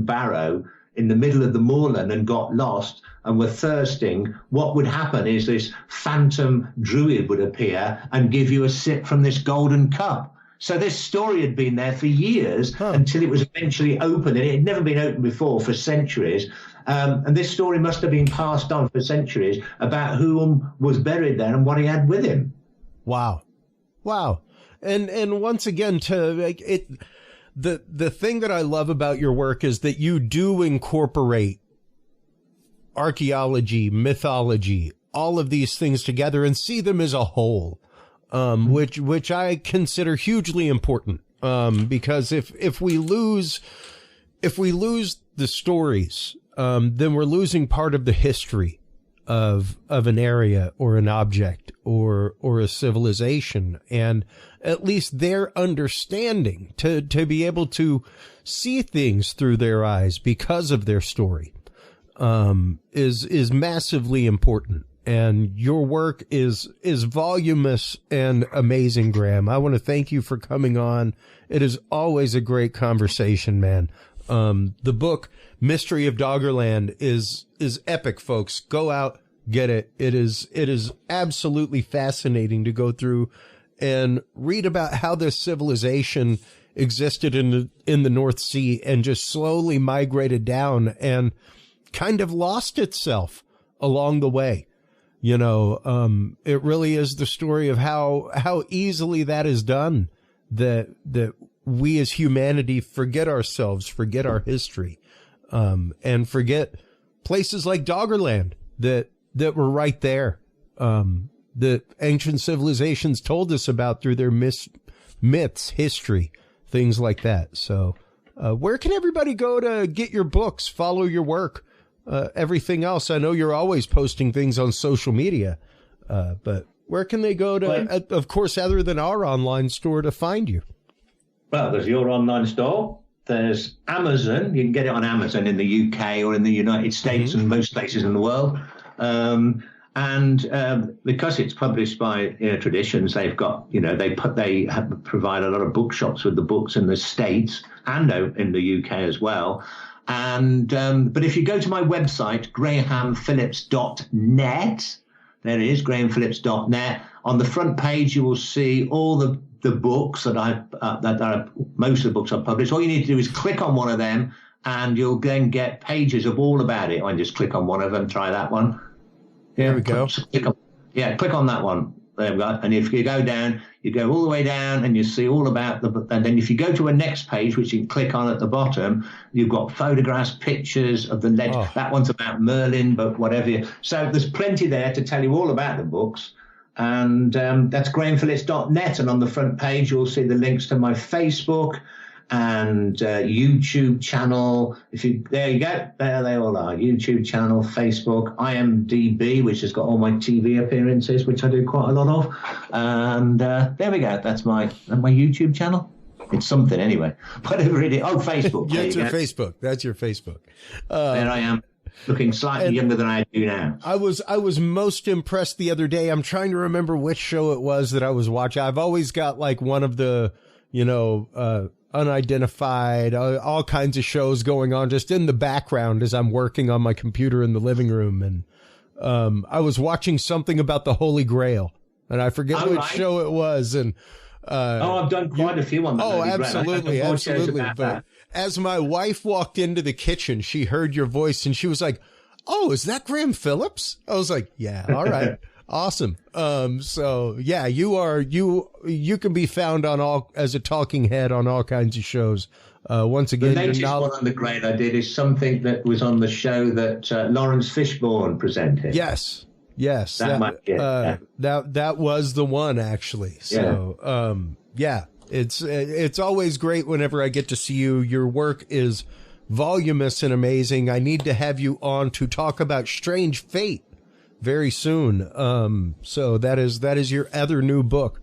Barrow in the middle of the moorland and got lost and were thirsting, what would happen is this phantom druid would appear and give you a sip from this golden cup. So this story had been there for years until it was eventually opened, and it had never been opened before for centuries. And this story must have been passed on for centuries about who was buried there and what he had with him. Wow. And once again, the thing that I love about your work is that you do incorporate archaeology, mythology, all of these things together and see them as a whole. Which I consider hugely important, because if we lose the stories, then we're losing part of the history of an area or an object or a civilization, and at least their understanding to be able to see things through their eyes because of their story is massively important. And your work is voluminous and amazing, Graham. I want to thank you for coming on. It is always a great conversation, man. The book Mystery of Doggerland is epic, folks. Go out, get it. It is absolutely fascinating to go through and read about how this civilization existed in the North Sea and just slowly migrated down and kind of lost itself along the way. You know, it really is the story of how easily that is done, that we as humanity forget ourselves, forget our history, and forget places like Doggerland that were right there, that ancient civilizations told us about through their myths, history, things like that. So, where can everybody go to get your books, follow your work? Everything else, I know you're always posting things on social media, but where can they go to, of course, other than our online store, to find you? Well, there's your online store. There's Amazon. You can get it on Amazon in the UK or in the United States and most places in the world. And because it's published by Traditions, they've got, they provide a lot of bookshops with the books in the States and in the UK as well. And but if you go to my website, grahamphillips.net, there it is, grahamphillips.net. On the front page, you will see all the books that most of the books I've published. All you need to do is click on one of them, and you'll then get pages of all about it. I just click on one of them. Try that one. There we go. Click on that one. There we go. And if you go down, you go all the way down and you see all about and then if you go to a next page, which you can click on at the bottom, you've got photographs, pictures of the legend. Oh. That one's about Merlin, but whatever. So there's plenty there to tell you all about the books. And that's grahamphillips.net. And on the front page, you'll see the links to my Facebook and YouTube channel. There you go. There they all are. YouTube channel, Facebook, IMDb, which has got all my TV appearances, which I do quite a lot of. And there we go. That's my YouTube channel. It's something anyway. Whatever it is. Oh, Facebook. That's your Facebook. That's your Facebook. There I am, looking slightly younger than I do now. I was most impressed the other day. I'm trying to remember which show it was that I was watching. I've always got like one of the, unidentified, all kinds of shows going on just in the background as I'm working on my computer in the living room. And I was watching something about the Holy Grail, and I forget which show it was. And I've done quite a few on that. Oh, absolutely, absolutely. But as my wife walked into the kitchen, she heard your voice, and she was like, "Oh, is that Graham Phillips?" I was like, "Yeah, all right." Awesome. So yeah, you can be found on as a talking head on all kinds of shows. Once again, the latest one on the grade I did is something that was on the show that Lawrence Fishburne presented. Yes. That was the one, actually. So, it's always great whenever I get to see you. Your work is voluminous and amazing. I need to have you on to talk about Strange Fate very soon. So that is your other new book.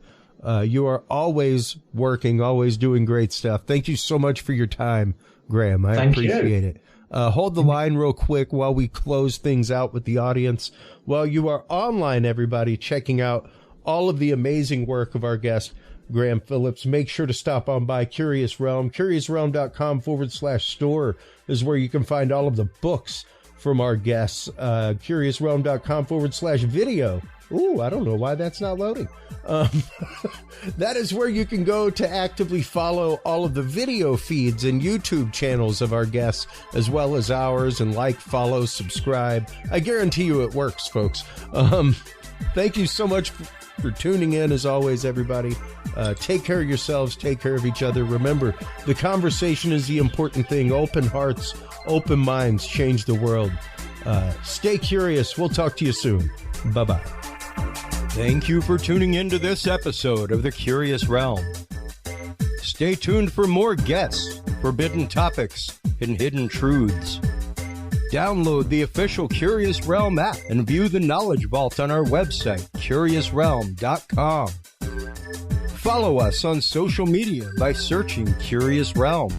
You are always working, always doing great stuff. Thank you so much for your time, Graham. I appreciate it. Hold the line real quick while we close things out with the audience. While you are online, everybody, checking out all of the amazing work of our guest, Graham Phillips, make sure to stop on by Curious Realm. CuriousRealm.com/store is where you can find all of the books from our guests. CuriousRealm.com/video. Ooh, I don't know why that's not loading. That is where you can go to actively follow all of the video feeds and YouTube channels of our guests, as well as ours, and like, follow, subscribe. I guarantee you it works, folks. Thank you so much for tuning in, as always, everybody. Take care of yourselves. Take care of each other. Remember, the conversation is the important thing. Open hearts, open minds change the world. Stay curious. We'll talk to you soon. Bye-bye. Thank you for tuning into this episode of The Curious Realm. Stay tuned for more guests, forbidden topics, and hidden truths. Download the official Curious Realm app and view the Knowledge Vault on our website, curiousrealm.com. Follow us on social media by searching Curious Realm.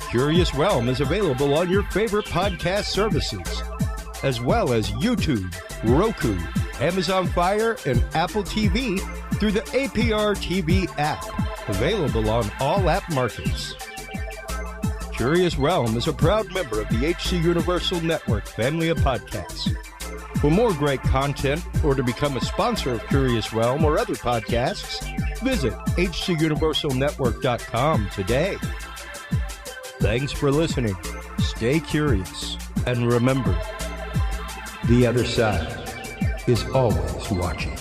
Curious Realm is available on your favorite podcast services, as well as YouTube, Roku, Amazon Fire, and Apple TV through the APR TV app, available on all app markets. Curious Realm is a proud member of the HC Universal Network family of podcasts. For more great content or to become a sponsor of Curious Realm or other podcasts, visit hcuniversalnetwork.com today. Thanks for listening. Stay curious. And remember, the other side is always watching.